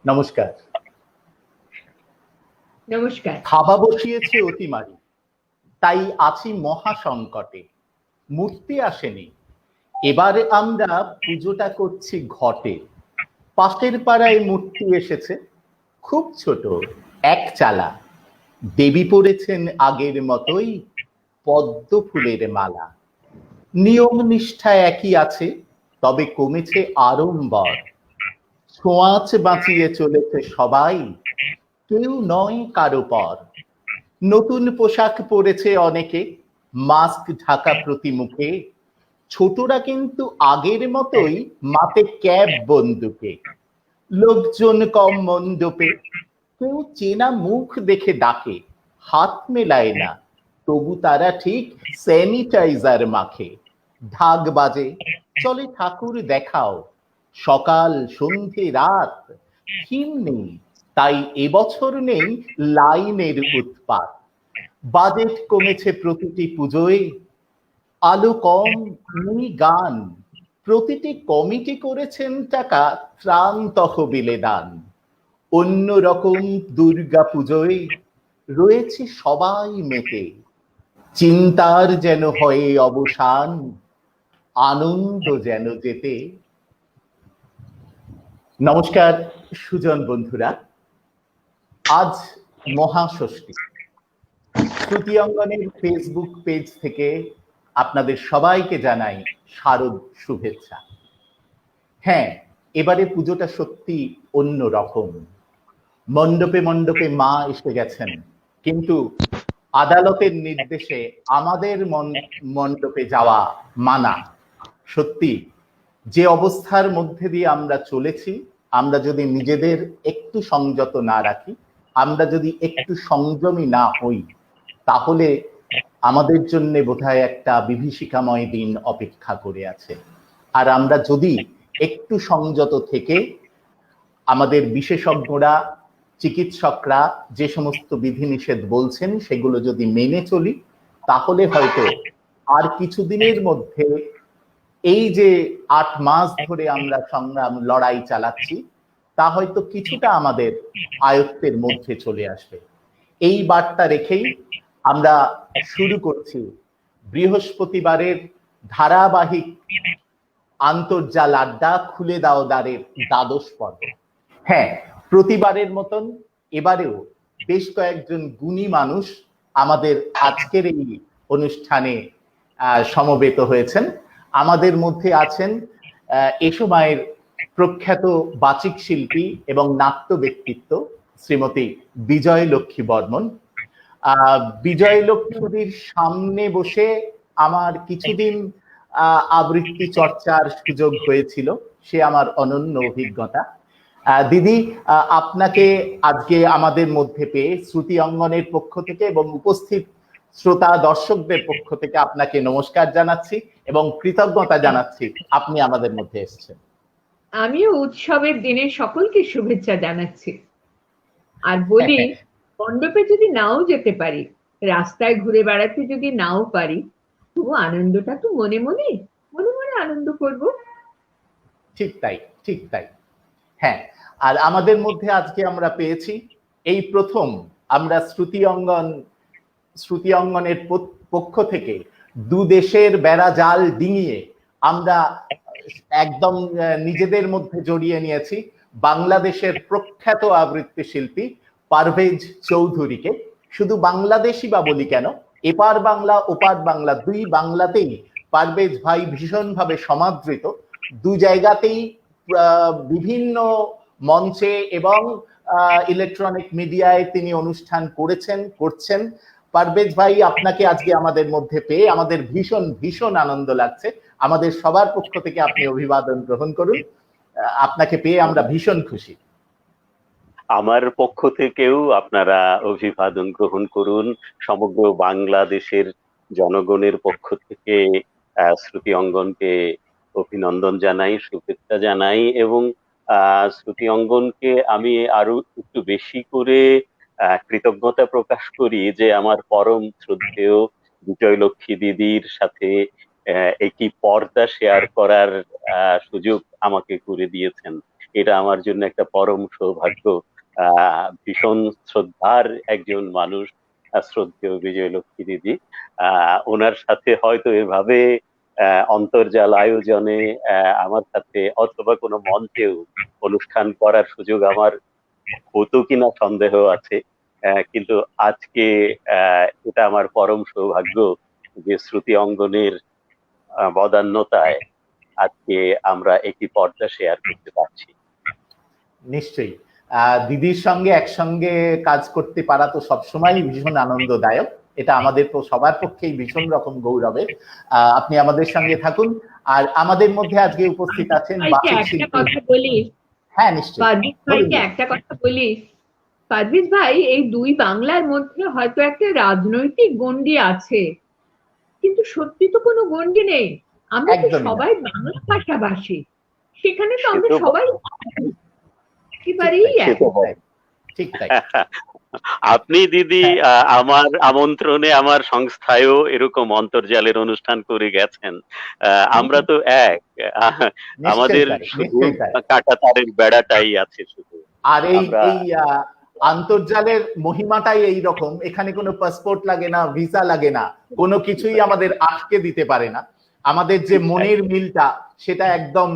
নমস্কার। নমস্কার। খাওয়া বসিয়েছে অতিমারি, তাই আছি মহা সংকটে। মূর্তি আসেনি, এবারে আমরা পুজোটা করছি ঘটে। পাশের পাড়ায় মূর্তি এসেছে, খুব ছোট, এক চালা। দেবী পড়েছেন আগের মতোই, পদ্ম ফুলের মালা। নিয়ম নিষ্ঠা একই আছে, তবে কমেছে আড়ম্বর। ছোঁয়াচ বাঁচিয়ে চলেছে সবাই, কেউ নয় কারো পর। নতুন পোশাক পরেছে অনেকে, মাস্ক ঢাকা প্রতি মুখে। ছোটরা কিন্তু আগের মতোই মাতে ক্যাব বন্দুকে। লোকজন কম মণ্ডপে, কেউ চেনা মুখ দেখে ডাকে। হাত মেলায় না, তবু তারা ঠিক স্যানিটাইজার মাখে। ঢাক বাজে, চলে ঠাকুর দেখাও। সকাল সন্ধে রাত, থিম নেই, তাই এবছর নেই লাইনের উৎপাত। বাজেট কমেছে প্রতিটি পুজোয়, আলো কম, নেই গান। প্রতিটি কমিটি করেছেন টাকা ত্রাণ তহবিলে দান। অন্য রকম দুর্গা পুজোয় রয়েছে সবাই মেতে। চিন্তার যেন হয় অবসান, আনন্দ যেন যেতে। নমস্কার সুজন বন্ধুরা, আজ মহাষষ্ঠী। শ্রুতি অঙ্গনের ফেসবুক পেজ থেকে আপনাদের সবাইকে জানাই শারদ শুভেচ্ছা। হ্যাঁ, এবারে পুজোটা সত্যি অন্য রকম। মণ্ডপে মণ্ডপে মা এসে গেছেন, কিন্তু আদালতের নির্দেশে আমাদের মণ্ডপে যাওয়া মানা। সত্যি যে অবস্থার মধ্যে দিয়ে আমরা চলেছি, আমরা যদি নিজেদের একটু সংযত না রাখি, আমরা যদি একটু সংযমী না হই, তাহলে আমাদের জন্য বোধহয় একটা বিভীষিকাময় দিন অপেক্ষা করে আছে। আর আমরা যদি একটু সংযত থেকে আমাদের বিশেষজ্ঞরা, চিকিৎসকরা যে সমস্ত বিধিনিষেধ বলছেন সেগুলো যদি মেনে চলি, তাহলে হয়তো আর কিছুদিনের মধ্যে এই যে ৮ মাস ধরে আমরা সংগ্রাম লড়াই চালাচ্ছি, তা হয়তো কিছুটা আমাদের আয়ত্তের মধ্যে চলে আসবে। এই বার্তা রেখেই আমরা শুরু করছি বৃহস্পতিবারের ধারাবাহিক আন্তর্জাল আড্ডা খুলে দাও দ্বারের দ্বাদশ পর্ব। হ্যাঁ, প্রতিবারের মতন এবারেও বেশ কয়েকজন গুণী মানুষ আমাদের আজকের এই অনুষ্ঠানে সমবেত হয়েছেন। আমাদের মধ্যে আছেন এ সময়ের প্রখ্যাত বাচিক শিল্পী এবং নাট্য ব্যক্তিত্ব শ্রীমতী বিজয় লক্ষ্মী বর্মন। বিজয় লক্ষ্মীর সামনে বসে আমার কিছুদিন আবৃত্তি চর্চার সুযোগ হয়েছিল, সে আমার অনন্য অভিজ্ঞতা। দিদি, আপনাকে আজকে আমাদের মধ্যে পেয়ে শ্রুতি অঙ্গনের পক্ষ থেকে এবং উপস্থিত শ্রোতা দর্শকদের পক্ষ থেকে আপনাকে নমস্কার জানাচ্ছি এবং কৃতজ্ঞতা জানাচ্ছি আপনি আমাদের মধ্যে এসেছেন। আমিও উৎসবের দিনে সকলকে শুভেচ্ছা জানাচ্ছি। আর বলি, মণ্ডপে যদি নাও যেতে পারি, রাস্তায় ঘুরে বেড়াতে যদি নাও পারি, তবু আনন্দটা তো মনে মনে মনে মনে আনন্দ করব। ঠিক তাই, ঠিক তাই। হ্যাঁ, আর আমাদের মধ্যে আজকে আমরা পেয়েছি এই প্রথম আমরা শ্রুতি অঙ্গনের পক্ষ থেকে দু দেশের বেড়া জাল ডিঙিয়ে আমরা একদম নিজেদের মধ্যে জড়িয়ে নিয়েছি বাংলাদেশের প্রখ্যাত আবৃত্তি শিল্পী পারভেজ চৌধুরীকে। শুধু বাংলাদেশি বা বলি কেন, এপার বাংলা ওপার বাংলা দুই বাংলাতেই পারভেজ ভাই ভীষণভাবে সমাদৃত। দু জায়গাতেই বিভিন্ন মঞ্চে এবং ইলেকট্রনিক মিডিয়ায় তিনি অনুষ্ঠান করেছেন, করছেন। পারভেজ ভাই, আপনাকে আজকে আমাদের মধ্যে পেয়ে আমাদের ভীষণ ভীষণ আনন্দ লাগছে। আমাদের সবার পক্ষ থেকে আপনি অভিবাদন গ্রহণ করুন। আপনাকে পেয়ে আমরা ভীষণ খুশি। আমার পক্ষ থেকেও আপনারা অভিবাদন গ্রহণ করুন। সমগ্র বাংলাদেশের জনগণের পক্ষ থেকে শ্রুতি অঙ্গনকে অভিনন্দন জানাই, শুভেচ্ছা জানাই এবং শ্রুতি অঙ্গনকে আমি আরো একটু বেশি করে কৃতজ্ঞতা প্রকাশ করি যে আমার পরম শ্রদ্ধেয় বিজয়লক্ষ্মী দিদির সাথে একটি পর্দা শেয়ার করার সুযোগ আমাকে করে দিয়েছেন। এটা আমার জন্য একটা পরম সৌভাগ্য। ভীষণ শ্রদ্ধার একজন মানুষ, শ্রদ্ধেয় বিজয়লক্ষ্মী দিদি। ওনার সাথে হয়তো এভাবে অন্তর্জাল আয়োজনে আমার সাথে অথবা কোনো মঞ্চেও অনুষ্ঠান করার সুযোগ আমার হতো কিনা সন্দেহ আছে। কিন্তু আজকে এটা আমার পরম সৌভাগ্য যে শ্রুতি অঙ্গনের বদান্যতায় আজকে আমরা একটি পর্দা শেয়ার করতে পারছি। নিশ্চয়ই দিদির সঙ্গে একসঙ্গে কাজ করতে পারা তো সবসময় ভীষণ আনন্দদায়ক, এটা আমাদের তো সবার পক্ষেই ভীষণ রকম গৌরবের। আপনি আমাদের সঙ্গে থাকুন। আর আমাদের মধ্যে আজকে উপস্থিত আছেন বাচিক শিল্পী। হ্যাঁ নিশ্চয়ই একটা কথা বলি, পারভেজ ভাই, এই দুই বাংলার মধ্যে হয়তো একটা রাজনৈতিক গণ্ডি আছে, কিন্তু সত্যি তো কোনো গণ্ডি নেই। আমরা তো সবাই বাংলা ভাষাভাষী, সেখানে তো আমরা সবাই ঠিক তাই। আপনি দিদি আমার আমন্ত্রণে আমার সংস্থায়ও এরকম অন্তর্জালের অনুষ্ঠান করে গেছেন। আমরা তো এক, আমাদের শুধু কাঁটাতারের বেড়াটাই আছে শুধু। আর এই আন্তর্জালের মহিমাটাই এইরকম, এখানে কোনো পাসপোর্ট লাগে না, ভিসা লাগে না, কোনো কিছুই আমাদের আটকে দিতে পারে না। আমাদের যে মনের মিলটা সেটা একদম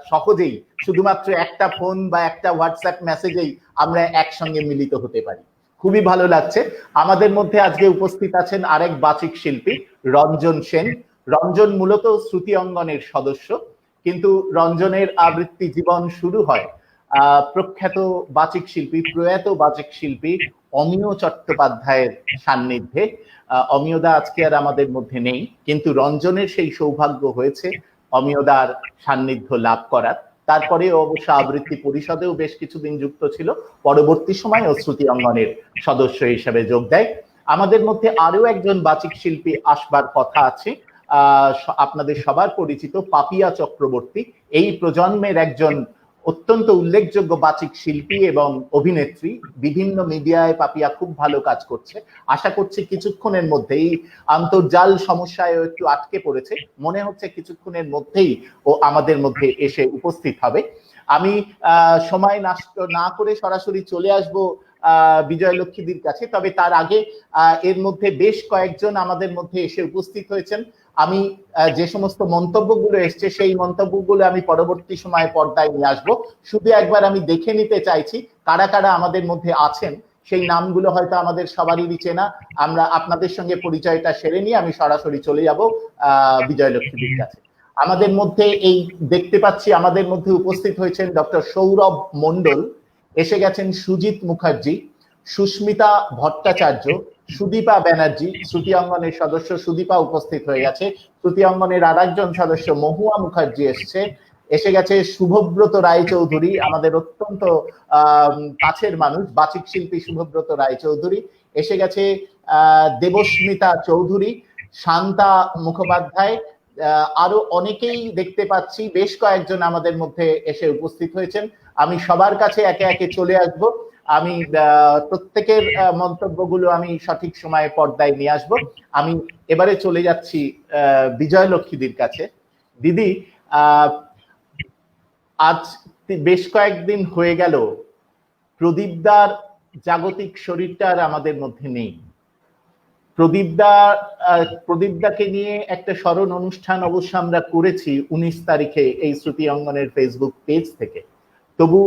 সহজেই শুধুমাত্র একটা ফোন বা একটা হোয়াটসঅ্যাপ মেসেজেই আমরা একসঙ্গে মিলিত হতে পারি। খুবই ভালো লাগছে। আমাদের মধ্যে আজকে উপস্থিত আছেন আরেক বাচিক শিল্পী রঞ্জন সেন। রঞ্জন মূলত শ্রুতি অঙ্গনের সদস্য, কিন্তু রঞ্জনের আবৃত্তি জীবন শুরু হয় প্রখ্যাত বাচিক শিল্পী, প্রয়াত বাচিক শিল্পী অমিয় চট্টোপাধ্যায়ের সান্নিধ্যে। অমিয়দা আজকে আর আমাদের মধ্যে নেই, কিন্তু রঞ্জনের সেই সৌভাগ্য হয়েছে অমিয়দার সান্নিধ্য লাভ করার। তারপরে অবশ্য আবৃত্তি পরিষদেও বেশ কিছুদিন যুক্ত ছিল, পরবর্তী সময়ে শ্রুতি অঙ্গনের সদস্য হিসেবে যোগ দেয়। আমাদের মধ্যে আরো একজন বাচিক শিল্পী আসবার কথা আছে, আপনাদের সবার পরিচিত পাপিয়া চক্রবর্তী। এই প্রজন্মের একজন অত্যন্ত উল্লেখযোগ্য বাচিক শিল্পী এবং অভিনেত্রী। বিভিন্ন মিডিয়ায় পাপিয়া খুব ভালো কাজ করছে। আশা করছি কিছুক্ষণের মধ্যেই, আন্তর্জাল সমস্যায় একটু আটকে পড়েছে, মনে হচ্ছে কিছুক্ষণের মধ্যেই ও আমাদের মধ্যে এসে উপস্থিত হবে। আমি সময় নষ্ট না করে সরাসরি চলে আসব বিজয়লক্ষ্মীদির কাছে। তবে তার আগে এর মধ্যে বেশ কয়েকজন আমাদের মধ্যে এসে উপস্থিত হয়েছেন। আমি যে সমস্ত মন্তব্যগুলো এসছে সেই মন্তব্যগুলো আমি পরবর্তী সময়ে পর্দায় নিয়ে আসবো। শুধু একবার আমি দেখে নিতে চাইছি কারা কারা আমাদের মধ্যে আছেন। সেই নামগুলো হয়তো আমাদের সবারই চেনা। আমরা আপনাদের সঙ্গে পরিচয়টা সেরে নিয়ে আমি সরাসরি চলে যাব বিজয়লক্ষ্মীদির কাছে। আমাদের মধ্যে এই দেখতে পাচ্ছি আমাদের মধ্যে উপস্থিত হয়েছেন ডক্টর সৌরভ মণ্ডল, এসে গেছেন সুজিত মুখার্জি, সুস্মিতা ভট্টাচার্য, সুদীপা ব্যানার্জি, শ্রুতি অঙ্গনের সদস্য সুদীপা উপস্থিত হয়ে গেছে। শ্রুতি অঙ্গনের আর একজন সদস্য মহুয়া মুখার্জি এসে গেছে শুভব্রত রায়চৌধুরী, আমাদের অত্যন্ত কাছের মানুষ, বাচিক শিল্পী শুভব্রত রায়চৌধুরী। এসে গেছে দেবস্মিতা চৌধুরী, শান্তা মুখোপাধ্যায়, আরো অনেকেই দেখতে পাচ্ছি, বেশ কয়েকজন আমাদের মধ্যে এসে উপস্থিত হয়েছেন। আমি সবার কাছে একে একে চলে আসবো। আমি প্রত্যেকের মন্তব্যগুলো আমি সঠিক সময়ে পর্দায় নিয়ে আসবো। আমি এবারে চলে যাচ্ছি বিজয়লক্ষ্মীদির কাছে। দিদি, আজ বেশ কয়েকদিন হয়ে গেল প্রদীপদার জাগতিক শরীরটা আর আমাদের মধ্যে নেই। প্রদীপদাকে নিয়ে একটা স্মরণ অনুষ্ঠান অবশ্য আমরা করেছি 19 তারিখে এই শ্রুতি অঙ্গনের ফেসবুক পেজ থেকে। তবু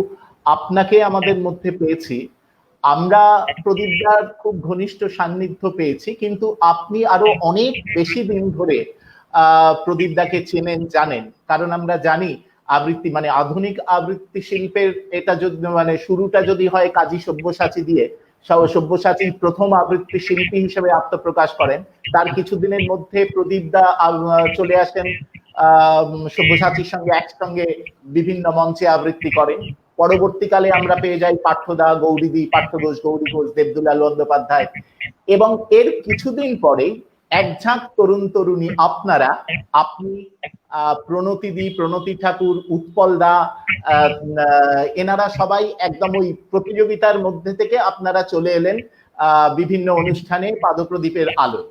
আপনাকে আমাদের মধ্যে পেয়েছি, আমরা প্রদীপদার খুব ঘনিষ্ঠ সান্নিধ্য পেয়েছি, কিন্তু আপনি আরো অনেক বেশি দিন ধরে প্রদীপদাকে চেনেন, জানেন। কারণ আমরা জানি আবৃত্তি মানে আধুনিক আবৃত্তি শিল্পের এটা যদি মানে শুরুটা যদি হয় কাজী সব্যসাচী দিয়ে, সব্যসাচী প্রথম আবৃত্তি শিল্পী হিসেবে আত্মপ্রকাশ করেন। তার কিছুদিনের মধ্যে প্রদীপদা চলে আসেন সব্যসাচীর সঙ্গে একসঙ্গে বিভিন্ন মঞ্চে আবৃত্তি করেন। পরবর্তীকালে আমরা পেয়ে যাই পাঠ্যদা, গৌরীদি, পাঠ্যঘোষ, গৌরী ঘোষ, দেবদুলাল বন্দ্যোপাধ্যায়, এবং এর কিছুদিন পরেই এক ঝাঁক তরুণ তরুণী আপনারা, আপনি, প্রণতিদি, প্রণতি ঠাকুর, উৎপল দা, এনারা সবাই একদম ওই প্রতিযোগিতার মধ্যে থেকে আপনারা চলে এলেন বিভিন্ন অনুষ্ঠানে পাদপ্রদীপের আলো।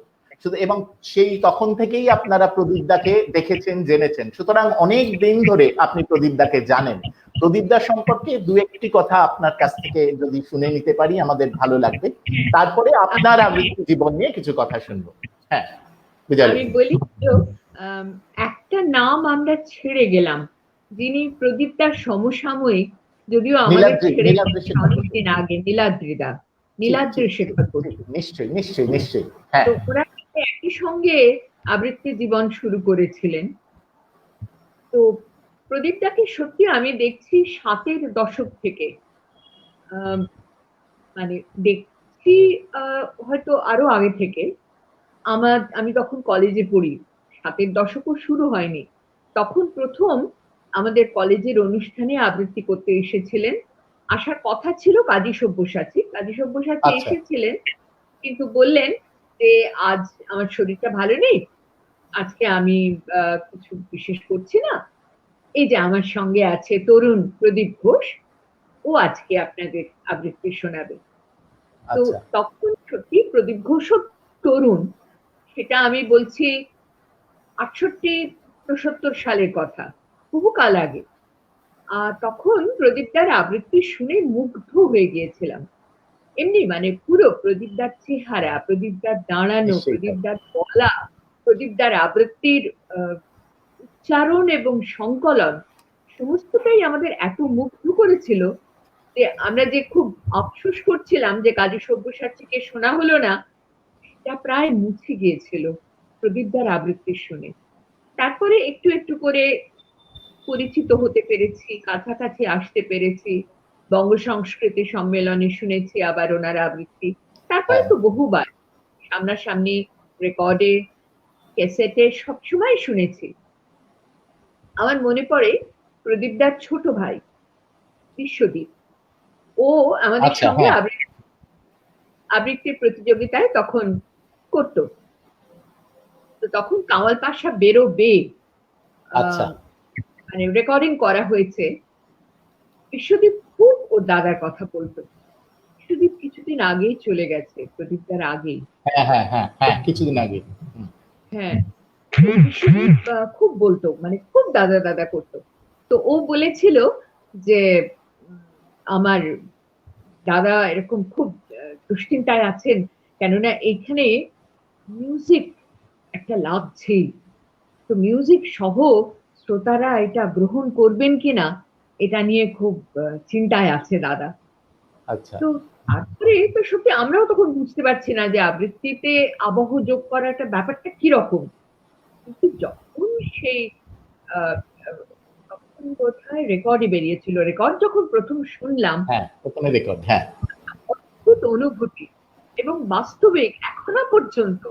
এবং সেই তখন থেকেই আপনারা প্রদীপদাকে দেখেছেন, জেনেছেন। সুতরাং অনেক দিন ধরে আপনি প্রদীপদাকে জানেন। প্রদীপদা সম্পর্কে দু একটি কথা আপনার কাছ থেকে যদি শুনে নিতে পারি আমাদের ভালো লাগবে, তারপরে আপনার আবৃত্তি জীবন নিয়ে কিছু কথা শুনবো। হ্যাঁ, আমি বলি তো, একটা নাম আমরা ছেড়ে গেলাম, যিনি প্রদীপদার সমসাময়িক, যদিও আমাদের ছেড়ে অনেকদিন আগে, নীলাদ্রি শেখর। নিশ্চয়ই নিশ্চয়ই নিশ্চয়ই। হ্যাঁ, তো ওরা একই সঙ্গে আবৃত্তি জীবন শুরু করেছিলেন। তো প্রদীপদাকে সত্যি আমি দেখছি 60-এর দশক থেকে, মানে দেখছি হয়তো আরো আগে থেকে। আমি তখন কলেজে পড়ি, 60-এর দশকও শুরু হয়নি, তখন প্রথম আমাদের কলেজের অনুষ্ঠানে আবৃত্তি করতে এসেছিলেন। আসার কথা ছিল কাজী সব্যসাচী এসেছিলেন, কিন্তু বললেন যে আজ আমার শরীরটা ভালো নেই, আজকে আমি কিছু বিশেষ করছি না, এই যে আমার সঙ্গে আছে তরুণ প্রদীপ ঘোষ, ও আজকে আপনাদের আবৃত্তি শোনাবে। তো তখন সত্যি প্রদীপ ঘোষ তরুণ, সেটা আমি বলছি 68-69 সালের কথা, বহুকাল আগে। তখন প্রদীপদার আবৃত্তি শুনে মুগ্ধ হয়ে গিয়েছিলাম। এমনি মানে পুরো প্রদীপদার চেহারা, প্রদীপদার দাঁড়ানো, প্রদীপদার গলা, প্রদীপদার আবৃত্তির উচ্চারণ এবং সংকলন, সমস্তটাই আমাদের এত মুগ্ধ করেছিল যে আমরা যে খুব আফসোস করছিলাম যে কাজী সব্যসাচীকে শোনা হলো না, সেটা প্রায় মুছে গিয়েছিল প্রদীপদার আবৃত্তি শুনে। তারপরে একটু একটু করে পরিচিত হতে পেরেছি, কাছাকাছি আসতে পেরেছি, বঙ্গ সংস্কৃতি সম্মেলনে শুনেছি আবার ওনার আবৃত্তি। তারপরে তো বহুবার সামনাসামনি, রেকর্ডে, ক্যাসেটে সবসময় শুনেছি। আমার মনে পড়ে প্রদীপদার ছোট ভাই বিশ্বদীপ, ও আমাদের সঙ্গে আবৃত্তির প্রতিযোগিতায় তখন করত। তো তখন কামাল পাশা বেরোবে, মানে রেকর্ডিং করা হয়েছে, বিশ্বদীপ খুব ওর দাদার কথা বলতো। বিশ্বদীপ কিছুদিন আগেই চলে গেছে, প্রদীপদার আগেই। কিছুদিন আগে। হ্যাঁ, বিশ্বদীপ খুব বলতো, মানে খুব দাদা দাদা করতো। তো ও বলেছিল যে আমার দাদা এরকম খুব দুশ্চিন্তায় আছেন, কেননা এইখানে মিউজিক একটা লাগছেই, তো মিউজিক সহ শ্রোতারা এটা গ্রহণ করবেন কিনা এটা নিয়ে খুব চিন্তায় আছে দাদা। তো তারপরে তো সত্যি আমরাও তখন বুঝতে পারছি না যে আবৃত্তিতে আবহ যোগ করাটা ব্যাপারটা কিরকম, কিন্তু যখন সেই তখন কোথায় রেকর্ডে বেরিয়েছিল, রেকর্ড যখন প্রথম শুনলাম, অদ্ভুত অনুভূতি, এবং বাস্তবে এখনো পর্যন্ত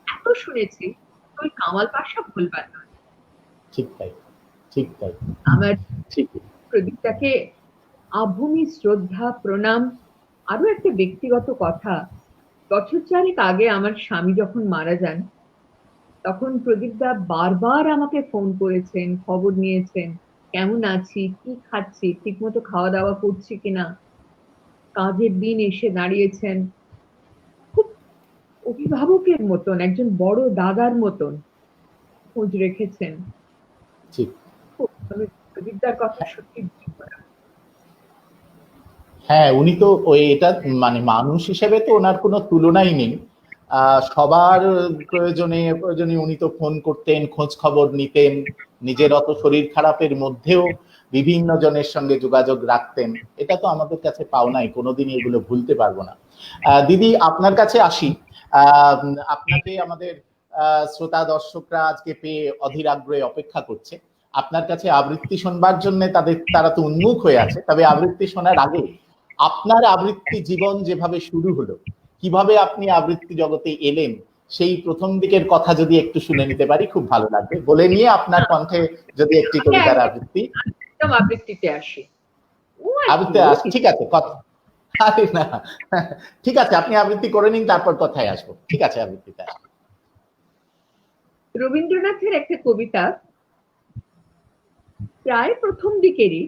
এত শুনেছি, ওই কামাল পাশা ভুলবার নয়। ঠিক তাই, ঠিক তাই। আমার প্রদীপটাকে আভূমি শ্রদ্ধা প্রণাম। আরো একটা ব্যক্তিগত কথা, বছর 4 আগে আমার স্বামী যখন মারা যান, তখন প্রদীপদা বারবার আমাকে ফোন করেছেন, খবর নিয়েছেন, কেমন আছি, কি খাচ্ছি, ঠিক মতো খাওয়া দাওয়া করছি কিনা। কাজের দিন এসে দাঁড়িয়েছেন, খুব অভিভাবকের মতন, একজন বড় দাদার মতন খোঁজ রেখেছেন। প্রদীপদার কথা সত্যি। হ্যাঁ, উনি তো এটা মানে মানুষ হিসেবে তো ওনার কোনো তুলনাই নেই। সবার প্রয়োজনে উনি তো ফোন করতেন, খোঁজ খবর নিতেন, নিজের অত শরীর খারাপের মধ্যেও বিভিন্ন জনের সঙ্গে যোগাযোগ রাখতেন। এটা তো আমাদের কাছে পাওনাই, কোনোদিনই এগুলো ভুলতে পারবো না। দিদি, আপনার কাছে আসি। আপনাকে আমাদের শ্রোতা দর্শকরা আজকে পেয়ে অধীর আগ্রহে অপেক্ষা করছে। আপনার কাছে আবৃত্তি শোনবার জন্য তারা তো উন্মুখ হয়ে আছে। তবে আবৃত্তি শোনার আগে আপনার আবৃত্তি জীবন যেভাবে শুরু হলো, কিভাবে আপনি আবৃত্তি জগতে এলেন, সেই প্রথম দিকের কথা যদি একটু শুনে নিতে পারি খুব ভালো লাগবে। বলে নিয়ে আপনার কণ্ঠে যদি একটি কবিতার আবৃত্তি। আবৃত্তিতে আসি। ঠিক আছে, কথা না, ঠিক আছে, আপনি আবৃত্তি করে নিন, তারপর কথায় আসবো। ঠিক আছে, আবৃত্তিতে আসবো। রবীন্দ্রনাথের একটা কবিতা, প্রায় প্রথম দিকেরই,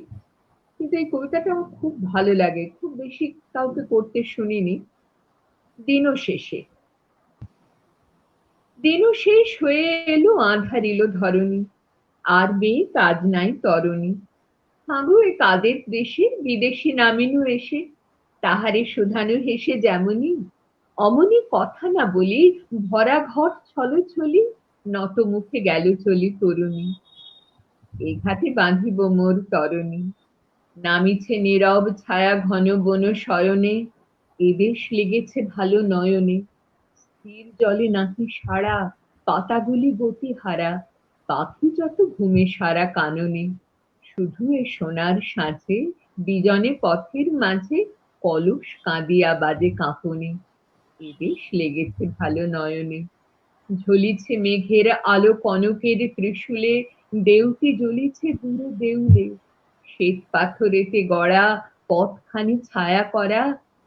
কিন্তু এই কবিতাটা আমার খুব ভালো লাগে, খুব বেশি কাউকে করতে শুনিনি। দিনও শেষ হয়ে এলো, আঁধারিল ধরণী, আর বে কাজ নাই তরণী, হাগু এ কাদের দেশে বিদেশি নামিনু এসে, তাহারে শুধানু হেসে যেমনি, অমনি কথা না বলি, ভরা ঘট ছলো ছলি, নত মুখে গেল চলি তরুণী। এ ঘাটে বাঁধিব মোর তরণী, নামিছে নীরব ছায়া ঘন বন শয়নে, এদেশ লেগেছে ভালো নয়নে, স্থির জলে নাহি সারা, পাতাগুলি গতি হারা, পাখি যত ঘুমে সারা কাননে, শুধু এ সোনার সাঁচে, বিজনে পথের মাঝে, কলস কাঁদিয়া বাজে কাঁপনে, এদেশ লেগেছে ভালো নয়নে। ঝলিছে মেঘের আলো কনকের ত্রিশূলে, দেউতি জ্বলিছে দূরে দেউলে, শ্বেত পাথরেতে গড়া পথখানি ছায়া করা,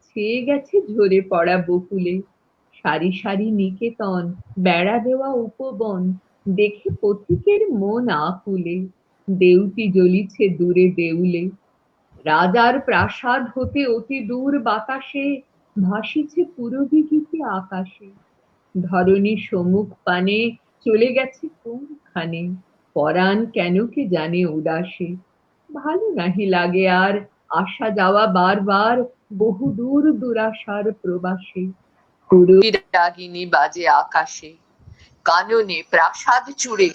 ছেয়ে গেছে ঝরে পড়া বকুলে, সারি সারি নিকেতন, বেড়া দেওয়া উপবন, দেখে পথিকের মন আকুলে, দেউতি জ্বলিছে দূরে দেউলে, রাজার প্রাসাদ হতে অতি দূর বাতাসে, ভাসিছে পুরবী গীতি আকাশে, ধরণী সম্মুখ পানে, চলে গেছে কোনখানে, পরাণ কেন কে জানে উদাসে, ভালো নাহি লাগে আর আসা যাওয়া বারবার, বহু দূর দুরাশার প্রবাসে, পুরবী রাগিনী বাজে আকাশে, কাননে প্রাসাদ চূড়ে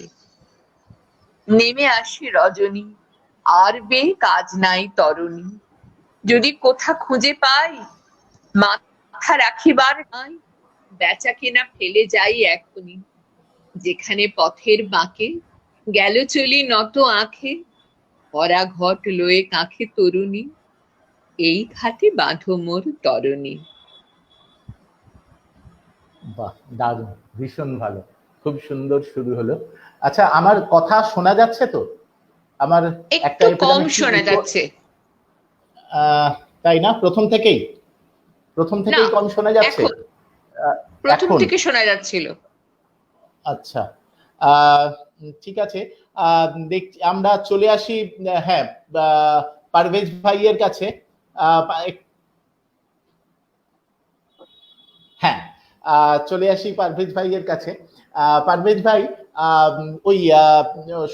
নেমে আসে রজনী, আর বে কাজ নাই তরণী, যদি কোথা খুঁজে পাই, মাথা রাখিবার নাই, বেচা কেনা ফেলে যাই এখনই, যেখানে পথের বাঁকে গেল চলি নত আঁখে, ভরা ঘট লয়ে কাঁখে তরুণী, এই ঘাটে বাঁধো মোর তরণী। বাহ, দারুণ, ভীষণ ভালো, খুব সুন্দর শুরু হলো। আচ্ছা, আমার কথা শোনা যাচ্ছে তো? আমার একটু কম শোনা যাচ্ছে। তাই না? প্রথম থেকেই কম শোনা যাচ্ছে? প্রথম থেকে শোনা যাচ্ছিল। আচ্ছা, ঠিক আছে, আমরা চলে আসি, হ্যাঁ, পারভেজ ভাইয়ের কাছে। হ্যাঁ, চলে আসি পারভেজ ভাইয়ের কাছে। পারভেজ ভাই, ওই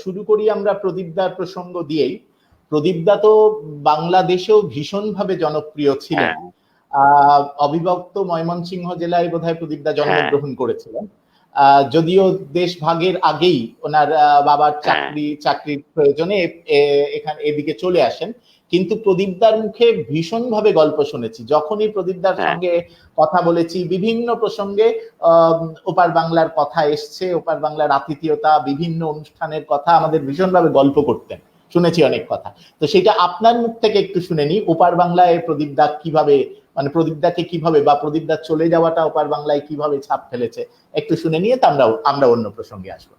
শুরু করি আমরা প্রদীপদার প্রসঙ্গ দিয়েই। প্রদীপদা তো বাংলাদেশেও ভীষণভাবে জনপ্রিয় ছিলেন। অবিভক্ত ময়মনসিংহ জেলায় বোধহয় প্রদীপদা জন্মগ্রহণ করেছিলেন। যদিও দেশ ভাগের আগেই ওনার বাবার চাকরির প্রয়োজনে এখানে এদিকে চলে আসেন, কিন্তু প্রদীপদার মুখে ভীষণভাবে গল্প শুনেছি। যখনই প্রদীপদার সঙ্গে কথা বলেছি বিভিন্ন প্রসঙ্গে, ওপার বাংলার কথা এসছে, ওপার বাংলার আতিথেয়তা, বিভিন্ন অনুষ্ঠানের কথা আমাদের ভীষণভাবে গল্প করতেন, শুনেছি অনেক কথা। তো সেটা আপনার মুখ থেকে একটু শুনে নি, ওপার বাংলায় প্রদীপদা কিভাবে, মানে প্রদীপদাকে কিভাবে বা প্রদীপদার চলে যাওয়াটা ওপার বাংলায় কিভাবে ছাপ ফেলেছে একটু শুনে নিয়ে আমরা অন্য প্রসঙ্গে আসবো।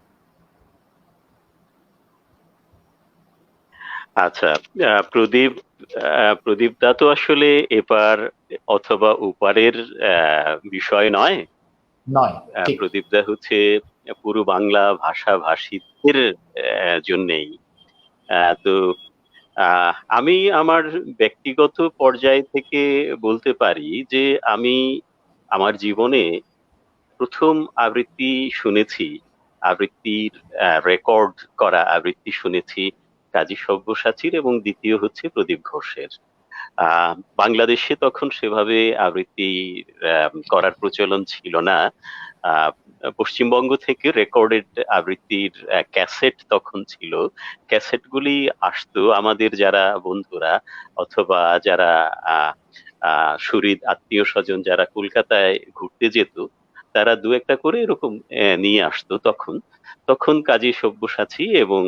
আচ্ছা, প্রদীপদা তো আসলে এপার অথবা ওপারের বিষয় নয়। প্রদীপদা হচ্ছে পুরো বাংলা ভাষাভাষীদের জন্যেই। তো আমি আমার ব্যক্তিগত পর্যায় থেকে বলতে পারি যে আমি আমার জীবনে প্রথম আবৃত্তি শুনেছি, আবৃত্তির রেকর্ড করা আবৃত্তি শুনেছি কাজী সব্যসাচীর, এবং দ্বিতীয় হচ্ছে প্রদীপ ঘোষের। বাংলাদেশে তখন সেভাবে আবৃত্তি করার প্রচলন ছিল না। পশ্চিমবঙ্গ থেকে রেকর্ডেড আবৃত্তির ক্যাসেট তখন ছিল, ক্যাসেটগুলি আসতো আমাদের যারা বন্ধুরা অথবা যারা সুহৃদ আত্মীয় স্বজন যারা কলকাতায় ঘুরতে যেত, তারা দু একটা করে এরকম নিয়ে আসতো। তখন কাজী সব্যসাচী এবং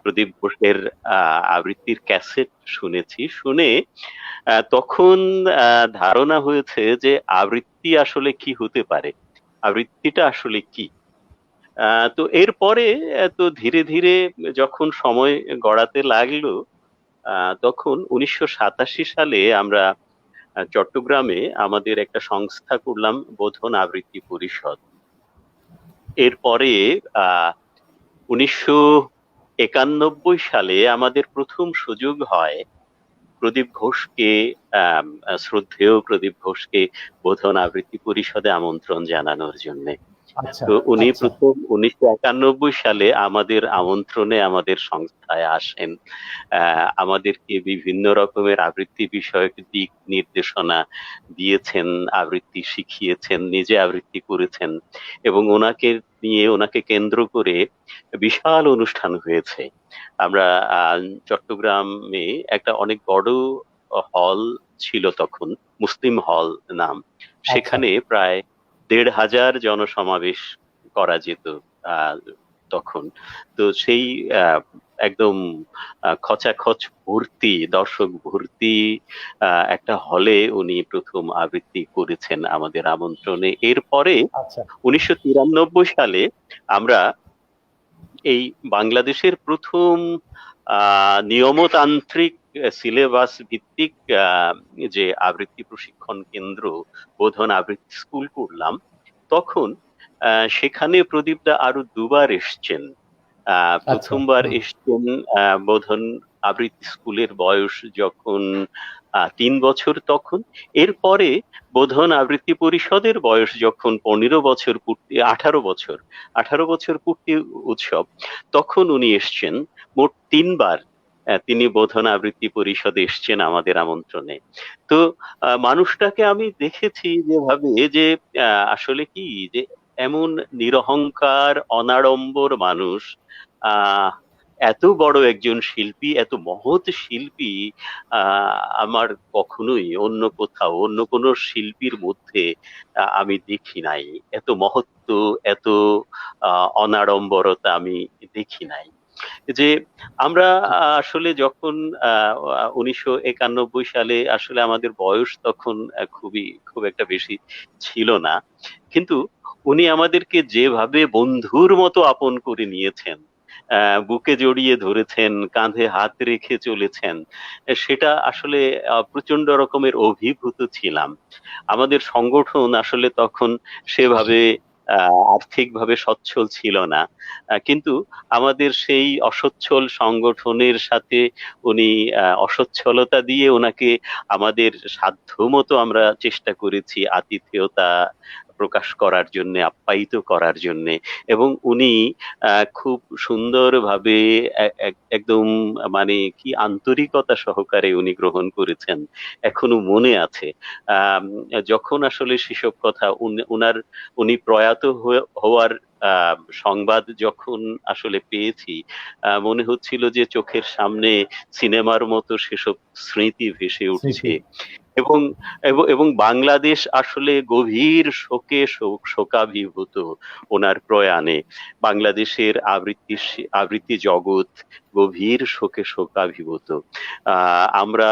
প্রদীপ ঘোষের আবৃত্তির ক্যাসেট শুনেছি। শুনে তখন ধারণা হয়েছে যে আবৃত্তি আসলে কি হতে পারে, আবৃত্তিটা আসলে কি। তো এরপরে তো ধীরে ধীরে যখন সময় গড়াতে লাগলো, তখন 1987 সালে আমরা চট্টগ্রামে আমাদের একটা সংস্থা করলাম, বোধন আবৃত্তি পরিষদ। এরপরে 1991 সালে আমাদের প্রথম সুযোগ হয় প্রদীপ ঘোষকে, শ্রদ্ধেয় প্রদীপ ঘোষকে বোধন আবৃত্তি পরিষদে আমন্ত্রণ জানানোর জন্য। আচ্ছা তো উনি আচ্ছা প্রথম 1991 সালে আমাদের আমন্ত্রণে আমাদের সংস্থায় আসেন। আমাদেরকে বিভিন্ন রকমের আবৃত্তি বিষয়ক দিক নির্দেশনা দিয়েছেন, আবৃত্তি শিখিয়েছেন, নিজে আবৃত্তি করেছেন, এবং ওনাকে কেন্দ্র করে বিশাল অনুষ্ঠান হয়েছে। আমরা চট্টগ্রামে একটা অনেক বড় হল ছিল তখন, মুসলিম হল নাম, আচ্ছা সেখানে প্রায় 1,500 জনসমাবেশ করা যেত আহ, তখন। তো সেই একদম খচাখচ ভর্তি, দর্শক ভর্তি একটা হলে উনি প্রথম আবৃত্তি করেছেন আমাদের আমন্ত্রণে। এরপরে আচ্ছা 1993 সালে আমরা এই বাংলাদেশের প্রথম নিয়মতান্ত্রিক সিলেবাস ভিত্তিক যে আবৃত্তি প্রশিক্ষণ কেন্দ্র, বোধন আবৃত্তি স্কুল করলাম। তখন সেখানে প্রদীপদা আরো দুবার এসছেন। আচ্ছা প্রথমবার এসছেন বোধন আবৃত্তি স্কুলের বয়স যখন 3 বছর তখন। এরপরে বোধন আবৃত্তি পরিষদের বয়স যখন 15 বছর পূর্তি, 18 বছর পূর্তি উৎসব, তখন উনি এসছেন। মোট 3বার তিনি বোধন আবৃত্তি পরিষদে এসছেন আমাদের আমন্ত্রণে। তো মানুষটাকে আমি দেখেছি যেভাবে, যে আসলে কি, যে এমন নিরহংকার অনাড়ম্বর মানুষ, আহ এত বড় একজন শিল্পী, এত মহৎ শিল্পী আমার কখনোই অন্য কোথাও, অন্য কোনো শিল্পীর মধ্যে আমি দেখি নাই। এত মহত্ব, এত অনাড়ম্বরতা আমি দেখি নাই। যে আমরা আসলে যখন 1991 সালে, আসলে আমাদের বয়স তখন খুব একটা বেশি ছিল না, কিন্তু উনি আমাদেরকে যেভাবে বন্ধুর মতো আপন করে নিয়েছেন, বুকে জড়িয়ে ধরেছেন, কাঁধে হাত রেখে চলেছেন, সেটা আসলে প্রচন্ড রকমের অভিভূত ছিলাম। আমাদের সংগঠন আসলে তখন সেভাবে আর্থিকভাবে সচ্ছল ছিল না, কিন্তু আমাদের সেই অসচ্ছল সংগঠনের সাথে উনি অসচ্ছলতা দিয়ে ওনাকে আমাদের সাধ্যমতো আমরা চেষ্টা করেছি আতিথেয়তা প্রকাশ করার জন্য, আপ্যায়িত করার জন্য। এবং উনি খুব সুন্দরভাবে একদম, মানে কি আন্তরিকতা সহকারে উনি গ্রহণ করেছেন, এখনো মনে আছে। যখন আসলে সেসব কথা উনি প্রয়াত হওয়ার সংবাদ যখন আসলে পেয়েছি, মনে হচ্ছিল যে চোখের সামনে সিনেমার মতো সেসব স্মৃতি ভেসে উঠছে। স্মৃতি এবং এবং বাংলাদেশ আসলে গভীর শোকাভিভূত ওনার প্রয়াণে। বাংলাদেশের আবৃত্তি জগৎ গভীর শোকাভিভূত। আমরা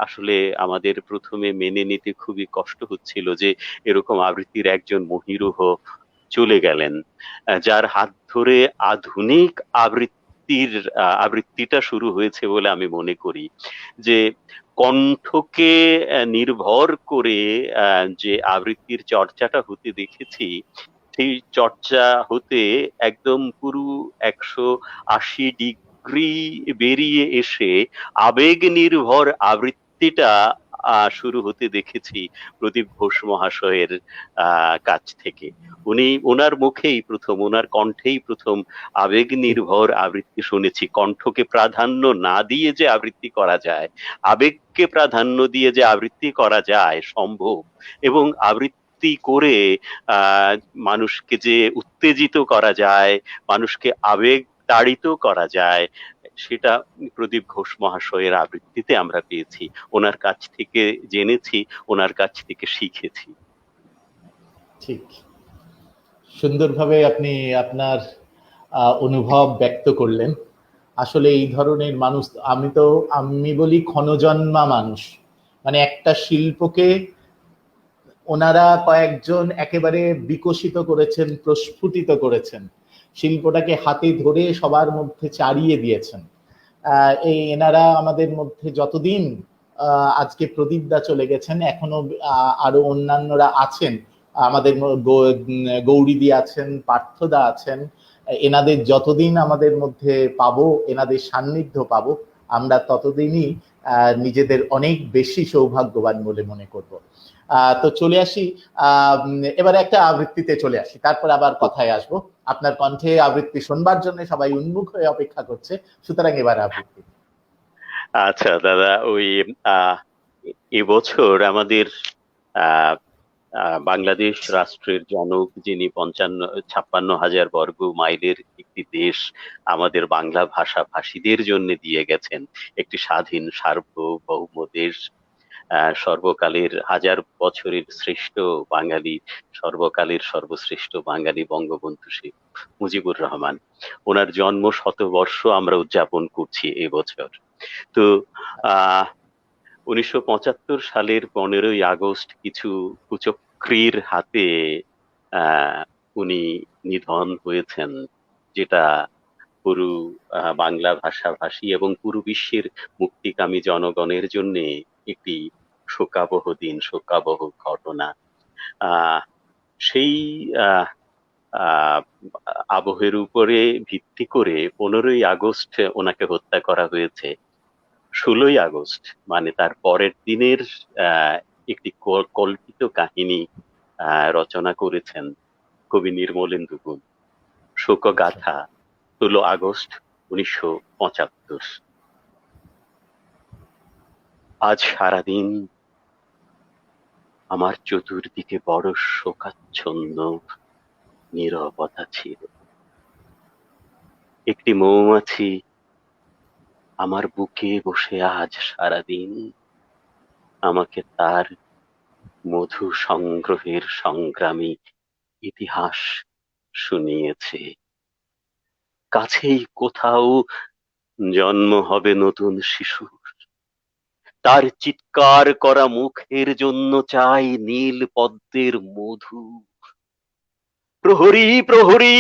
আসলে আমাদের প্রথমে মেনে নিতে খুবই কষ্ট হচ্ছিল যে এরকম আবৃত্তির একজন মহিরুহ চলে গেলেন, যার হাত ধরে আধুনিক আবৃত্তিটা শুরু হয়েছে বলে আমি মনে করি। যে কণ্ঠকে নির্ভর করে যে আবৃত্তির চর্চাটা হতে দেখেছি, সেই চর্চা হতে একদম পুরো 180 ডিগ্রি বেরিয়ে এসে আবেগ নির্ভর আবৃত্তিটা শুরু হতে দেখেছি প্রদীপ ঘোষ মহাশয়ের কাছ থেকে। ওনার মুখেই প্রথম, ওনার কণ্ঠেই প্রথম আবেগ নির্ভর আবৃত্তি শুনেছি। কণ্ঠকে প্রাধান্য না দিয়ে যে আবৃত্তি করা যায়, আবেগকে প্রাধান্য দিয়ে যে আবৃত্তি করা যায় সম্ভব, এবং আবৃত্তি করে মানুষকে যে উত্তেজিত করা যায়, মানুষকে আবেগ তাড়িত করা যায়, সেটা প্রদীপ ঘোষ মহাশয়ের আবৃত্তিতে আমরা পেয়েছি, ওনার কাছ থেকে জেনেছি, ওনার কাছ থেকে শিখেছি। ঠিক, সুন্দরভাবে আপনি আপনার অনুভব ব্যক্ত করলেন। আসলে এই ধরনের মানুষ, আমি বলি ক্ষণজন্মা মানুষ, মানে একটা শিল্পকে ওনারা কয়েকজন একেবারে বিকশিত করেছেন, প্রস্ফুটিত করেছেন, শিল্পটাকে হাতে ধরে সবার মধ্যে চারিয়ে দিয়েছেন। এই এনারা আমাদের মধ্যে যতদিন, আজকে প্রদীপদা চলে গেছেন, এখনো আরো অন্যান্যরা আছেন, আমাদের গৌরীদি আছেন, পার্থদা আছেন, এনাদের যতদিন আমাদের মধ্যে পাবো, এনাদের সান্নিধ্য পাবো, আমরা ততদিনই নিজেদের অনেক বেশি সৌভাগ্যবান বলে মনে করব। তো চলে আসি, এবারে একটা আবৃত্তিতে চলে আসি, তারপর আবার কথায় আসবো। আপনার কণ্ঠে আবৃত্তি শুনবার জন্য সবাই উন্মুখ হয়ে অপেক্ষা করছে, সুতরাং এবার আবৃত্তি। আচ্ছা দাদা, ওই এবছর আমাদের আহ বাংলাদেশ রাষ্ট্রের জনক, যিনি 56,000 বর্গ মাইলের একটি দেশ আমাদের বাংলা ভাষাভাষীদের জন্য দিয়ে গেছেন, একটি স্বাধীন সার্বভৌম দেশ, সর্বকালের হাজার বছরের শ্রেষ্ঠ বাঙালি, সর্বকালের সর্বশ্রেষ্ঠ বাঙালি বঙ্গবন্ধু শেখ মুজিবুর রহমান, ওনার জন্ম শতবর্ষ আমরা উদযাপন করছি এবছর। তো আহ 1975 সালের 15ই আগস্ট কিছু কুচক্রীর হাতে আহ উনি নিধন হয়েছেন, যেটা পুরো বাংলা ভাষাভাষী এবং পুরো বিশ্বের মুক্তিকামী জনগণের জন্য একটি শোকাবহ দিন, শোকাবহ ঘটনা। আহ সেই আহ আহ আবহের উপরে ভিত্তি করে 15ই আগস্ট ওনাকে হত্যা করা হয়েছে। 16ই আগস্ট মানে তার পরের দিনের একটি কল্পিত কাহিনী রচনা করেছেন কবি নির্মলেন্দু গুণ, শোকগাথা 16 আগস্ট 1975। আজ সারাদিন আমার চতুর্দিকে বড় শোকাচ্ছন্ন নীরবতা ছিল। একটি মৌমাছি আমার বুকে বসে আজ সারাদিন আমাকে তার মধু সংগ্রহের সংগ্রামী ইতিহাস শুনিয়েছে। কাছেই কোথাও জন্ম হবে নতুন শিশুর, তার চিৎকার করা মুখের জন্য চাই নীল পদ্মের মধু। প্রহরী প্রহরী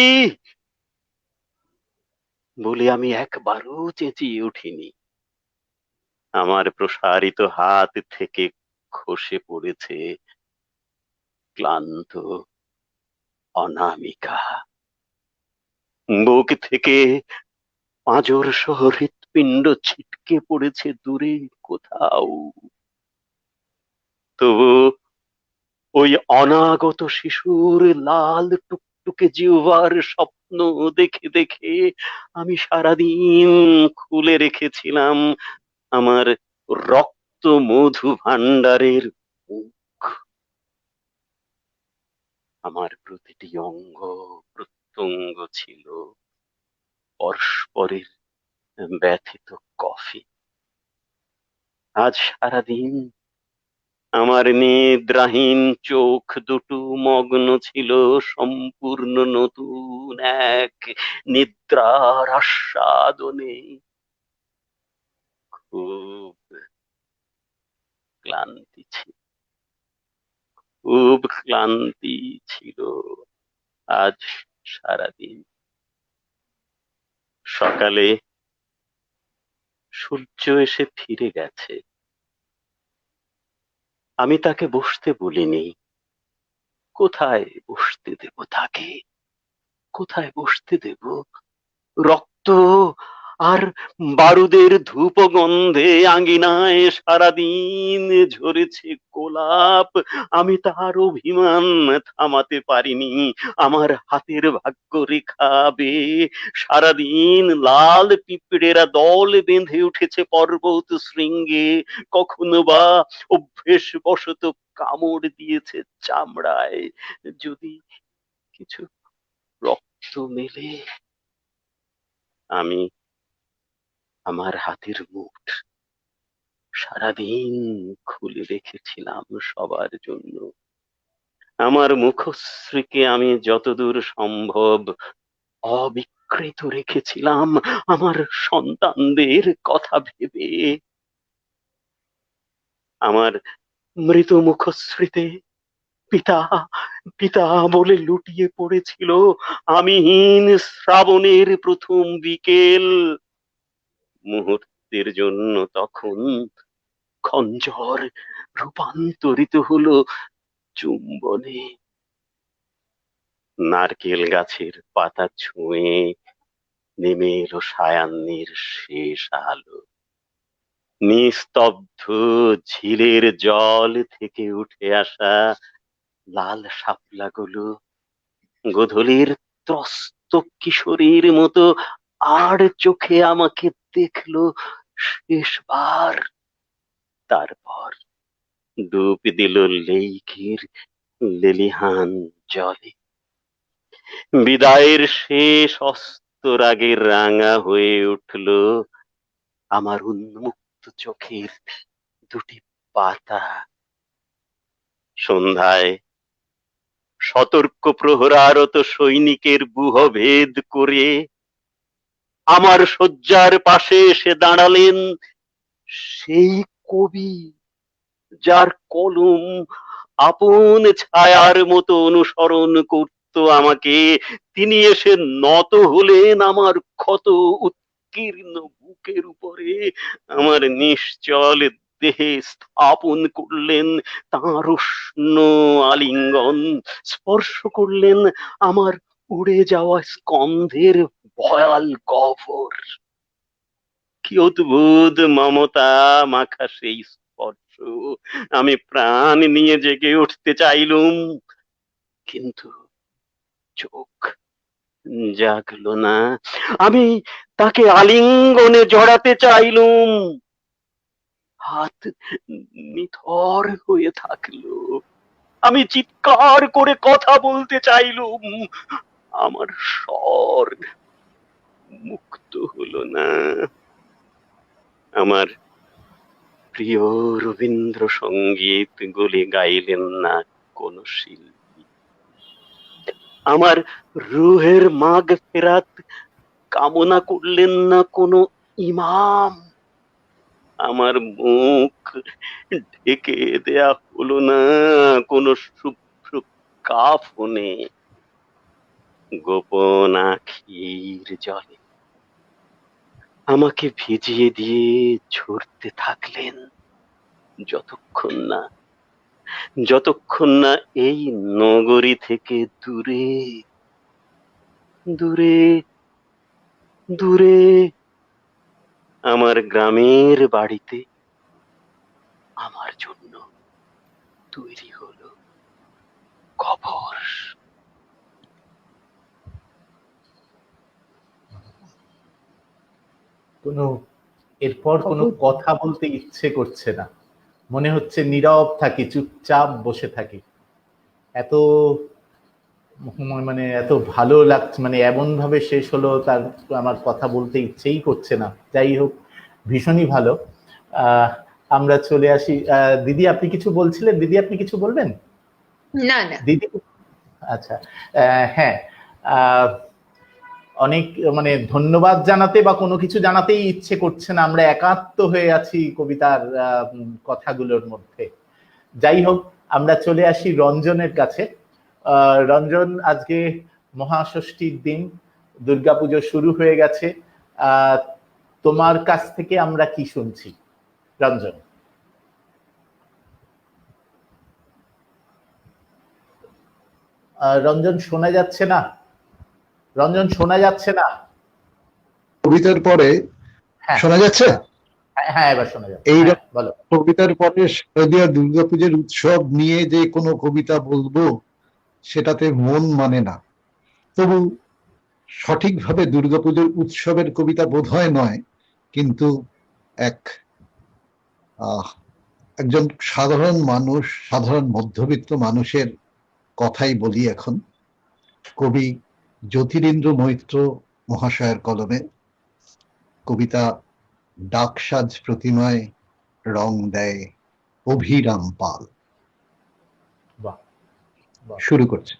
বলে আমি একবারও চেঁচিয়ে উঠিনি। আমার প্রসারিত হাত থেকে খসে পড়েছে ক্লান্ত অনামিকা। বুক থেকে পাঁজর সহ হৃৎপিণ্ড ছিটকে পড়েছে দূরে কোথাও। তবু ওই অনাগত শিশুর লাল টুকটুকে জিহ্বার স্বপ্ন দেখে দেখে আমি সারাদিন খুলে রেখেছিলাম আমার রক্ত মধু ভাণ্ডারের মুখ। আমার প্রতিটি অঙ্গ প্রত্যঙ্গ ছিল পরস্পরের ব্যথিত কফি। আজ সারাদিন আমার নিদ্রাহীন চোখ দুটো মগ্ন ছিল সম্পূর্ণ নতুন এক নিদ্রার আস্বাদনে। খুব ক্লান্তি ছিল, খুব ক্লান্তি ছিল আজ সারাদিন। সকালে সূর্য এসে ফিরে গেছে। আমি তাকে বসতে বলিনি। কোথায় বসতে দেব তাকে? কোথায় বসতে দেব? রক্ত আর বারুদের ধূপ গন্ধে আঙ্গিনায় সারাদিন ঝরেছে গোলাপ। আমি তার অভিমান থামাতে পারিনি। আমার হাতের ভাগ্য রেখা বেয়ে সারাদিন লাল পিঁপড়েরা দল বেঁধে উঠেছে পর্বত শৃঙ্গে। কখনো বা অভ্যেস বশত কামড় দিয়েছে চামড়ায়। যদি কিছু রক্ত মেলে, আমি আমার হাতের মুঠ সারাদিন খুলে রেখেছিলাম সবার জন্য। আমার মুখশ্রীকে আমি যতদূর সম্ভব অবিকৃত রেখেছিলাম আমার সন্তানদের কথা ভেবে। আমার মৃত মুখশ্রীতে পিতা পিতা বলে লুটিয়ে পড়েছিল আমিহীন শ্রাবণের প্রথম বিকেল। মুহূর্তের জন্য তখন খঞ্জর রূপান্তরিত হলো চুম্বনে। নারকেল গাছের পাতা ছুঁয়ে নেমে এলো সায়াহ্নের শেষ আলো। নিস্তব্ধ ঝিলের জল থেকে উঠে আসা লাল শাপলাগুলো গোধূলির ত্রস্ত কিশোরীর মতো আর চোখে আমাকে দেখলো শেষবার। তারপর ডুব দিল লেইকের লেলিহান জলে। বিদায়ের শেষ অস্তরাগে রাঙা হয়ে উঠল আমার উন্মুক্ত চোখের দুটি পাতা। সন্ধ্যায় সতর্ক প্রহরারত সৈনিকের ব্যূহ ভেদ করে আমার শয্যার পাশে এসে দাঁড়ালেন সেই কবি, যার কলম আপন ছায়ার মতো অনুসরণ করত আমাকে। তিনি এসে নত হলেন আমার ক্ষত উৎকীর্ণ বুকের উপরে, আমার নিশ্চল দেহে স্থাপন করলেন তাঁর উষ্ণ আলিঙ্গন, স্পর্শ করলেন আমার উড়ে যাওয়া স্কন্ধের ভয়াল গহ্বর। কি অদ্ভুত মমতা মাখা সেই স্পর্শ! আমি প্রাণ নিয়ে জেগে উঠতে চাইলুম, কিন্তু চোখ জাগলো না। আমি তাকে আলিঙ্গনে জড়াতে চাইলুম, হাত নিথর হয়ে থাকলো। আমি চিৎকার করে কথা বলতে চাইলুম, আমার স্বর মুক্ত হলো না। আমার প্রিয় রবীন্দ্রসঙ্গীত গুলি গাইলেন না কোন শিল্পী। আমার রুহের মাগ ফেরাত কামনা করলেন না কোনো ইমাম। আমার মুখ ঢেকে দেয়া হলো না কোনো শুভ্র কাফনে। গোপন আখির জলে আমাকে ভিজিয়ে দিয়ে ঝরতে থাকলেন, যতক্ষণ না এই নগরী থেকে দূরে দূরে দূরে আমার গ্রামের বাড়িতে আমার জন্য তৈরি হলো কবর। এরপর কোনো কথা বলতে ইচ্ছে করছে না, মনে হচ্ছে নীরব থাকি, চুপচাপ বসে থাকি। এত মানে এত ভালো লাগছে, মানে এমন ভাবে শেষ হলো, তার আমার কথা বলতে ইচ্ছেই করছে না। যাই হোক, ভীষণই ভালো। আমরা চলে আসি। দিদি, আপনি কিছু বলছিলেন? দিদি, আপনি কিছু বলবেন? না না দিদি, আচ্ছা, হ্যাঁ, অনেক মানে ধন্যবাদ জানাতে বা কোনো কিছু জানাতেই ইচ্ছে করছে না, আমরা একাত্ম হয়ে আছি কবিতার কথাগুলোর মধ্যে। যাই হোক, আমরা চলে আসি রঞ্জনের কাছে। রঞ্জন, আজকে মহাষষ্ঠীর দিন, দুর্গাপুজো শুরু হয়ে গেছে, তোমার কাছ থেকে আমরা কি শুনছি রঞ্জন? রঞ্জন শোনা যাচ্ছে না, রঞ্জন শোনা যাচ্ছে না। কবিতার পরে শোনা যাচ্ছে? হ্যাঁ, এবার শোনা যাচ্ছে। এই বলো। কবিতার পরে শারদীয় দুর্গাপূজার উৎসব নিয়ে যে কোনো কবিতা বলবো সেটাতে মন মানে না। তবু সঠিকভাবে দুর্গাপুজোর উৎসবের কবিতা বোধহয় নয়, কিন্তু একজন সাধারণ মানুষ, সাধারণ মধ্যবিত্ত মানুষের কথাই বলি এখন। কবি জ্যোতিরিন্দ্র মৈত্র মহাশয়ের কলমে কবিতা ডাকসাজ প্রতিমায় রং দেয় অভিরাম পাল। শুরু করছে।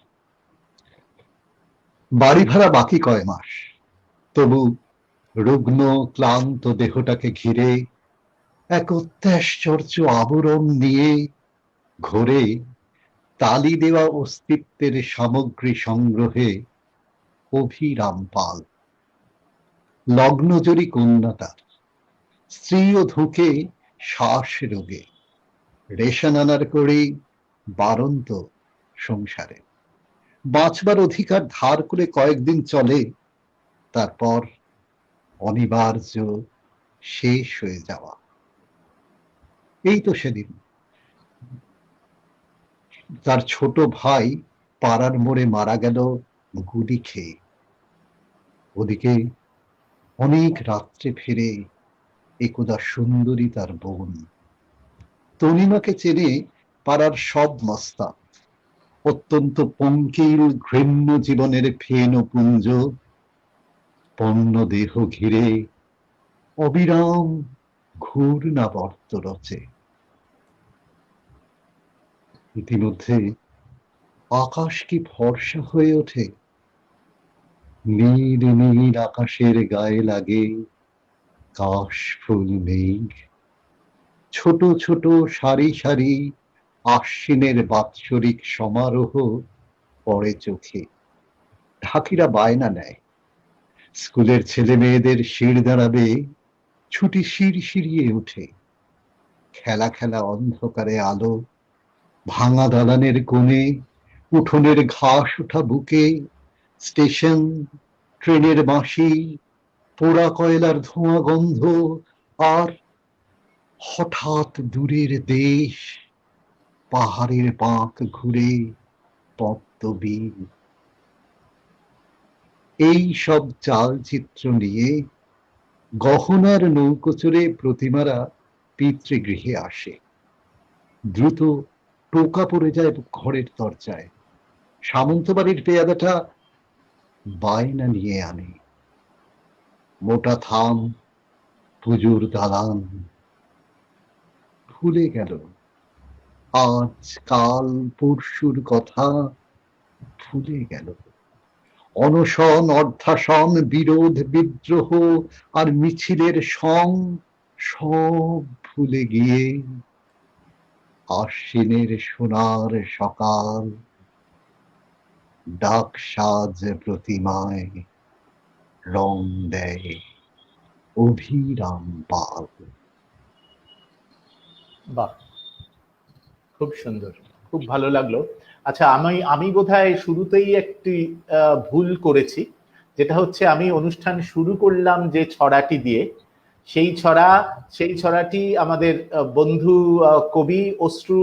বাড়ি ভাড়া বাকি কয় মাস, তবু রুগ্ন ক্লান্ত দেহটাকে ঘিরে এক অত্যাশ্চর্য আবরণ নিয়ে ঘোরে তালি দেওয়া অস্তিত্বের সামগ্রী সংগ্রহে অভিরাম পাল। লগ্নজরি কন্যা তার, স্ত্রীও ধুকে শ্বাস রোগে, রেশন আনার করে বারন্ত সংসারে। বাঁচবার অধিকার ধার করে কয়েকদিন চলে, তারপর অনিবার্য শেষ হয়ে যাওয়া। এই তো সেদিন তার ছোট ভাই পাড়ার মোড়ে মারা গেল গুলি খেয়ে। ওদিকে অনেক রাত্রে ফিরে একদা সুন্দরী তার বোন তনিমাকে চেনে পাড়ার সব মস্তা। অত্যন্ত পঙ্কিল ঘৃণ্য জীবনের ফেন পুঞ্জ, পণ্য দেহ ঘিরে অবিরাম ঘূর্ণাবর্ত রচে। ইতিমধ্যে আকাশ কি ফর্সা হয়ে ওঠে, নীল নীল আকাশের গায়ে লাগে কাশ ফুল মেঘ। ছোট ছোট সারি সারি আশ্বিনের বাৎসরিক সমারোহ পড়ে চোখে। ঢাকিরা বায়না নেয়, স্কুলের ছেলে মেয়েদের শির দাঁড়াবে, ছুটি শিরশিরিয়ে উঠে। খেলা খেলা অন্ধকারে আলো, ভাঙা দালানের কোণে, উঠোনের ঘাস ওঠা বুকে, স্টেশন, ট্রেনের বাঁশি, পোড়া কয়লার ধোঁয়া গন্ধ, আর হঠাৎ দূরের দেশ, পাহাড়ের বাঁক ঘুরে পদ্মবিল। এই সব চালচিত্র নিয়ে গহনার নৌকো চড়ে প্রতিমারা পিতৃগৃহে আসে। দ্রুত টোকা পড়ে যায় ঘরের দরজায়। সামন্তবাড়ির পেয়াদাটা বায়না নিয়ে আনে, মোটা থাম, পুজোর দালান। ভুলে গেল আজ কাল পরশুর কথা, ভুলে গেল অনশন, অর্ধাসন, বিরোধ, বিদ্রোহ আর মিছিলের সং, সব ভুলে গিয়ে আশ্বিনের সোনার সকাল, ডাক সাজ প্রতিমায় রং দেয় অভিরাম পাল। বাহ, খুব সুন্দর, খুব ভালো লাগলো। আচ্ছা, আমি বোধহয় শুরুতেই একটি ভুল করেছি, যেটা হচ্ছে আমি অনুষ্ঠান শুরু করলাম যে ছড়াটি দিয়ে। সেই ছড়াটি আমাদের বন্ধু কবি অশ্রু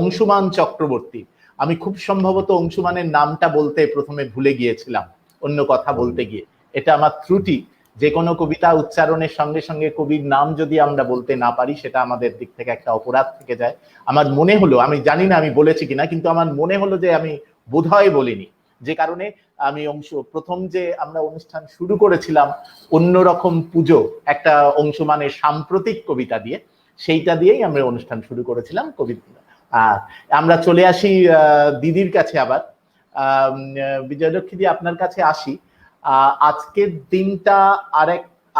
অংশুমান চক্রবর্তী। আমি খুব সম্ভবত অংশুমানের নামটা বলতে প্রথমে ভুলে গিয়েছিলাম অন্য কথা বলতে গিয়ে। এটা আমার ত্রুটি। যে কোনো কবিতা উচ্চারণের সঙ্গে সঙ্গে কবির নাম যদি আমরা বলতে না পারি, সেটা আমাদের দিক থেকে একটা অপরাধ থেকে যায়। আমার মনে হলো, আমি জানি না আমি বলেছি কিনা, কিন্তু আমার মনে হলো যে আমি বোধহয় বলিনি, যে কারণে আমি প্রথম যে আমরা অনুষ্ঠান শুরু করেছিলাম অন্যরকম পুজো, একটা অংশুমানের সাম্প্রতিক কবিতা দিয়ে, সেইটা দিয়েই আমরা অনুষ্ঠান শুরু করেছিলাম কবিতা। আমরা চলে আসি দিদির কাছে আবার। বিজয়লক্ষ্মী দি, আপনার কাছে আসি। আজকের দিনটা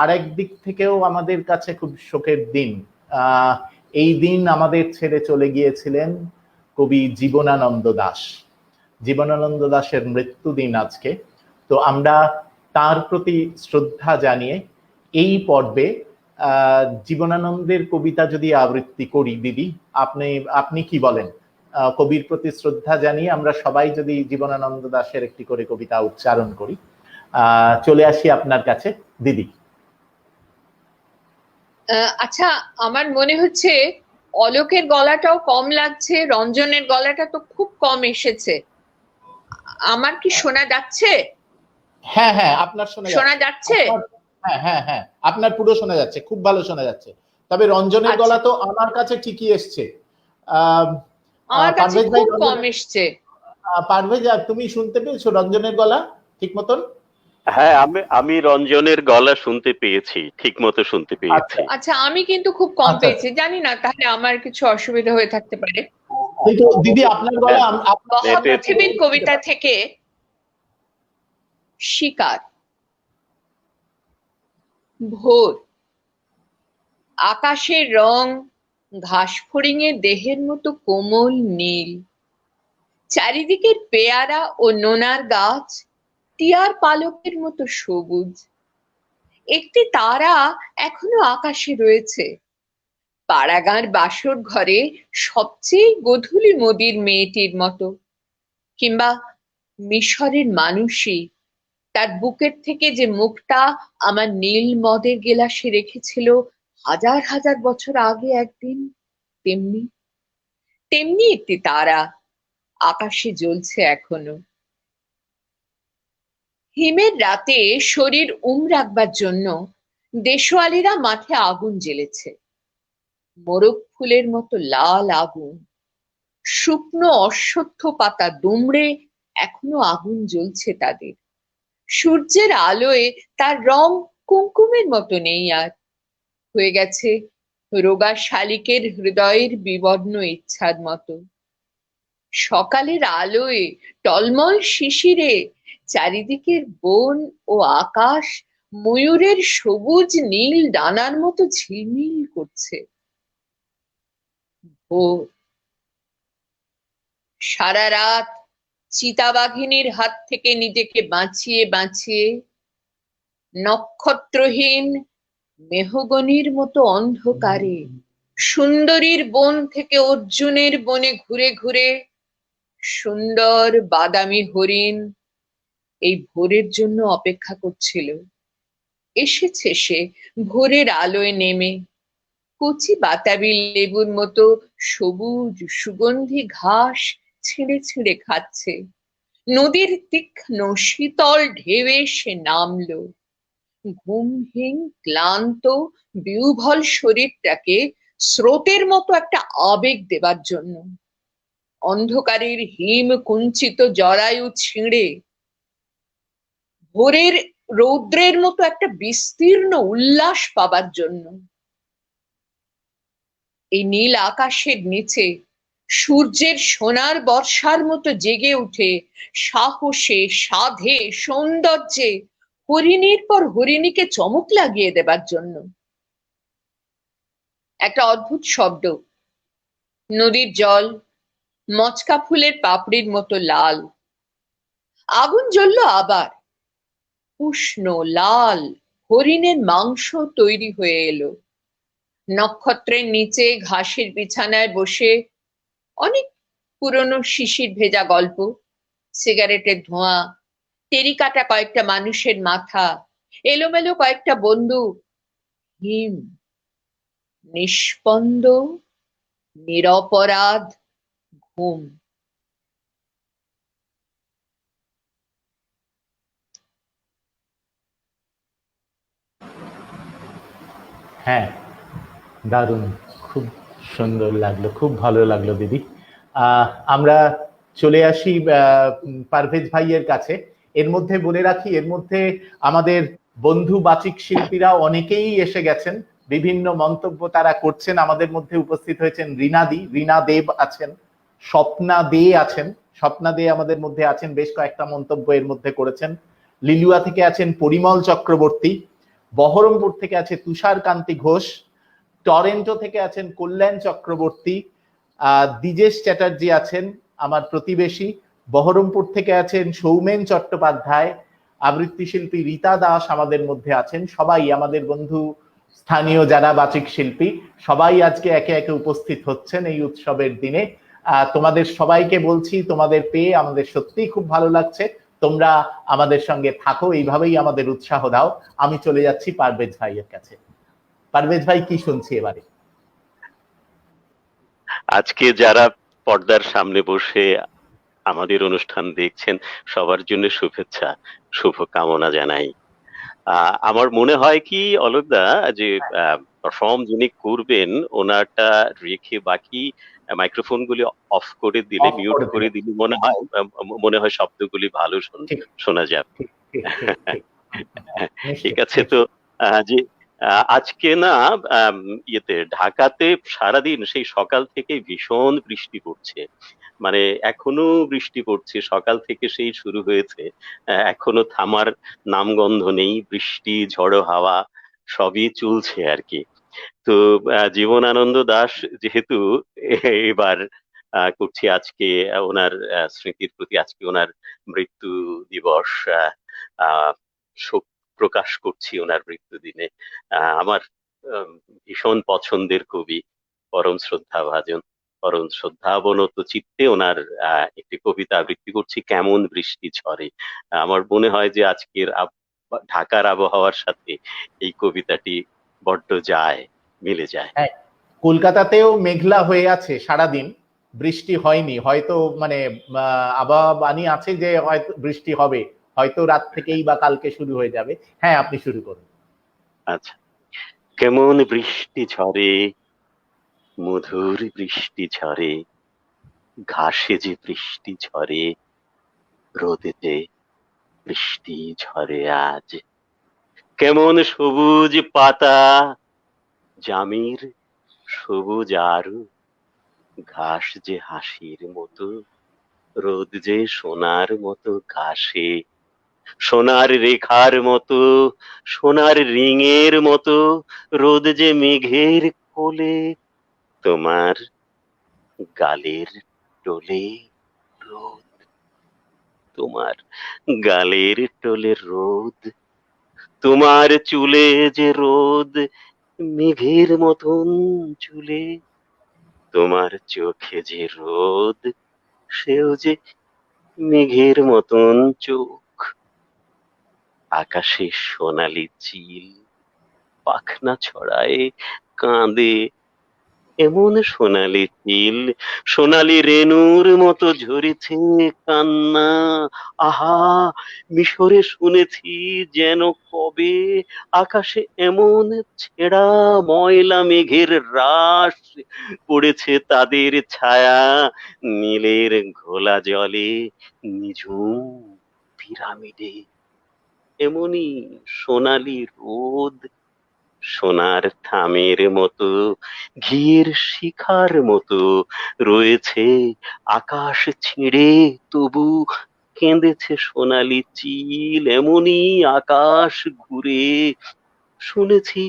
আরেক দিক থেকেও আমাদের কাছে খুব শোকের দিন। এই দিন আমাদের ছেড়ে চলে গিয়েছিলেন কবি জীবনানন্দ দাশ। জীবনানন্দ দাশের মৃত্যুদিন আজকে। তো আমরা তার প্রতি শ্রদ্ধা জানিয়ে এই পর্বে জীবনানন্দের কবিতা যদি আবৃত্তি করি, দিদি আপনি কি বলেন? কবির প্রতি শ্রদ্ধা জানিয়ে আমরা সবাই যদি জীবনানন্দ দাশের একটি করে কবিতা উচ্চারণ করি। চলে আসি আপনার কাছে দিদি। আচ্ছা, আমার মনে হচ্ছে অলোকের গলাটাও কম লাগছে, রঞ্জনের গলাটা তো খুব কম এসেছে। আমার কি শোনা যাচ্ছে? হ্যাঁ হ্যাঁ, আপনার শোনা যাচ্ছে। হ্যাঁ হ্যাঁ হ্যাঁ, আপনার পুরো শোনা যাচ্ছে, খুব ভালো শোনা যাচ্ছে। তবে রঞ্জনের গলা তো আমার কাছে ঠিকই এসছে। আমার কাছে খুব কম এসছে। পারভেজ, তুমি শুনতে পেয়েছো রঞ্জনের গলা ঠিক মতন? হ্যাঁ, আমি রঞ্জনের গলা শুনতে পেয়েছি, ঠিক মতো শুনতে পেয়েছি। আচ্ছা, আমি কিন্তু খুব কম পেয়েছি, জানি না, তাহলে আমার কিছু অসুবিধা হয়ে থাকতে পারে। কিন্তু দিদি আপনার গলা মহাপৃথিবীর কবিতা থেকে শিকার। ভোর, আকাশের রং ঘাস ফড়িংয়ের দেহের মতো কোমল নীল, চারিদিকের পেয়ারা ও নোনার গাছ টিয়ার পালকের মতো সবুজ। একটি তারা এখনো আকাশে রয়েছে। পাড়াগাঁর বাসর ঘরে সবচেয়ে গোধূলি মোদির মেয়েটির মতো, কিংবা মিশরের মানুষই তার বুকের থেকে যে মুখটা আমার নীল মদের গেলাসে রেখেছিল হাজার হাজার বছর আগে একদিন, তেমনি তেমনি একটি তারা আকাশে জ্বলছে এখনো। হিমের রাতে শরীর রাখবার জন্য দেশওয়ালিরা মাঠে আগুন জ্বেলেছে, মোরগ ফুলের মতো লাল আগুন। শুকনো অশ্বত্থ পাতা দুমড়ে এখনো আগুন জ্বলছে তাদের। সূর্যের আলোয় তার রং কুমকুমের মতো নেই আর, হয়ে গেছে রোগা শালিকের হৃদয়ের বিবর্ণ ইচ্ছার মতো। সকালের আলোয় টলমল শিশিরে চারিদিকের বন ও আকাশ ময়ূরের সবুজ নীল ডানার মতো ঝিলমিল করছে। ভোর। সারা রাত চিতাবাঘিনীর হাত থেকে নিজেকে বাঁচিয়ে বাঁচিয়ে নক্ষত্রহীন মেহগনির মতো অন্ধকারে সুন্দরীর বন থেকে অর্জুনের বনে ঘুরে ঘুরে সুন্দর বাদামি হরিণ এই ভোরের জন্য অপেক্ষা করছিল। এসেছে সে ভোরের আলোয় নেমে, কচি বাতাবি লেবুর মতো সবুজ সুগন্ধি ঘাস ছিঁড়ে ছিঁড়ে খাচ্ছে। নদীর তীক্ষ্ণ শীতল ঢেউয়ে সে নামলো, ঘুমহীন ক্লান্ত বিহ্বল শরীরটাকে স্রোতের মতো একটা আবেগ দেবার জন্য। অন্ধকারের হিম কুঞ্চিত জরায়ু ছিঁড়ে ভোরের রৌদ্রের মতো একটা বিস্তীর্ণ উল্লাস পাবার জন্য। এই নীল আকাশের নিচে সূর্যের সোনার বর্ষার মতো জেগে উঠে সাহসে সাধে সৌন্দর্যে হরিণীর পর হরিণীকে চমক লাগিয়ে দেবার জন্য। একটা অদ্ভুত শব্দ, নদীর জল মচকা ফুলের পাপড়ির মতো লাল। আগুন জ্বললো আবার, উষ্ণ লাল হরিণের মাংস তৈরি হয়ে এলো। নক্ষত্রের নিচে ঘাসের বিছানায় বসে অনেক পুরনো শিশির ভেজা গল্প, সিগারেটের ধোঁয়া, টেরিকাটা কয়েকটা মানুষের মাথা, এলোমেলো কয়েকটা বন্দুক, হিম, নিষ্পন্দ নিরপরাধ ঘুম। হ্যাঁ, দারুণ, খুব সুন্দর লাগলো, খুব ভালো লাগলো দিদি। আমরা চলে আসি পারভেজ ভাইয়ের কাছে। এর মধ্যে বলে রাখি, এর মধ্যে আমাদের বন্ধু বাচিক শিল্পীরা অনেকেই এসে গেছেন, বিভিন্ন মন্তব্য তারা করছেন। আমাদের মধ্যে উপস্থিত হয়েছেন রীনা দেব আছেন, স্বপ্না দে আছেন, স্বপ্না দে আমাদের মধ্যে আছেন, বেশ কয়েকটা মন্তব্য এর মধ্যে করেছেন। লিলুয়া থেকে আছেন পরিমল চক্রবর্তী, বহরমপুর থেকে আছে তুষার কান্তি ঘোষ, টরেন্টো থেকে আছেন কল্যাণ চক্রবর্তী, দ্বিজেশ চ্যাটার্জি আছেন আমার প্রতিবেশী, বহরমপুর থেকে আছেন সৌমেন চট্টোপাধ্যায়, আবৃত্তি শিল্পী রীতা দাস আমাদের মধ্যে আছেন। সবাই আমাদের বন্ধু স্থানীয় যারা বাচিক শিল্পী সবাই আজকে একে একে উপস্থিত হচ্ছেন এই উৎসবের দিনে। তোমাদের সবাইকে বলছি, তোমাদের পেয়ে আমাদের সত্যিই খুব ভালো লাগছে। তোমরা আমাদের সঙ্গে থাকো, এইভাবেই আমাদের উৎসাহ দাও। আমি চলে যাচ্ছি পারভেজ ভাইয়ের কাছে। পারভেজ ভাই, কি শুনছি এবারে? আজকে যারা পর্দার সামনে বসে আমাদের অনুষ্ঠান দেখছেন সবার জন্য শুভেচ্ছা, শুভকামনা জানাই। আমার মনে হয় কি অলোকদা, যে পারফর্ম যিনি করবেন ওনারটা রেখে বাকি মাইক্রোফোন গুলি অফ করে দিলে, মিউট করে দিলে মনে হয় শব্দগুলি ভালো শোনা যাবে। ঠিক আছে, তো যে আজকে না ইয়েতে ঢাকাতে সারাদিন সেই সকাল থেকে ভীষণ বৃষ্টি পড়ছে, মানে এখনো বৃষ্টি পড়ছে, সকাল থেকে সেই শুরু হয়েছে, এখনো থামার নামগন্ধ নেই। বৃষ্টি, ঝড়ো হাওয়া সবই চলছে আর কি। তো জীবনানন্দ দাশ যেহেতু এবার করছি আজকে ওনার স্মৃতির প্রতি, আজকে ওনার মৃত্যু দিবস, শোক প্রকাশ করছি ওনার মৃত্যু দিনে। আমার ভীষণ পছন্দের কবি, পরম শ্রদ্ধাভাজন, পরম শ্রদ্ধাবনত চিত্তে ওনার একটি কবিতা আবৃত্তি করছি, কেমন বৃষ্টি ঝরে। আমার মনে হয় যে আজকের ঢাকার আবহাওয়ার সাথে এই কবিতাটি বড্ড যায়, মিলে যায়। কলকাতাতেও মেঘলা হয়ে আছে সারাদিন, বৃষ্টি হয়নি, হয়তো মানে আবহাওয়াবাণী আছে যে হয়তো বৃষ্টি হবে, হয়তো রাত থেকেই বা কালকে শুরু হয়ে যাবে। হ্যাঁ, আপনি শুরু করুন। আচ্ছা, কেমন বৃষ্টি ঝরে, মধুর বৃষ্টি ঝরে, ঘাসে যে বৃষ্টি ঝরে, রোদেতে বৃষ্টি ঝরে আজ। কেমন সবুজ পাতা, জামির সবুজ আরু, ঘাস যে হাসির মতো, রোদ যে সোনার মতো ঘাসে, সোনার রেখার মতো, সোনার রিঙের মতো, রোদ যে মেঘের কোলে, তোমার গালের টোলে রোদ, তোমার গালের টোলে রোদ, তোমার চুলে যে রোদ, মেঘের মতন চুলে, তোমার চোখে যে রোদ, সেও যে মেঘের মতন চোখ। আকাশে সোনালি চিল পাখনা ছড়ায় কাঁদে, এমন সোনালি চিল, সোনালি রেণুর মতো ঝরেছে কান্না। আহা, মিশরে শুনেছি যেন কবে, আকাশে এমন ছেঁড়া ময়লা মেঘের রাশ, পড়েছে তাদের ছায়া নীলের ঘোলা জলে, নিঝুম পিরামিডে। এমনই সোনালি রোদ, সোনার থামের মতো, ঘিয়ের শিখার মতো রয়েছে আকাশ ছিঁড়ে, তবু কেঁদেছে সোনালি চিল। এমনই আকাশ ঘুরে, শুনেছি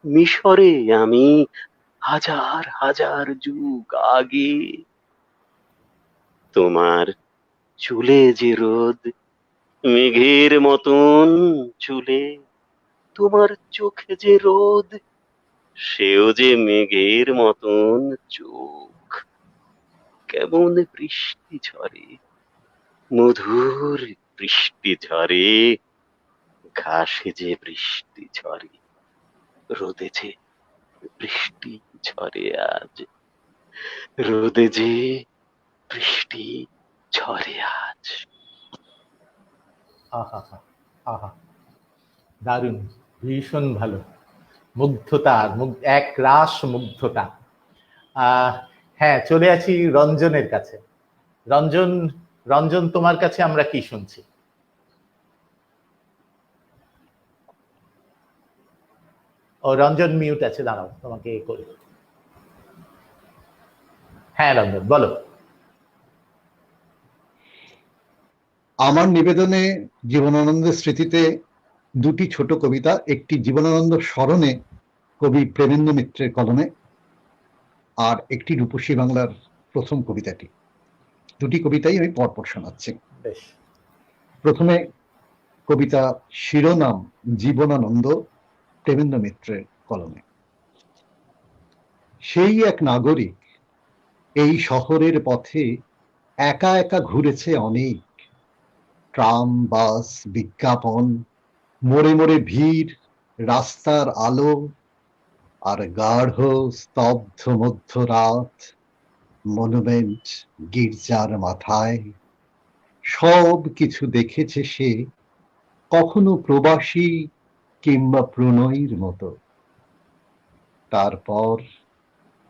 মিশরে আমি হাজার হাজার যুগ আগে। তোমার চুলে যে রোদ, মেঘের মতন চুলে, তোমার চোখে যে রোদ, সেও যে মেঘের মতন চোখ। কেমন বৃষ্টি ঝরে, মধুর বৃষ্টি ঝরে, ঘাসে যে বৃষ্টি ঝরে, রোদে যে বৃষ্টি ঝরে আজ, রোদে যে বৃষ্টি ঝরে আজ। আহা, আহা, দারুণ, ভীষণ ভালো, মুগ্ধতা, এক রাস মুগ্ধতা। হ্যাঁ, চলে আসি রঞ্জনের কাছে। রঞ্জন, রঞ্জন, তোমার কাছে আমরা কি শুনছি? ও, রঞ্জন মিউট আছে, দাঁড়াও তোমাকে করি। হ্যাঁ রঞ্জন, বলো। আমার নিবেদনে জীবনানন্দের স্মৃতিতে দুটি ছোট কবিতা, একটি জীবনানন্দ স্মরণে কবি প্রেমেন্দ্র মিত্রের কলমে, আর একটি রূপসী বাংলার প্রথম কবিতাটি। দুটি কবিতাই আমি পরপর শোনাচ্ছি। বেশ। প্রথমে কবিতা শিরোনাম জীবনানন্দ, প্রেমেন্দ্র মিত্রের কলমে। সেই এক নাগরিক এই শহরের পথে একা একা ঘুরেছে অনেক, ট্রাম, বাস, বিজ্ঞাপন, মোড়ে মোড়ে ভিড়, রাস্তার আলো, আর গাঢ় স্তব্ধ মধ্যরাত, মনুমেন্ট, গির্জার মাথায়, সব কিছু দেখেছে সে, কখনো প্রবাসী কিংবা প্রণয়ীর মতো। তারপর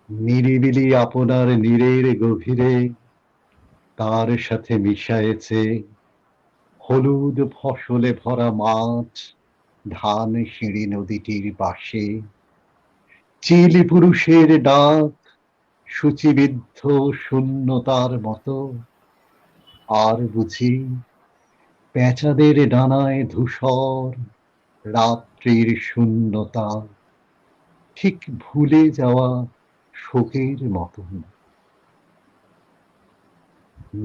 নিরিবিলি আপনার নীরের গভীরে তার সাথে মিশায়েছে হলুদ ফসলে ভরা মাঠ, ধান সিঁড়ি নদীটির পাশে, চিলি পুরুষের ডাক সূচিবিদ্ধ শূন্যতার মতো, আর বুঝি পেঁচাদের ডানায় ধূসর রাত্রির শূন্যতা, ঠিক ভুলে যাওয়া শোকের মতন।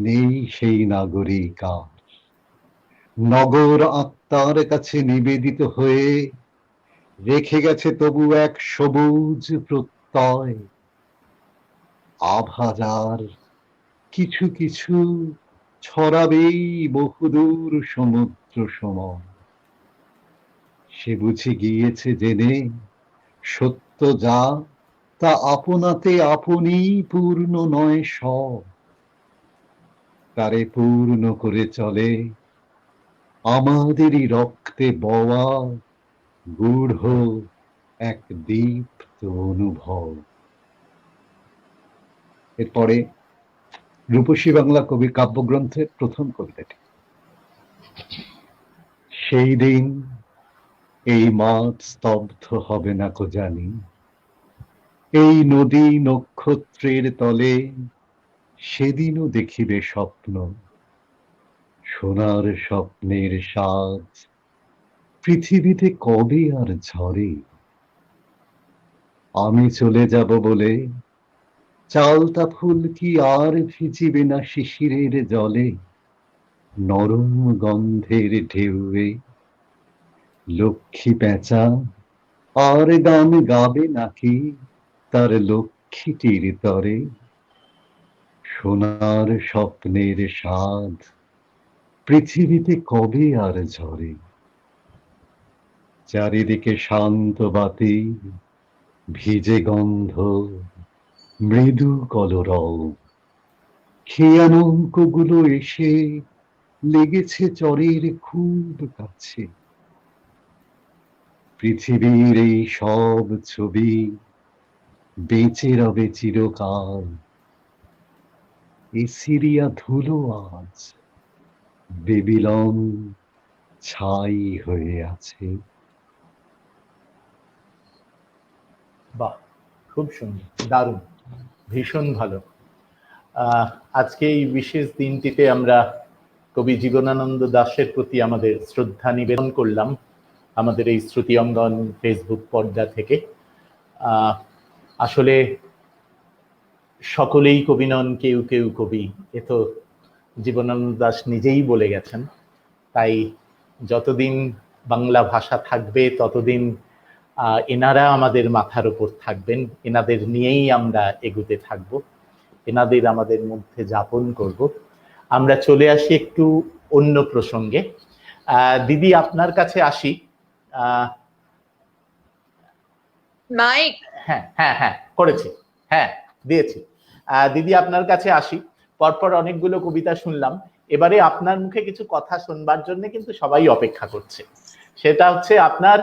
নেই সেই নাগরিক আর, নগর আত্মার কাছে নিবেদিত হয়ে রেখে গেছে তবু এক সবুজ প্রত্যয়, আভাজার কিছু কিছু ছড়াবেই বহুদূর সমুদ্র সমান। সে বুঝে গিয়েছে জেনে সত্য যা, তা আপনাতে আপনি পূর্ণ নয় সব, তারে পূর্ণ করে চলে আমাদেরই রক্তে বওয়া গূঢ় এক দীপ্ত অনুভব। এরপরে রূপসী বাংলা কবি কাব্যগ্রন্থের প্রথম কবিতাটি। সেই দিন এই মাঠ স্তব্ধ হবে না কো জানি, এই নদী নক্ষত্রের তলে সেদিনও দেখিবে স্বপ্ন, সোনার স্বপ্নের সাজ পৃথিবীতে কবে আর ঝরে। আমি চলে যাব বলে চালতা ফুল কি আর ভিজিবে না শিশিরের জলে, নরম গন্ধের ঢেউয়ে লক্ষ্মী পেঁচা আর গান গাবে নাকি তার লক্ষ্মীটির তরে, সোনার স্বপ্নের স্বাদ পৃথিবীতে কবে আর ঝরে। চারিদিকে শান্ত বাতি, ভিজে গন্ধ, মৃদু কলরব, খেয়া নৌকোগুলো এসে লেগেছে চরের খুব কাছে। পৃথিবীর এই সব ছবি বেঁচে রবে চিরকাল, এ সিরিয়া ধুলো আজ বেবিলন ছাই হয়ে আছে। বাহ, খুব সুন্দর, দারুণ, ভীষণ ভালো। আজকে এই বিশেষ দিনটিতে আমরা কবি জীবনানন্দ দাশের প্রতি আমাদের শ্রদ্ধা নিবেদন করলাম আমাদের এই শ্রুতি অঙ্গন ফেসবুক পর্দা থেকে। আসলে সকলেই কবি নন, কেউ কেউ কবি, এ তো জীবনানন্দ দাশ নিজেই বলে গেছেন। তাই যতদিন বাংলা ভাষা থাকবে ততদিন এনারা আমাদের মাথার উপর থাকবেন, এনাদের নিয়েই আমরা এগুতে থাকব, এনাদের আমাদের মধ্যে যাপন করব। আমরা চলে আসি একটু অন্য প্রসঙ্গে। দিদি, আপনার কাছে আসি। মাইক, হ্যাঁ হ্যাঁ হ্যাঁ করেছি, হ্যাঁ দিয়েছি। দিদি, আপনার কাছে আসি। পরপর অনেকগুলো কবিতা শুনলাম, এবারে আপনার মুখে কিছু কথা শুনবার জন্য কিন্তু সবাই অপেক্ষা করছে। সেটা হচ্ছে আপনার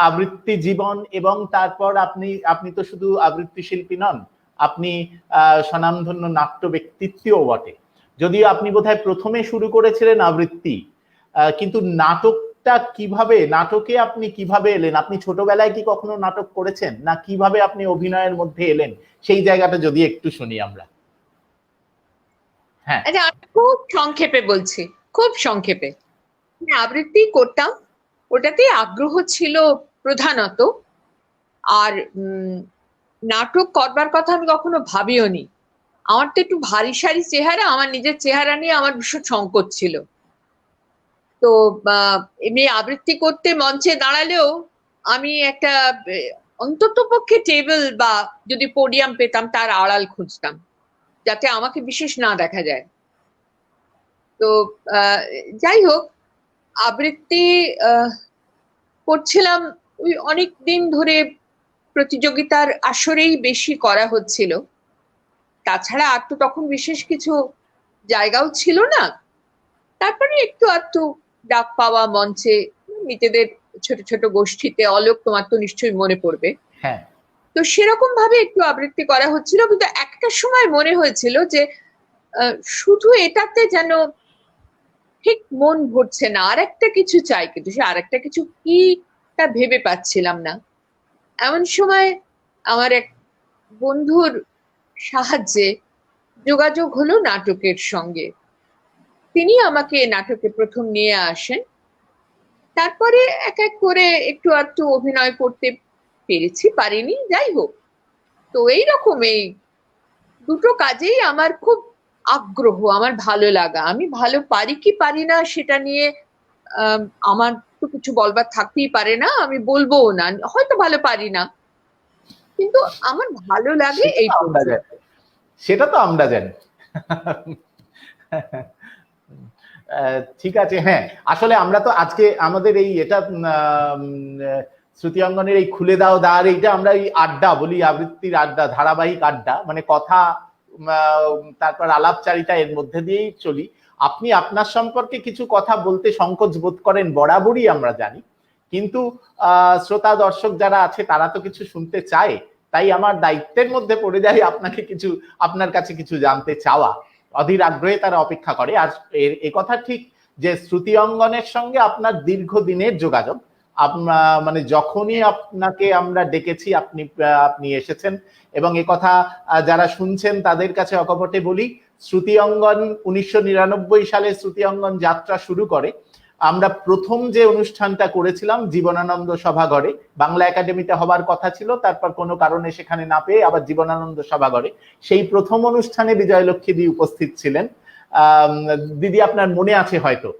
আবৃত্তি জীবন, এবং তারপর আপনি তো শুধু আবৃত্তি শিল্পী নন, আপনি স্বনামধন্য নাট্য ব্যক্তিত্বও বটে। যদিও আপনি বোধহয় প্রথমে শুরু করেছিলেন আবৃত্তি, কিন্তু নাটকে আপনি কিভাবে এলেন? আপনি ছোটবেলায় কি কখনো নাটক করেছেন, না কিভাবে আপনি অভিনয়ের মধ্যে এলেন, সেই জায়গাটা যদি একটু শুনি আমরা। হ্যাঁ, আচ্ছা, আমি খুব সংক্ষেপে বলছি, খুব সংক্ষেপে। আবৃত্তি করতাম, ওটাতেই আগ্রহ ছিল প্রধানত। আর নাটক করবার কথা আমি কখনো ভাবিও নি। আমার তো একটু ভারী সারি চেহারা, আমার নিজের চেহারা নিয়ে আমার ভীষণ সংকোচ ছিল। তো এমনি আবৃত্তি করতে মঞ্চে দাঁড়ালেও আমি একটা অন্তত পক্ষে টেবিল বা যদি পোডিয়াম পেতাম তার আড়াল খুঁজতাম, যাতে আমাকে বিশেষ না দেখা যায়। তো যাই হোক, আবৃত্তি করছিলাম ওই অনেক দিন ধরে, প্রতিযোগিতার আসরেই বেশি করা হচ্ছিল। তাছাড়া আর তো তখন বিশেষ কিছু জায়গাও ছিল না। তারপরে একটু আধটু ডাক পাওয়া মঞ্চে, নিজেদের ছোট ছোট গোষ্ঠীতে, অলোক তোমার তো নিশ্চয়ই মনে পড়বে। হ্যাঁ, তো সেরকম ভাবে একটু আবৃত্তি করা হচ্ছিল, কিন্তু একটা সময় মনে হয়েছিল যে শুধু এটাতে যেন ঠিক মন ভরছে না, আর একটা কিছু চাই, কিন্তু সে আর একটা কিছু কি তা ভেবে পাচ্ছিলাম না। এমন সময় আমার এক বন্ধুর সাহায্যে যোগাযোগ হলো নাটকের সঙ্গে। তিনি আমাকে নাটকে প্রথম নিয়ে আসেন। তারপরে এক এক করে একটু আধটু অভিনয় করতে পেরেছি, পারিনি, যাই হোক। তো এইরকম এই দুটো কাজেই আমার খুব আগ্রহ, আমার ভালো লাগা। আমি ভালো পারি কি পারি না সেটা নিয়ে আমার তো কিছু বলবার থাকতেই পারে না, আমি বলবোও না, হয়তো ভালো পারি না, কিন্তু আমার ভালো লাগে এই। সেটা তো আমরা জানি। ঠিক আছে, হ্যাঁ, আসলে আমরা তো আজকে আমাদের এই এটা শ্রুতি অঙ্গনের এই খুলে দাও দ্বার, এইটা আমরা এই আড্ডা বলি, আবৃত্তির আড্ডা, ধারাবাহিক আড্ডা, মানে কথা তারপর আলাপচারিতা, এর মধ্যে দিয়েই চলি। আপনি আপনার সম্পর্কে কিছু কথা বলতে সংকোচ বোধ করেন বরাবরই, আমরা জানি, কিন্তু শ্রোতা দর্শক যারা আছে তারা তো কিছু শুনতে চায়, তাই আমার দায়িত্বের মধ্যে পড়ে যায় আপনাকে কিছু, আপনার কাছে কিছু জানতে চাওয়া। অধীর আগ্রহে তারা অপেক্ষা করে। আর এ কথা ঠিক যে শ্রুতি অঙ্গনের সঙ্গে আপনার দীর্ঘদিনের যোগাযোগ, মানে যখনই আপনাকে আমরা ডেকেছি আপনি এসেছেন, এবং এ কথা যারা শুনছেন তাদের কাছে অকপটে বলি, শ্রুতি অঙ্গন 1999 সালে শ্রুতি অঙ্গন যাত্রা শুরু করে। আমরা প্রথম যে অনুষ্ঠানটা করেছিলাম জীবনানন্দ সভাঘরে, বাংলা একাডেমিতে হবার কথা ছিল, তারপর কোনো কারণে সেখানে না পেয়ে আবার জীবনানন্দ সভাঘরে, সেই প্রথম অনুষ্ঠানে বিজয়লক্ষ্মী দি উপস্থিত ছিলেন। দিদি আপনার মনে আছে হয়তো,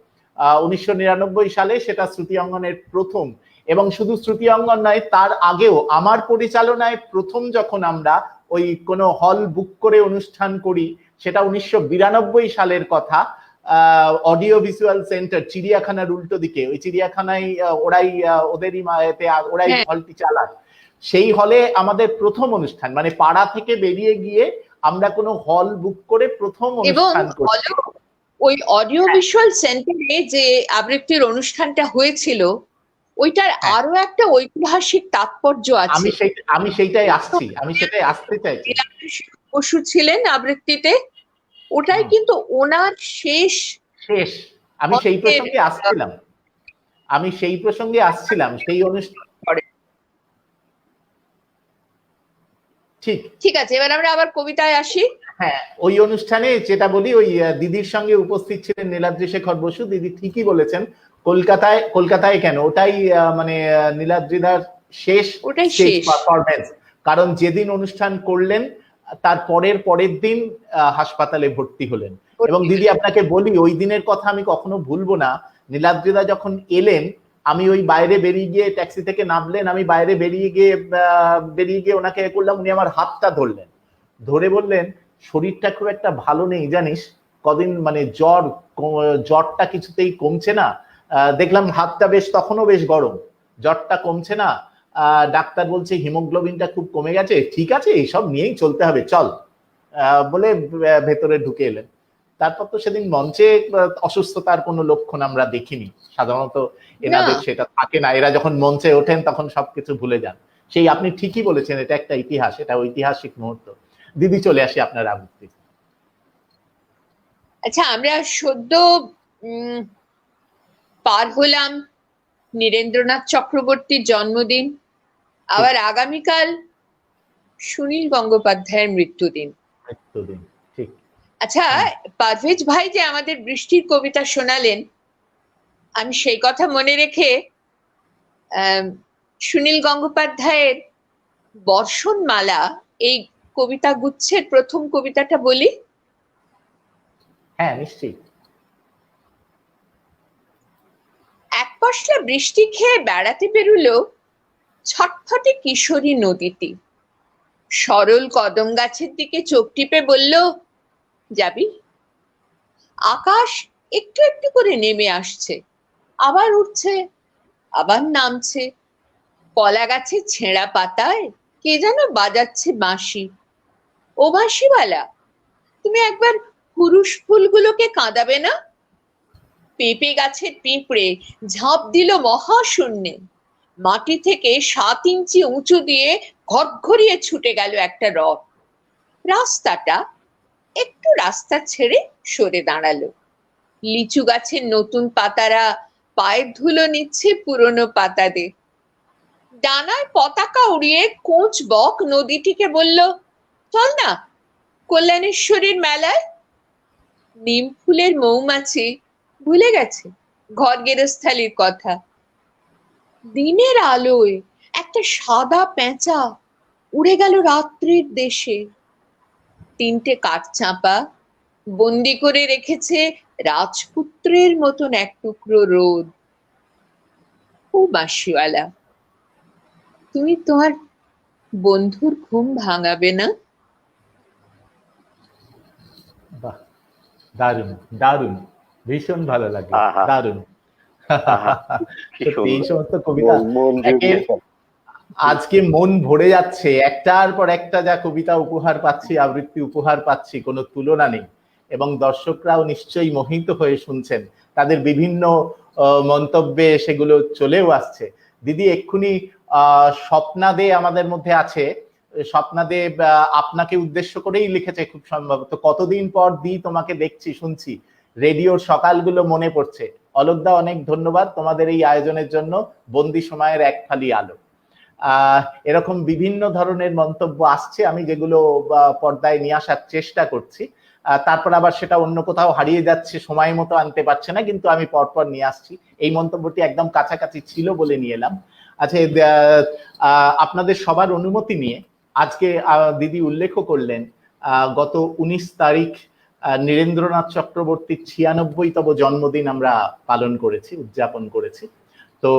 1999 সালে সেটা শ্রুতি অঙ্গনের প্রথম, এবং শুধু শ্রুতি অঙ্গন নয়, তার আগেও আমার পরিচালনায় প্রথম যখন আমরা ওই কোনো হল বুক করে অনুষ্ঠান করি, সেটা 1992 সালের কথা। অডিও ভিজুয়াল সেন্টার, চিড়িয়াখানার উল্টো দিকে, ওই চিড়িয়াখানায় ওরাই হলটি চালায়। সেই হলে আমাদের প্রথম অনুষ্ঠান, মানে পাড়া থেকে বেরিয়ে গিয়ে আমরা কোনো হল বুক করে প্রথম অনুষ্ঠান করি। ওই অডিও ভিজুয়াল সেন্টারে যে আবৃত্তির অনুষ্ঠানটা হয়েছিল, ওইটার আরো একটা ঐতিহাসিক তাৎপর্য আছে। আমি সেটাই আসতে চাইছি। বসু ছিলেন আবৃত্তিতে, ওটাই কিন্তু ওনার শেষ। আমি সেই প্রসঙ্গে আসছিলাম সেই অনুষ্ঠান। ঠিক আছে, এবার আমরা আবার কবিতায় আসি। হ্যাঁ, ওই অনুষ্ঠানে যেটা বলি, ওই দিদির সঙ্গে উপস্থিত ছিলেন নীলাদ্রি শেখর বসু। দিদি ঠিকই বলেছেন, কলকাতায় কেন, ওটাই মানে নীলাদ্রিদার শেষ পারফরমেন্স। কারণ যেদিন অনুষ্ঠান করলেন তার পরের দিন হাসপাতালে ভর্তি হলেন। এবং দিদি আপনাকে বলি, ওই দিনের কথা আমি কখনো ভুলবো না। নীলাদ্রিদা যখন এলেন, আমি ওই বাইরে বেরিয়ে গিয়ে, ট্যাক্সি থেকে নামলেন, আমি বাইরে বেরিয়ে গিয়ে ওনাকে করলাম, উনি আমার হাতটা ধরলেন, ধরে বললেন, শরীরটা খুব একটা ভালো নেই জানিস, কদিন মানে জ্বরটা কিছুতেই কমছে না। দেখলাম হাতটা তখনও বেশ গরম, জ্বরটা কমছে না, ডাক্তার বলছে হিমোগ্লোবিনটা খুব কমে গেছে, ঠিক আছে এইসব নিয়েই চলতে হবে, চল, বলে ভেতরে ঢুকে এলেন। তারপর তো সেদিন মঞ্চে অসুস্থতার কোনো লক্ষণ আমরা দেখিনি, সাধারণত এনাদের সেটা থাকে না, এরা যখন মঞ্চে ওঠেন তখন সবকিছু ভুলে যান। সেই আপনি ঠিকই বলেছেন, এটা একটা ইতিহাস, এটা ঐতিহাসিক মুহূর্ত। দিদি চলে আসি আপনার আবৃত্তি। আচ্ছা, আমরা সদ্য পার হলাম নীরেন্দ্রনাথ চক্রবর্তীর জন্মদিন, আবার আগামীকাল সুনীল গঙ্গোপাধ্যায়ের মৃত্যুদিন। ঠিক। আচ্ছা, পারভেজ ভাই যে আমাদের বৃষ্টির কবিতা শোনালেন, আমি সেই কথা মনে রেখে সুনীল গঙ্গোপাধ্যায়ের বর্ষণমালা এই কবিতা গুচ্ছের প্রথম কবিতাটা বলি। হ্যাঁ, নিশ্চয়ই। এক পশলা বৃষ্টি খেয়ে বেড়াতে বেরুলো ছটফটে কিশোরী নদীতে, সরল কদম গাছের দিকে চোখ টিপে বলল, যাবি? আকাশ একটু একটু করে নেমে আসছে, আবার উঠছে, আবার নামছে। কলা গাছের ছেঁড়া পাতায় কে যেন বাজাচ্ছে বাঁশি। ও বাঁশিওয়ালা, তুমি একবার পুরুষ ফুলগুলোকে কাঁদাবে না? পেঁপে গাছের পিঁপড়ে ঝাঁপ দিল মহাশূন্যে, মাটি থেকে 7 ইঞ্চি উঁচু দিয়ে ঘরঘরিয়ে ছুটে গেল একটা রথ। রাস্তাটা একটু রাস্তা ছেড়ে সরে দাঁড়ালো। লিচু গাছের নতুন পাতারা পায়ের ধুলো নিচ্ছে পুরনো পাতাদের। ডানায় পতাকা উড়িয়ে কোঁচ বক নদীটিকে বলল, চল না কল্যাণেশ্বরীর মেলায়। নিম ফুলের মৌমাছি ভুলে গেছে ঘর গেরস্থালির কথা। দিনের আলোয় একটা সাদা পেঁচা উড়ে গেল রাত্রির দেশে। 3টে কাঠচাঁপা বন্দি করে রেখেছে রাজপুত্রের মতন এক টুকরো রোদ। ও বাঁশিওয়ালা, তুমি তোমার বন্ধুর ঘুম ভাঙাবে না? বাহ, দারুণ দারুণ, ভীষণ ভালো লাগে, দারুণ। এই সমস্ত কবিতা আজকে মন ভরে যাচ্ছে, একটার পর একটা যা কবিতা উপহার পাচ্ছি, আবৃত্তি উপহার পাচ্ছি, কোনো তুলনা নেই। এবং দর্শকরাও নিশ্চয়ই মোহিত হয়ে শুনছেন, তাদের বিভিন্ন মন্তব্যে সেগুলো চলেও আসছে। দিদি এক্ষুনি স্বপ্না দে আমাদের মধ্যে আছে, স্বপ্না দে আপনাকে উদ্দেশ্য করেই লিখেছে খুব সম্ভবত, কতদিন পর দি তোমাকে দেখছি শুনছি, রেডিওর সকালগুলো মনে পড়ছে। অলোকদা অনেক ধন্যবাদ তোমাদের এই আয়োজনের জন্য, বন্দি সময়ের এক ফালি আলো। এরকম বিভিন্ন ধরনের মন্তব্য আসছে, আমি যেগুলো পর্দায় নিয়ে আসার চেষ্টা করছি, তারপর আবার সেটা অন্য কোথাও হারিয়ে যাচ্ছে, সময় মতো আনতে পারছে না, কিন্তু আমি পরপর নিয়ে আসছি। এই মন্তব্যটি একদম কাছাকাছি ছিল বলে নিয়ে এলাম। আচ্ছা, আপনাদের সবার অনুমতি নিয়ে আজকে দিদি উল্লেখ করলেন গত 19 তারিখ নীরেন্দ্রনাথ চক্রবর্তীর 96তম জন্মদিন আমরা পালন করেছি, উদযাপন করেছি। তো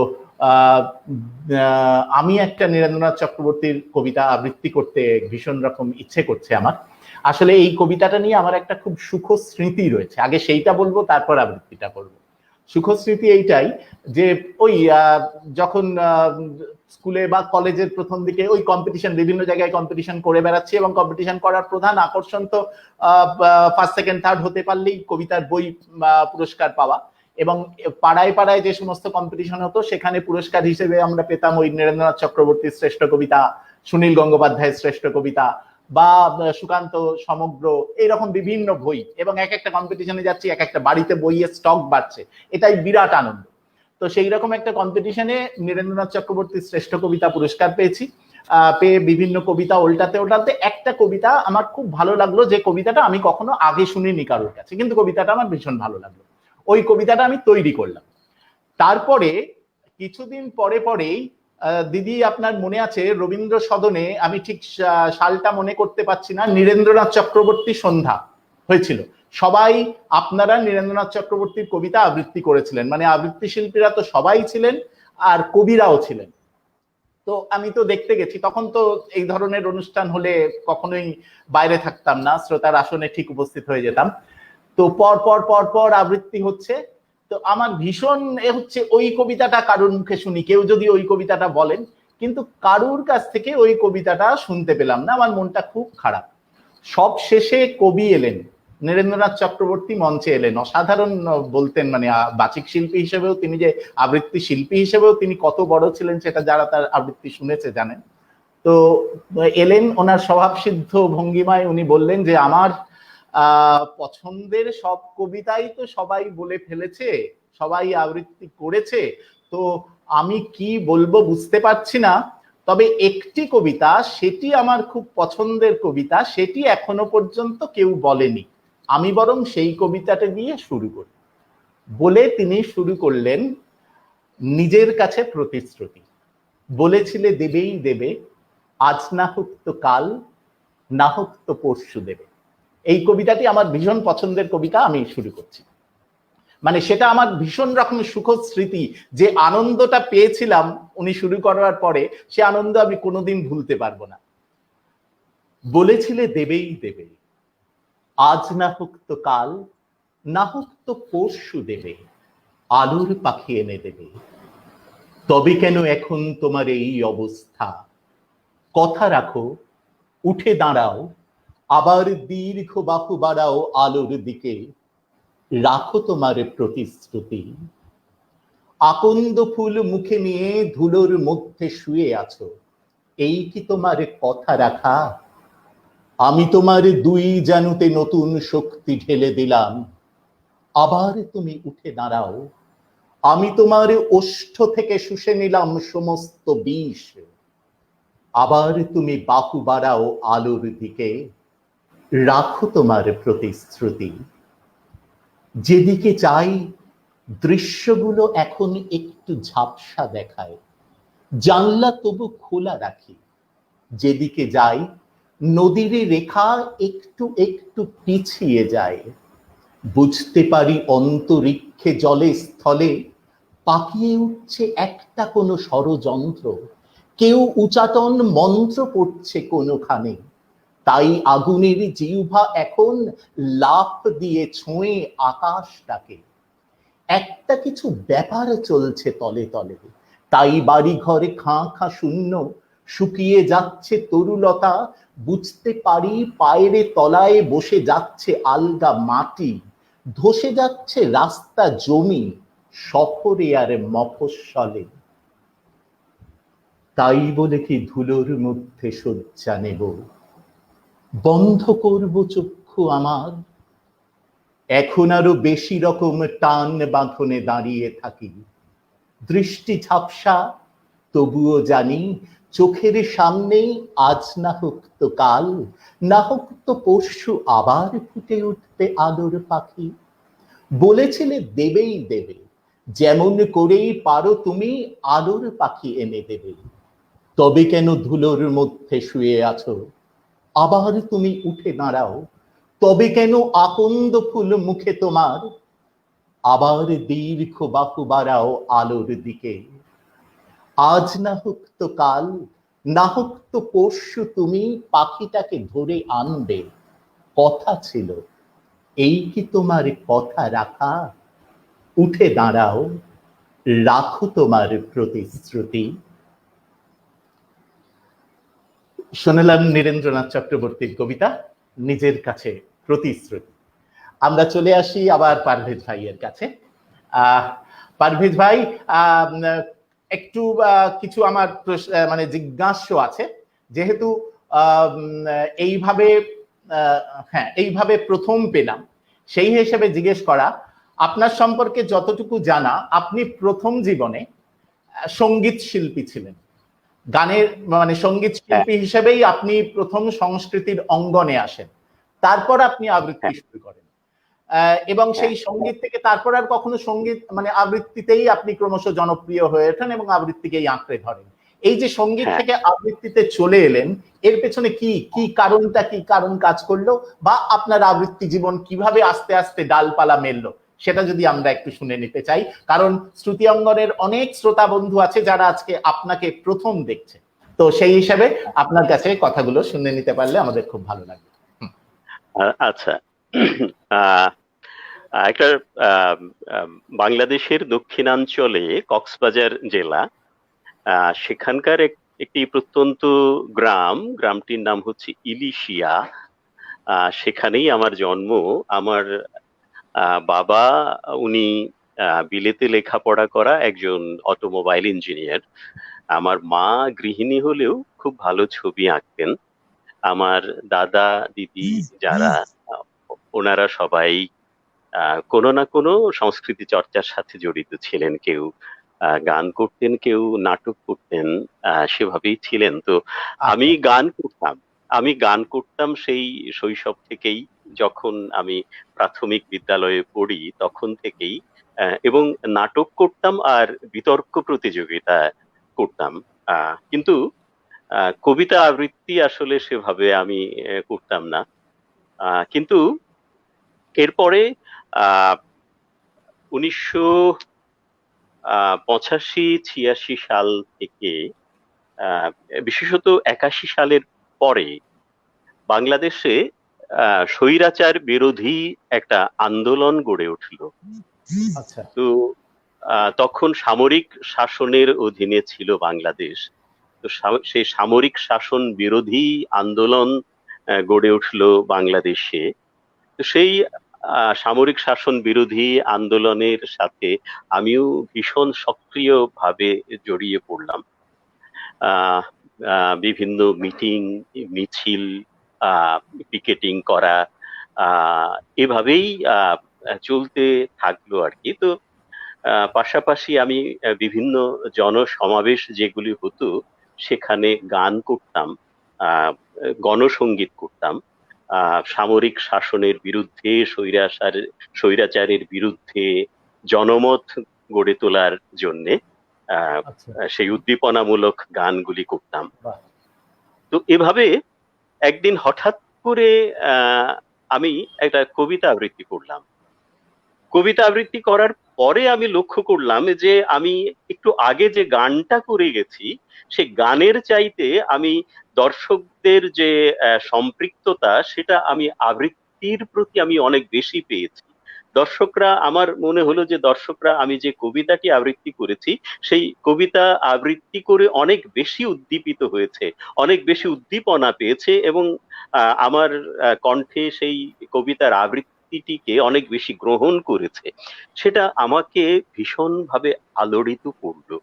আমি একটা নীরেন্দ্রনাথ চক্রবর্তীর কবিতা আবৃত্তি করতে ভীষণ রকম ইচ্ছে করছে আমার। আসলে এই কবিতাটা নিয়ে আমার একটা খুব সুখ স্মৃতি রয়েছে, আগে সেইটা বলবো তারপর আবৃত্তিটা করবো। সুখ স্মৃতি এইটাই যে ওই যখন স্কুলে বা কলেজের প্রথম দিকে ওই কম্পিটিশন, বিভিন্ন জায়গায় কম্পিটিশন করে বেড়াচ্ছি, এবং কম্পিটিশন করার প্রধান আকর্ষণ তো ফার্স্ট সেকেন্ড থার্ড হতে পারলেই কবিতার বই পুরস্কার পাওয়া, এবং পাড়ায় পাড়ায় যে সমস্ত কম্পিটিশন হতো সেখানে পুরস্কার হিসেবে আমরা পেতাম ওই নীরেন্দ্রনাথ চক্রবর্তীর শ্রেষ্ঠ কবিতা, সুনীল গঙ্গোপাধ্যায়ের শ্রেষ্ঠ কবিতা, বা সুকান্ত সমগ্র, এইরকম বিভিন্ন বই। এবং এক একটা কম্পিটিশনে যাচ্ছি, এক একটা বাড়িতে বইয়ের স্টক বাড়ছে, এটাই বিরাট আনন্দ। তো সেই রকম একটা কম্পিটিশনে নীরেন্দ্রনাথ চক্রবর্তীর শ্রেষ্ঠ কবিতা পুরস্কার পেয়েছি। পেয়ে বিভিন্ন কবিতা উল্টাতে উল্টাতে একটা কবিতা আমার খুব ভালো লাগলো, যে কবিতাটা আমি কখনো আগে শুনিনি কারোর কাছে, কিন্তু কবিতাটা আমার ভীষণ ভালো লাগলো। ওই কবিতাটা আমি তৈরি করলাম। তারপরে কিছুদিন পরেই দিদি আপনার মনে আছে রবীন্দ্র সদনে, আমি ঠিক সালটা মনে করতে পারছি না, নীরেন্দ্রনাথ চক্রবর্তী সন্ধ্যা হয়েছিল। সবাই আপনারা নীরেন্দ্রনাথ চক্রবর্তীর কবিতা আবৃত্তি করেছিলেন, মানে আবৃত্তি শিল্পীরা তো সবাই ছিলেন আর কবিরাও ছিলেন। তো আমি তো দেখতে গেছি, তখন তো এই ধরনের অনুষ্ঠান হলে কখনোই বাইরে থাকতাম না, শ্রোতার আসনে ঠিক উপস্থিত হয়ে যেতাম। তো পর আবৃত্তি হচ্ছে, তো আমার ভীষণ হচ্ছে ওই কবিতাটা কারুর মুখে শুনি, কেউ যদি ওই কবিতাটা বলেন, কিন্তু কারুর কাছ থেকে ওই কবিতাটা শুনতে পেলাম না, আমার মনটা খুব খারাপ। সব শেষে কবি এলেন, নীরেন্দ্রনাথ চক্রবর্তী মঞ্চে এলেন, অসাধারণ বলতেন, মানে বাচিক শিল্পী হিসেবেও তিনি, যে আবৃত্তি শিল্পী হিসেবেও তিনি কত বড় ছিলেন সেটা যারা তার আবৃত্তি শুনেছে জানেন। তো এলেন, ওনার স্বভাবসিদ্ধ ভঙ্গিমায় উনি বললেন যে আমার পছন্দের সব কবিতাই তো সবাই বলে ফেলেছে, সবাই আবৃত্তি করেছে, তো আমি কি বলবো বুঝতে পারছি না, তবে একটি কবিতা, সেটি আমার খুব পছন্দের কবিতা, সেটি এখনো পর্যন্ত কেউ বলেনি, আমি বরং সেই কবিতাটা দিয়ে শুরু করি। বলে তিনি শুরু করলেন নিজের কাছে প্রতিশ্রুতি। বলেছিলে দেবেই দেবে, আজ না হোক তো কাল, না হোক তো পরশু দেবে। এই কবিতাটি আমার ভীষণ পছন্দের কবিতা, আমি শুরু করছি। মানে সেটা আমার ভীষণ রকম সুখ স্মৃতি, যে আনন্দটা পেয়েছিলাম উনি শুরু করার পরে, সে আনন্দ আমি কোনোদিন ভুলতে পারবো না। বলেছিলে দেবেই দেবে, আজ না হোক তো কাল, না হোক তো পরশু দেবে, আলোর পাখি এনে দেবে। তবে কেন এখন তোমার এই অবস্থা? কথা রাখো, উঠে দাঁড়াও, আবার দীর্ঘ বাহু বাড়াও আলোর দিকে, রাখো তোমার প্রতিশ্রুতি। আকন্দ ফুল মুখে নিয়ে ধুলোর মধ্যে শুয়ে আছো, এই কি তোমার কথা রাখা? আমি তোমার দুই জানুতে নতুন শক্তি ঢেলে দিলাম, আবার তুমি উঠে দাঁড়াও। আমি তোমার ওষ্ঠ থেকে শুষে নিলাম সমস্ত বিষ, আবার তুমি বাহু বাড়াও আলোর দিকে, রাখো তোমার প্রতিশ্রুতি। যেদিকে চাই দৃশ্যগুলো এখন একটু ঝাপসা দেখায়, জানলা তবু খোলা রাখি। যেদিকে যাই নদীর রেখা একটু একটু পিছিয়ে যায়, বুঝতে পারি অন্তরিক্ষে জলে স্থলে পাকিয়ে উঠছে একটা কোনো ষড়যন্ত্র, কেউ উচাটন মন্ত্র পড়ছে কোনোখানে, তাই আগুনের জিহ্বা এখন লাফ দিয়ে ছোঁয়ে আকাশটাকে। একটা কিছু ব্যাপার চলছে তলে তলে, তাই বাড়ি ঘরে খাঁ খাঁ শূন্য, শুকিয়ে যাচ্ছে তরুলতা, বুঝতে পারি পায়ের তলায় বসে যাচ্ছে আলগা মাটি, ধসে যাচ্ছে রাস্তা জমি শহরে আর মফস্বলে। তাই বলে কি ধুলোর মধ্যে শয্যা নেব, বন্ধ করব চক্ষু আমার? এখন আরো বেশি রকম টান বাঁধনে দাঁড়িয়ে থাকি, দৃষ্টি ঝাপসা, তবুও জানি চোখের সামনেই আজ না হোক তো কাল, না হোক তো পরশু আবার ফুটে উঠবে আলোর পাখি। বলেছিলে দেবেই দেবে, যেমন করেই পারো তুমি আলোর পাখি এনে দেবে। তবে কেন ধুলোর মধ্যে শুয়ে আছো, আবার তুমি উঠে দাঁড়াও। তবে কেন আকন্দ ফুল মুখে তোমার, আবার দীর্ঘ বাহু বাড়াও আলোর দিকে। আজ না হোক তো কাল, না হোক তো পরশু তুমি পাখিটাকে ধরে আনবে। কথা ছিল, এই কি তোমার কথা রাখা? উঠে দাঁড়াও, রাখো তোমার প্রতিশ্রুতি। শোনালাম নীরেন্দ্রনাথ চক্রবর্তীর কবিতা নিজের কাছে প্রতিশ্রুতি। আমরা চলে আসি আবার পারভেজ ভাইয়ের কাছে। পারভেজ ভাই, একটু কিছু আমার মানে জিজ্ঞাস্য আছে, যেহেতু এইভাবে এইভাবে প্রথম পেলাম, সেই হিসেবে জিজ্ঞেস করা, আপনার সম্পর্কে যতটুকু জানা, আপনি প্রথম জীবনে সঙ্গীত শিল্পী ছিলেন, গানের মানে সঙ্গীত শিল্পী হিসেবেই আপনি প্রথম সংস্কৃতির অঙ্গনে আসেন, তারপর আপনি আবৃত্তি শুরু করেন, এবং সেই সঙ্গীত থেকে তারপর আর কখনো সঙ্গীত মানে আবৃত্তিতেই আপনি ক্রমশ জনপ্রিয় হয়ে ওঠেন এবং আবৃত্তিকেই আঁকড়ে ধরেন। এই যে সঙ্গীত থেকে আবৃত্তিতে চলে এলেন, এর পেছনে কি কি কারণটা, কি কারণ কাজ করলো, বা আপনার আবৃত্তি জীবন কিভাবে আস্তে আস্তে ডালপালা মেললো, সেটা যদি আমরা একটু শুনে নিতে চাই। কারণ শ্রুতি অঙ্গনের অনেক শ্রোতা বন্ধু আছে যারা আজকে আপনাকে প্রথম দেখছে, তো সেই হিসাবে আপনার কাছে কথাগুলো শুনে নিতে পারলে আমাদের খুব ভালো লাগবে। আচ্ছা, একটা বাংলাদেশের দক্ষিণাঞ্চলে কক্সবাজার জেলা, সেখানকার একটি প্রত্যন্ত গ্রামটির নাম হচ্ছে ইলিশিয়া। সেখানেই আমার জন্ম। আমার বাবা, উনি বিলেতে লেখাপড়া করা একজন অটোমোবাইল ইঞ্জিনিয়ার। আমার মা গৃহিণী হলেও খুব ভালো ছবি আঁকতেন। আমার দাদা দিদি যারা, ওনারা সবাই কোনো না কোনো সংস্কৃতি চর্চার সাথে জড়িত ছিলেন। কেউ গান করতেন, কেউ নাটক করতেন, সেভাবেই ছিলেন। তো আমি গান করতাম সেই শৈশব থেকেই, যখন আমি প্রাথমিক বিদ্যালয়ে পড়ি তখন থেকেই, এবং নাটক করতাম আর বিতর্ক প্রতিযোগিতা করতাম। কিন্তু কবিতা আবৃত্তি আসলে সেভাবে আমি করতাম না। কিন্তু এরপরে 1985-86 সাল থেকে, বিশেষত 81 সালের পরে বাংলাদেশে স্বৈরাচার বিরোধী একটা আন্দোলন গড়ে উঠল। তো তখন সামরিক শাসনের অধীনে ছিল বাংলাদেশ। তো সেই সামরিক শাসন বিরোধী আন্দোলন গড়ে উঠল বাংলাদেশে। তো সেই সামরিক শাসন বিরোধী আন্দোলনের সাথে আমিও ভীষণ সক্রিয়ভাবে জড়িয়ে পড়লাম। বিভিন্ন মিটিং, মিছিল, পিকেটিং করা, এভাবেই চলতে থাকলো আর কি। তো পাশাপাশি আমি বিভিন্ন জনসমাবেশ যেগুলি হতো সেখানে গান করতাম, গণসঙ্গীত করতাম, সামরিক শাসনের বিরুদ্ধে, স্বৈরাচারের বিরুদ্ধে জনমত গড়ে তোলার জন্যে সেই উদ্দীপনামূলক গানগুলি করতাম। তো এভাবে একদিন হঠাৎ করে আমি একটা কবিতা আবৃত্তি করলাম। কবিতা আবৃত্তি করার পরে আমি লক্ষ্য করলাম যে আমি একটু আগে যে গানটা করে গেছি, সে গানের চাইতে আমি দর্শকদের যে সম্পৃক্ততা, সেটা আমি আবৃত্তির প্রতি আমি অনেক বেশি পেয়েছি। দর্শকরা, আমার মনে হলো যে দর্শকরা আমি যে কবিতাটি আবৃত্তি করেছি সেই কবিতা আবৃত্তি করে অনেক বেশি উদ্দীপিত হয়েছে, অনেক বেশি উদ্দীপনা পেয়েছে, এবং আমার কণ্ঠে সেই কবিতার আবৃত্তিটিকে অনেক বেশি গ্রহণ করেছে। সেটা আমাকে ভীষণভাবে আলোড়িত করলো।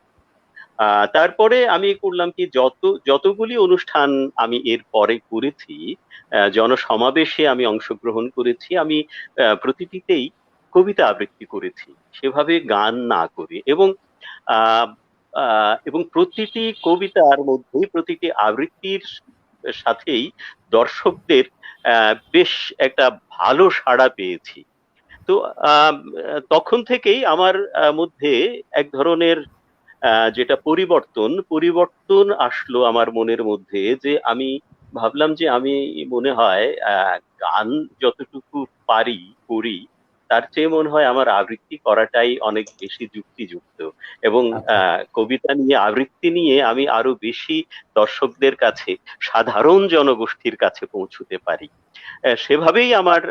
তারপরে আমি করলাম কি, যতগুলি অনুষ্ঠান আমি এর পরে করেছি, জনসমাবেশে আমি অংশগ্রহণ করেছি, আমি প্রতিটিতেই কবিতা আবৃত্তি করেছি, সেভাবে গান না করে। এবং প্রতিটি কবিতার মধ্যেই, প্রতিটি আবৃত্তির সাথেই দর্শকদের বেশ একটা ভালো সাড়া পেয়েছি। তো আহ, তখন থেকেই আমার মধ্যে এক ধরনের যেটা পরিবর্তন আসলো আমার মনের মধ্যে, যে আমি ভাবলাম যে আমি মনে হয় গান যতটুকু পারি করি, তার চেয়ে মনে হয় আমার আবৃত্তি করাটাই অনেক বেশি যুক্তিযুক্ত, এবং আচ্ছা। কবিতা নিয়ে, আবৃত্তি নিয়ে আমি আরো বেশি দর্শকদের কাছে, সাধারণ জনগোষ্ঠীর কাছে পৌঁছতে পারি। সেভাবেই আমার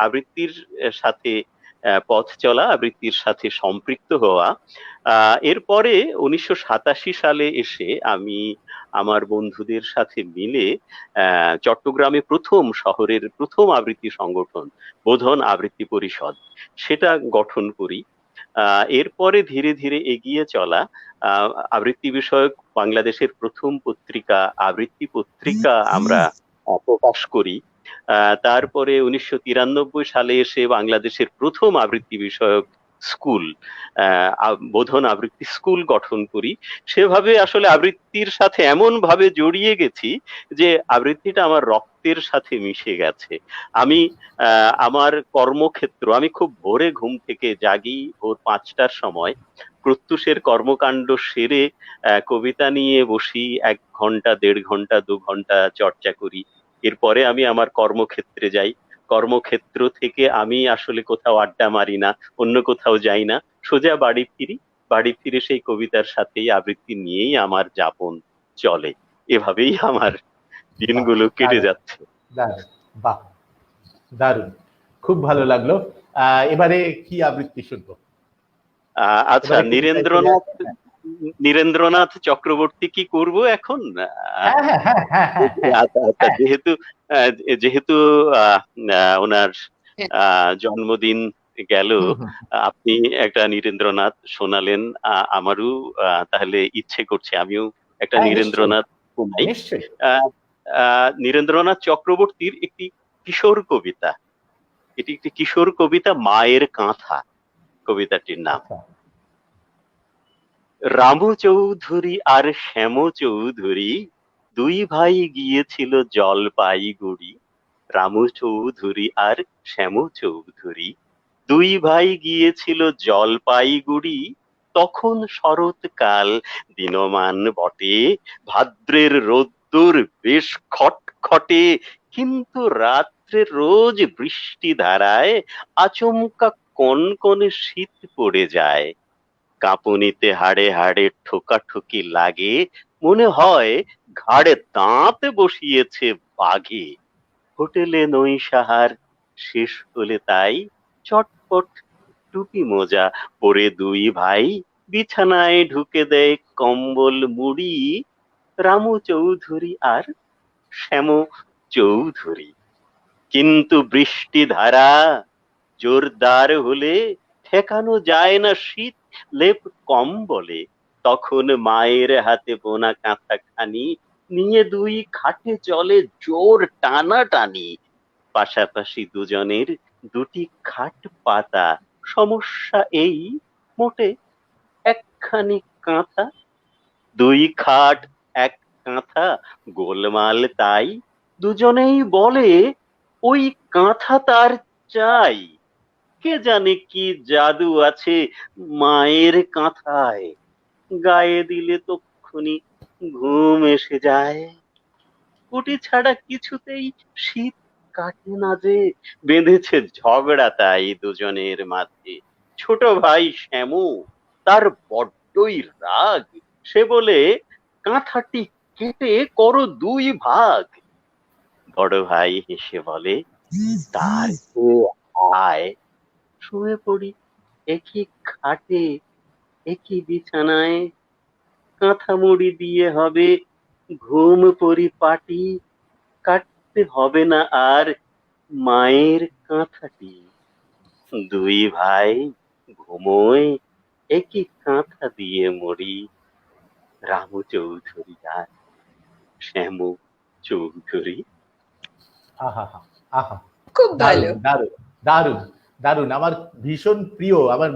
আবৃত্তির সাথে পথ চলা, আবৃত্তির সাথে সম্পৃক্ত হওয়া। এরপরে 1987 সালে এসে আমি আমার বন্ধুদের সাথে মিলে চট্টগ্রামে শহরের প্রথম আবৃত্তি সংগঠন বোধন আবৃত্তি পরিষদ, সেটা গঠন করি। এরপরে ধীরে ধীরে এগিয়ে চলা, আবৃত্তি বিষয়ক বাংলাদেশের প্রথম পত্রিকা আবৃত্তি পত্রিকা আমরা প্রকাশ করি। তারপরে 1993 সালে এসে বাংলাদেশের প্রথম আবৃত্তি বিষয়ক স্কুল, বোধন আবৃত্তি স্কুল গঠন করি। সেভাবে আসলে আবৃত্তির সাথে এমন ভাবে জড়িয়ে গেছি যে আবৃত্তিটা আমার রক্তের সাথে মিশে গেছে। আমি আমার কর্মক্ষেত্র, আমি খুব ভোরে ঘুম থেকে জাগি, ভোর 5টার সময়, প্রত্যুষের কর্মকাণ্ড সেরে কবিতা নিয়ে বসি, 1 ঘন্টা 1.5 ঘন্টা 2 ঘন্টা চর্চা করি। এরপরে আমি আমার কর্মক্ষেত্রে যাই। কর্মক্ষেত্র থেকে আমি আসলে কোথাও আড্ডা মারি না, অন্য কোথাও যাই না, সোজা বাড়ি ফিরি। বাড়ি ফিরে সেই কবিতার সাথেই, আবৃত্তি নিয়েই আমার যাপন চলে। এভাবেই আমার দিনগুলো কেটে যাচ্ছে। দারুণ, বাহ, দারুণ, খুব ভালো লাগলো। এবারে কি আবৃত্তি শুনবো? আচ্ছা, নীরেন্দ্রনাথ চক্রবর্তী কি করব এখন? হ্যাঁ হ্যাঁ হ্যাঁ হ্যাঁ হ্যাঁ আচ্ছা, হ্যাঁ। যেহেতু ওনার জন্মদিন গেল, আপনি একটা নীরেন্দ্রনাথ শোনালেন, আমারও তাহলে ইচ্ছে করছে আমিও একটা হ্যাঁ, নীরেন্দ্রনাথ শোনাই। নিশ্চয়ই। নীরেন্দ্রনাথ চক্রবর্তীর একটি কিশোর কবিতা, এটি একটি কিশোর কবিতা, মায়ের কাঁথা কবিতাটির নাম। আচ্ছা। রামু চৌধুরী আর শ্যাম চৌধুরী 2 ভাই গিয়েছিল জলপাইগুড়ি। রামু চৌধুরী আর শ্যাম চৌধুরী 2 ভাই গিয়েছিল জলপাইগুড়ি। তখন শরৎকাল, দিনমান বটে, ভাদ্রের রোদ্দুর বেশ খটখটে, কিন্তু রাত্রে রোজ বৃষ্টি ধারায় আচমকা কনকনে শীত পড়ে যায়। কাঁপুনিতে হাড়ে হাড়ে ঠোকাঠুকি লাগে, মনে হয় ঘাড়ে দাঁত বসিয়েছে বাঘে। হোটেলে নৈশাহার শেষ হলে তাই চটপট টুপি মোজা পরে 2 ভাই বিছানায় ঢুকে দেয় কম্বল মুড়ি। রামু চৌধুরী আর শ্যাম চৌধুরী। কিন্তু বৃষ্টি ধারা জোরদার হলে ঠেকানো যায় না শীত লেপ কম্বলে। তখন মায়ের হাতে বোনা কাঁথা খানি নিয়ে 2 খাটে চলে জোর টানাটানি। পাশাপাশি দুজনের 2টি খাট পাতা, সমস্যা এই, মোটে একখানি কাঁথা। 2 খাট 1 কাঁথা, গোলমাল তাই। দুজনেই বলে ওই কাঁথা তার চাই। কে জানে কি জাদু আছে মায়ের কাঁথায়, গায়ে দিলে তক্ষুনি ঘুম এসে যায়। কুটি ছাড়া কিছুতেই শীত কাটে না যে, বেঁধেছে ঝগড়া তাই দুজনের মাঝে। ছোট ভাই শ্যামু, তার বড্ডই রাগ, সে বলে কাঁথাটি কেটে করো 2 ভাগ। বড় ভাই হেসে বলে, তার আয় শুয়ে পড়ি একই খাটে একই বিছানায়, কাঁথা মুড়ি দিয়ে হবে ঘুম পরিপাটি, কাটতে হবে না আর মায়ের কাঁথাটি। দুই ভাই ঘুমোয় একই কাঁথা দিয়ে মরি, রামু চৌধুরী আর শ্যামু চৌধুরী। আহা আহা, খুব ভালো। দারুণ দারুণ দারুণ দারুণ। আমার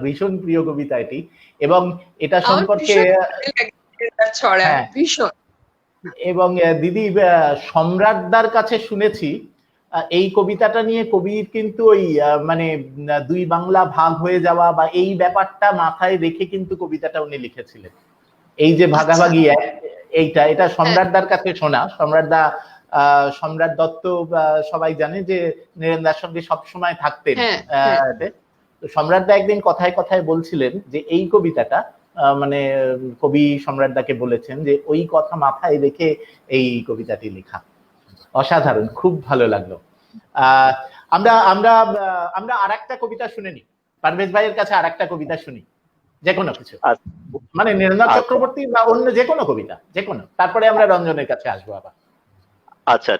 ভীষণ প্রিয় কবিতা এটি। এবং এটা আমার সম্পর্কে ভীষণ ভালো লাগে এটার ছড়া, হ্যাঁ, ভীষণ। এবং দিদি সম্রাটদার কাছে শুনেছি এই কবিতাটা নিয়ে কবির কিন্তু ওই মানে দুই বাংলা ভাগ হয়ে যাওয়া বা এই ব্যাপারটা মাথায় রেখে কিন্তু কবিতাটা উনি লিখেছিলেন। এই যে ভাগাভাগি এটা সম্রাটদার কাছে শোনা। সম্রাট দত্ত সবাই জানে যে নীরেন্দার সঙ্গে সবসময় থাকতেন। তো সম্রাটদা একদিন কথায় কথায় বলছিলেন যে এই কবিতাটা মানে কবি সম্রাটদাকে বলেছেন যে ওই কথা মাথায় রেখে এই কবিতাটি লেখা। অসাধারণ, খুব ভালো লাগলো। আমরা আমরা আমরা আরেকটা কবিতা শুনে নি, পারভেজ ভাইয়ের কাছে আরেকটা কবিতা শুনি, যে কোনো কিছু, মানে নীরেন্দ্রনাথ চক্রবর্তী বা অন্য যে কোনো কবিতা, যে কোনো, তারপরে আমরা রঞ্জনের কাছে আসবো আবার। আচ্ছা,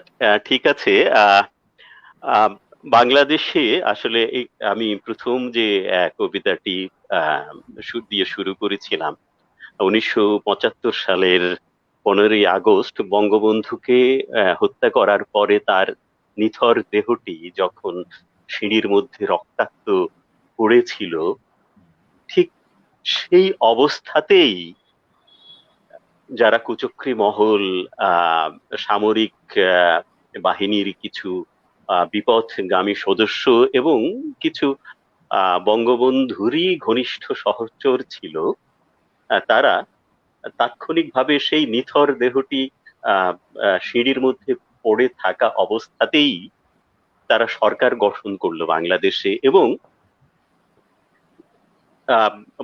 ঠিক আছে। বাংলাদেশে আসলে আমি প্রথম যে কবিতাটি দিয়ে শুরু করেছিলাম 1975 সালের 15ই আগস্ট, বঙ্গবন্ধুকে হত্যা করার পরে তার নিথর দেহটি যখন সিঁড়ির মধ্যে রক্তাক্ত পড়েছিল, ঠিক সেই অবস্থাতেই যারা কুচক্রী মহল, সামরিক বাহিনীর কিছু বিপথগামী সদস্য এবং কিছু বঙ্গবন্ধুরই ঘনিষ্ঠ সহচর ছিল, তারা তাৎক্ষণিকভাবে সেই নিথর দেহটি সিঁড়ির মধ্যে পড়ে থাকা অবস্থাতেই তারা সরকার গঠন করলো বাংলাদেশে এবং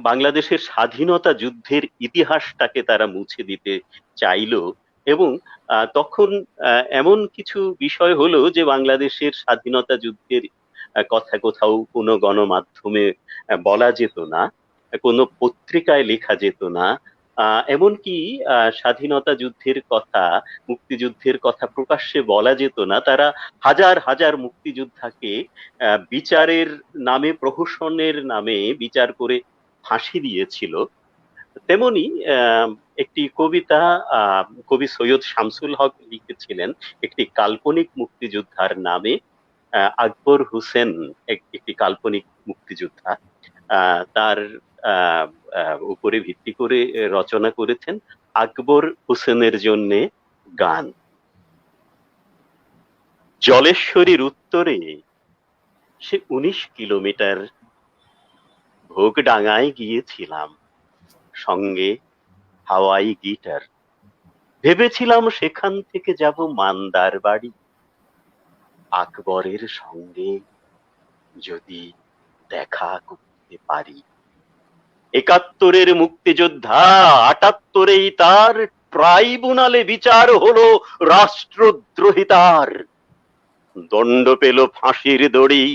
বাংলাদেশের স্বাধীনতা যুদ্ধের ইতিহাসটাকে তারা মুছে দিতে চাইলো। এবং তখন এমন কিছু বিষয় হলো যে বাংলাদেশের স্বাধীনতা যুদ্ধের কথা কোথাও কোনো গণমাধ্যমে বলা যেত না, কোনো পত্রিকায় লেখা যেত না, এমনকি স্বাধীনতা যুদ্ধের কথা, মুক্তিযুদ্ধের কথা প্রকাশ্যে বলা যেত না। তারা হাজার হাজার মুক্তিযোদ্ধাকে বিচারের নামে, প্রহসনের নামে বিচার করে ফাঁসি দিয়েছিল। তেমনি একটি কবিতা কবি সৈয়দ শামসুল হক লিখেছিলেন একটি কাল্পনিক মুক্তিযোদ্ধার নামে। আকবর হোসেন একটি কাল্পনিক মুক্তিযোদ্ধা, তার উপরে ভিত্তি করে রচনা করেছেন আকবর হোসেনের জন্য গান। জলেশ্বরীর উত্তরে সে 19 কিলোমিটার ভোগডাঙ্গায় গিয়েছিলাম, সঙ্গে হাওয়াই গিটার। ভেবেছিলাম সেখান থেকে যাব মান্দার বাড়ি, আকবরের সঙ্গে যদি দেখা করতে পারি। 71-এর মুক্তিযোদ্ধা, 78-এই তার ট্রাইব্যুনালে বিচার হলো রাষ্ট্রদ্রোহিতার। দণ্ড পেল ফাঁসির দড়ি,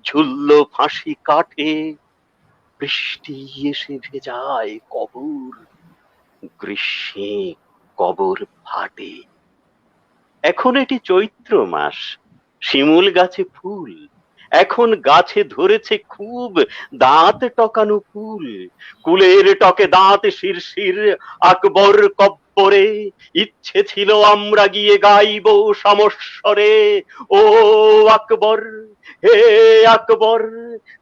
ঝুলল ফাঁসি কাঠে, বৃষ্টি এসে ভেজায় কবর, গ্রীষ্মে কবর ফাটে। এখন এটি চৈত্র মাস, শিমুল গাছে ফুল, এখন গাছে ধরেছে খুব দাঁত টকানো কুল। কুলের টকে দাঁত শিরশির আকবর কব্বরে, ইচ্ছে ছিল আমরা গিয়ে গাইব সমস্বরে, ও আকবর, হে আকবর,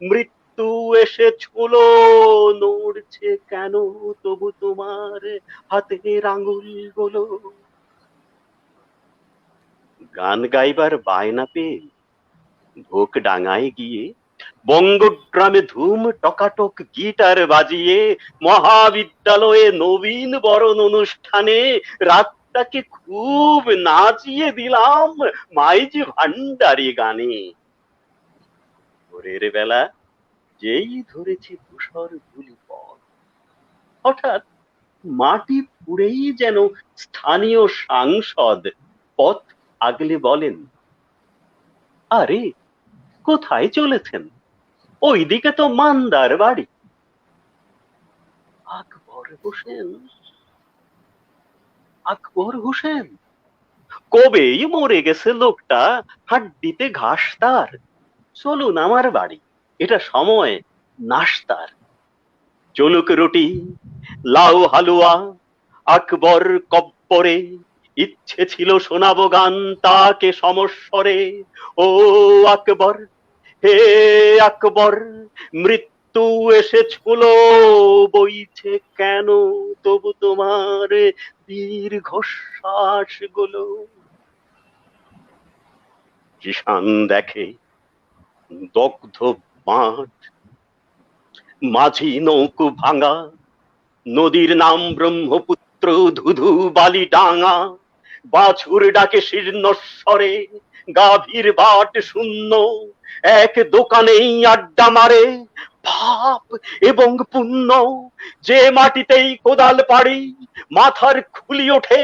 মৃত্যু এসে ছুলো, নড়ছে কেন তবু তোমার হাতের আঙুলগুলো। গান গাইবার বায়না পেয়ে ভোগডাঙ্গায় গিয়ে বঙ্গগ্রামে ধুম টকাটক গিটার বাজিয়ে মহাবিদ্যালয়ে নবীন বরণ অনুষ্ঠানে রাতটাকে খুব নাচিয়ে দিলাম মাইজি ভান্ডারি গানে। ভোরের বেলা যেই ধরেছে ধূসর ধূলি পথ, হঠাৎ মাটি পুড়েই যেন স্থানীয় সাংসদ পথ আগলে বলেন, আরে কোথায় চলেছেন? ওইদিকে তো মান্দার বাড়ি। আকবর হোসেন, আকবর হোসেন কবেই মরে গেছে লোকটা, হাড্ডিতে ঘাস তার। চলুন আমার বাড়ি, এটা সময় নাস্তার। চলুক রুটি, লাউ হালুয়া, আকবর কব্বরে, ইচ্ছে ছিল শোনাবো গান তাকে সমস্বরে। ও আকবর, হে আকবর, মৃত্যু এসে ছুলো, বইছে কেন তবু তোমার দীর্ঘশ্বাস গুলো। কিষান দেখে দগ্ধ মাঠ, মাঝি নৌকো ভাঙা, নদীর নাম ব্রহ্মপুত্র, ধুধু বালি ডাঙা। বাছুর ডাকে শীর্ণস্বরে, গাভীর বাট শূন্য, এক দোকানেই আড্ডা মারে পাপ এবং পুণ্য। যে মাটিতেই কোদাল পাড়ি মাথার খুলি ওঠে,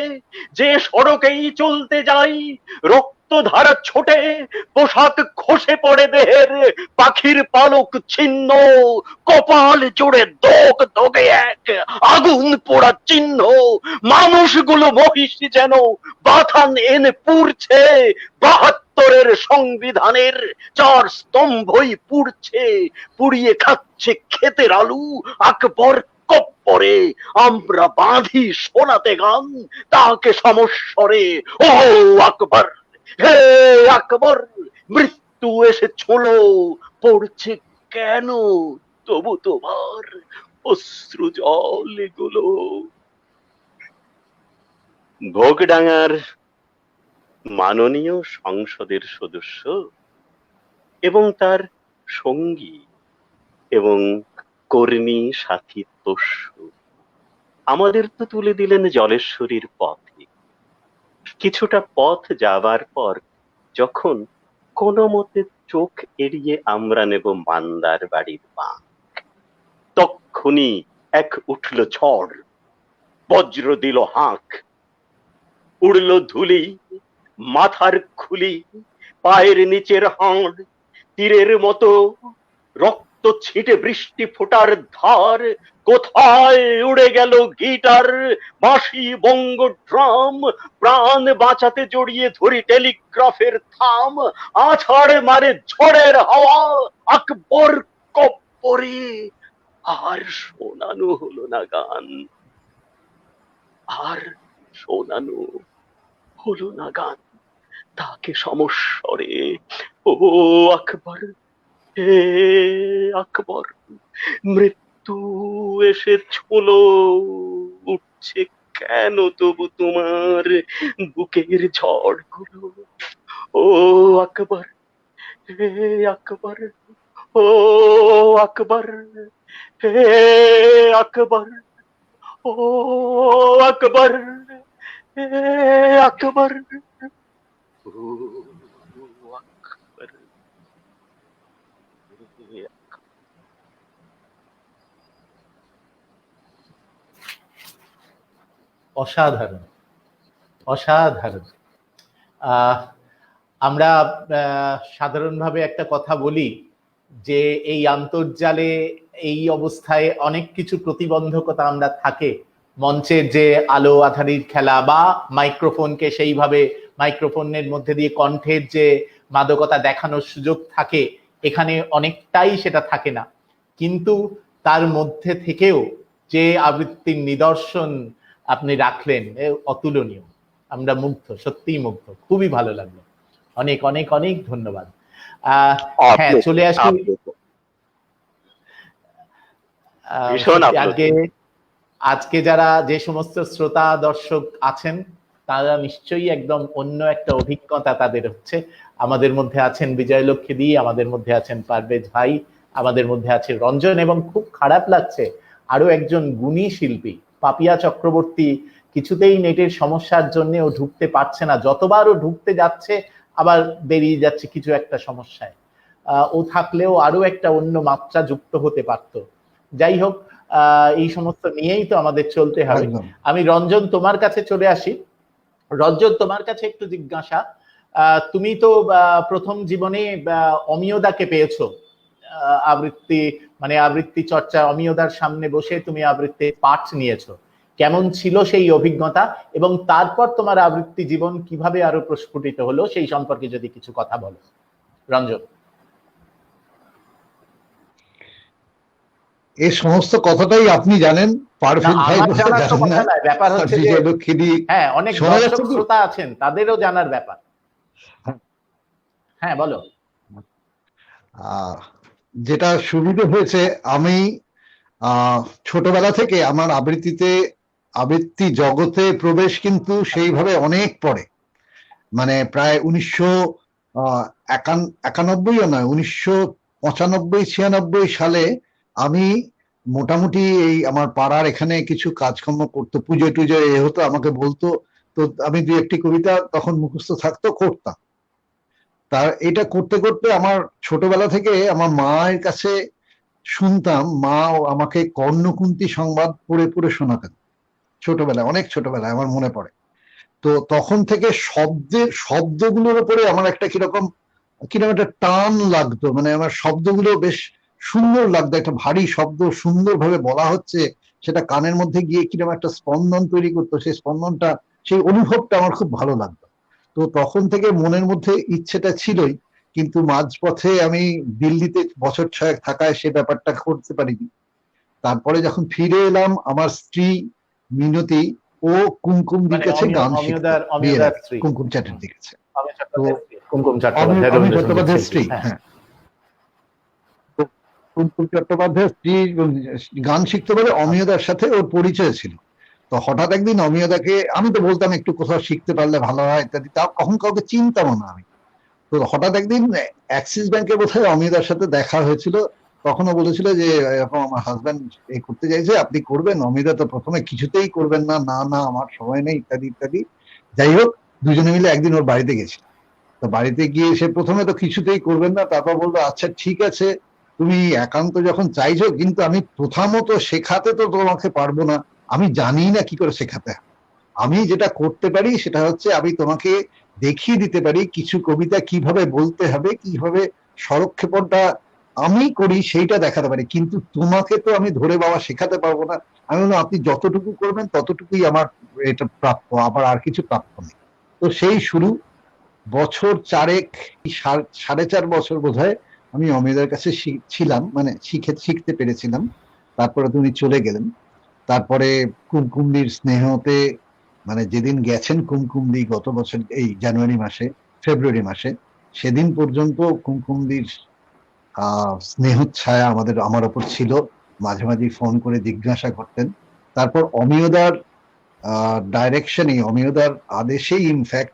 যে সড়কেই চলতে যাই রক্তধারা ছোটে, পোশাক খসে পড়ে দেহের, পাখির পালক ছিন্ন, কপাল জোড়ে দোগ দোগে এক আগুন পোড়া চিহ্ন। মানুষগুলো মহিষ যেন বাথান এনে পুড়ছে, ৭২-এর সংবিধানের ৪ স্তম্ভই পুড়ছে, পুড়িয়ে খাচ্ছে ক্ষেতের আলু আকবর কব্বরে। আমরা বাঁধি শোনাতে গান তাকে সমস্বরে। ও আকবর, হে আকবর, মৃত্যু এসে ছোলো, পড়ছে কেন তবু তোমার অশ্রু জল গুলো। ভোগডাঙ্গার মাননীয় সংসদের সদস্য এবং তার সঙ্গী এবং কর্মী সাথী পোষ্য আমাদের তো তুলে দিলেন জলেশ্বরীর পথে। কিছুটা পথ যাবার পর যখন কোনো মতে চোখ এড়িয়ে আমরা নেব মান্দার বাড়ির বাঁক, তক্ষুনি এক উঠল ঝড়, বজ্র দিল হাঁক, উড়ল ধুলি, মাথার খুলি, পায়ের নিচের হাড়, তীরের মতো রক্ত ছিটে বৃষ্টি ফোটার ধার। কোথায় উড়ে গেল গিটার, বাঁশি, বঙ্গ, ড্রাম, প্রাণ বাঁচাতে জড়িয়ে ধরি টেলিগ্রাফের থাম। আছাড় মারে ঝড়ের হাওয়া আকবর কব্বরে, আর শোনানো হলো না গান, আর শোনানো হলো না গান তাকে সমস্বরে। ও আকবর, হে আকবর, মৃত্যু এসে ছুলো, উঠছে কেন তবু তোমার বুকের ঝড় গুলো। ও আকবর, হে আকবর, ও আকবর, হে আকবর, ও আকবর, হে আকবর, ও আকবর। অসাধারণ, অসাধারণ। আমরা সাধারণভাবে একটা কথা বলি যে এই আন্তর্জালে এই অবস্থায় অনেক কিছু প্রতিবন্ধকতা আমরা থাকে, মঞ্চের যে আলো আধারির খেলা বা মাইক্রোফোনকে সেইভাবে মাইক্রোফোনের মধ্যে দিয়ে কণ্ঠের যে মাদকতা দেখানোর সুযোগ থাকে, এখানে অনেকটাই সেটা থাকে না। কিন্তু তার মধ্যে থেকেও যে আবৃত্তির নিদর্শন আপনি রাখলেন অতুলনীয়। আমরা মুগ্ধ, সত্যিই মুগ্ধ, খুবই ভালো লাগলো। অনেক অনেক অনেক ধন্যবাদ। হ্যাঁ, চলে আসি আজকে যারা যে সমস্ত শ্রোতা দর্শক আছেন তারা নিশ্চয়ই একদম অন্য একটা অভিজ্ঞতা তাদের হচ্ছে। আমাদের মধ্যে আছেন বিজয়লক্ষ্মী দি, আমাদের মধ্যে আছেন পারভেজ ভাই, আমাদের মধ্যে আছে রঞ্জন, এবং খুব খারাপ লাগছে আরো একজন গুণী শিল্পী পাপিয়া চক্রবর্তী কিছুতেই নেটের সমস্যার জন্য ও ঢুকতে পারছে না। যতবার ও ঢুকতে যাচ্ছে আবার বেরিয়ে যাচ্ছে কিছু একটা সমস্যায়। ও থাকলেও আরো একটা অন্য মাত্রা যুক্ত হতে পারত। যাই হোক, এই সমস্ত নিয়েই তো আমাদের চলতে হবে। আমি রঞ্জন তোমার কাছে চলে আসি। রঞ্জন, তোমার কাছে একটু জিজ্ঞাসা, তুমি তো প্রথম জীবনে অমিয়দাকে পেয়েছো, আবৃত্তি মানে আবৃত্তি চর্চা অমিয়দার সামনে বসে তুমি আবৃত্তি পাঠ নিয়েছো, কেমন ছিল সেই অভিজ্ঞতা, এবং তারপর তোমার আবৃত্তি জীবন কিভাবে আরো প্রস্ফুটিত হলো সেই সম্পর্কে যদি কিছু কথা বলো রঞ্জন। এই সমস্ত কথাটাই আপনি জানেন, পারফেক্ট ভাই আমার জানার তো জানেন কথা না। নয়, ব্যাপার হচ্ছে যে বিজয়লক্ষ্মী হ্যাঁ অনেক শোনা যাচ্ছে দর্শক তো? শ্রোতা আছেন, তাদেরও জানার ব্যাপার। হ্যাঁ বলো। যেটা সুবিধা হয়েছে, আমি ছোটবেলা থেকে আমার আবৃত্তি জগতে প্রবেশ কিন্তু সেইভাবে অনেক পরে, মানে প্রায় 1991 নয়, 1995-96 সালে আমি মোটামুটি এই আমার পাড়ার এখানে কিছু কাজকর্ম করতো, পুজো টুজো এ হতো, আমাকে বলতো, তো আমি দুই একটি কবিতা তখন মুখস্থ থাকতো, করতাম। তার এটা করতে করতে আমার ছোটবেলা থেকে আমার মায়ের কাছে শুনতাম, মা আমাকে কর্ণকুন্তী সংবাদ পড়ে পড়ে শোনাতেন ছোটবেলায়, অনেক ছোটবেলায় আমার মনে পড়ে। তো তখন থেকে শব্দগুলোর উপরে আমার একটা কিরকম একটা টান লাগতো, মানে আমার শব্দগুলো বেশ সুন্দর লাগতো, একটা ভারী শব্দ সুন্দরভাবে বলা হচ্ছে, সেটা কানের মধ্যে গিয়ে কিরকম একটা স্পন্দন তৈরি করতো, সেই স্পন্দনটা, সেই অনুভবটা আমার খুব ভালো লাগতো। তো তখন থেকে মনের মধ্যে ইচ্ছেটা ছিলই, কিন্তু মাঝপথে আমি দিল্লিতে বছর 6 থাকায় সে ব্যাপারটা করতে পারিনি। তারপরে যখন ফিরে এলাম, আমার স্ত্রী মিনতি ও কুমকুমদির কাছে গান শিখতো, অমিয়দার স্ত্রী কুমকুম চ্যাটার্জির কাছে। কুমকুম চট্টোপাধ্যায়ের স্ত্রী, হ্যাঁ, কুমকুম চট্টোপাধ্যায়ের স্ত্রী গান শিখতে পারে, অমিয়দার সাথে ওর পরিচয় ছিল। তো হঠাৎ একদিন অমিয়দাকে, আমি তো বলতাম একটু কোথাও শিখতে পারলে ভালো হয় ইত্যাদি, তা কখন কাউকে চিনতাম না আমি। তো হঠাৎ একদিন অ্যাক্সিস ব্যাংকে বোধহয় অমিয়দার সাথে দেখা হয়েছিল, তখনও বলেছিল যে এরকম আমার হাজবেন্ড এই করতে চাইছে, আপনি করবেন? অমিয়দা তো প্রথমে কিছুতেই করবেন না, না না আমার সময় নেই ইত্যাদি ইত্যাদি। যাই হোক, দুজনে মিলে একদিন ওর বাড়িতে গেছি। তো বাড়িতে গিয়ে সে প্রথমে তো কিছুতেই করবেন না, তারপর বললো আচ্ছা ঠিক আছে, তুমি একান্ত যখন চাইছো, কিন্তু আমি প্রথমত শেখাতে তো তোমাকে পারবো না, আমি জানি না কি করে শেখাতে হয়। আমি যেটা করতে পারি সেটা হচ্ছে আমি তোমাকে দেখিয়ে দিতে পারি কিছু কবিতা কিভাবে বলতে হবে, কিভাবে স্বরক্ষেপণটা আমি করি সেইটা দেখাতে পারি, কিন্তু তোমাকে তো আমি ধরে বাবা শেখাতে পারবো না। আমি বললাম আপনি যতটুকু করবেন ততটুকুই আমার এটা প্রাপ্য, আবার আর কিছু প্রাপ্য নেই। তো সেই শুরু, বছর 4 4.5 বছর বোধহয় আমি অমিয়দার কাছে ছিলাম, মানে শিখতে পেরেছিলাম। তারপরে তুমি চলে গেলেন। তারপরে কুমকুমদির স্নেহতে, মানে যেদিন গেছেন কুমকুমদি গত বছর এই ফেব্রুয়ারি মাসে, সেদিন পর্যন্ত কুমকুমদির স্নেহ ছায়া আমার ওপর ছিল, মাঝে মাঝে ফোন করে জিজ্ঞাসা করতেন। তারপর অমিয়দার ডাইরেকশনে, অমিয়দার আদেশেই ইনফ্যাক্ট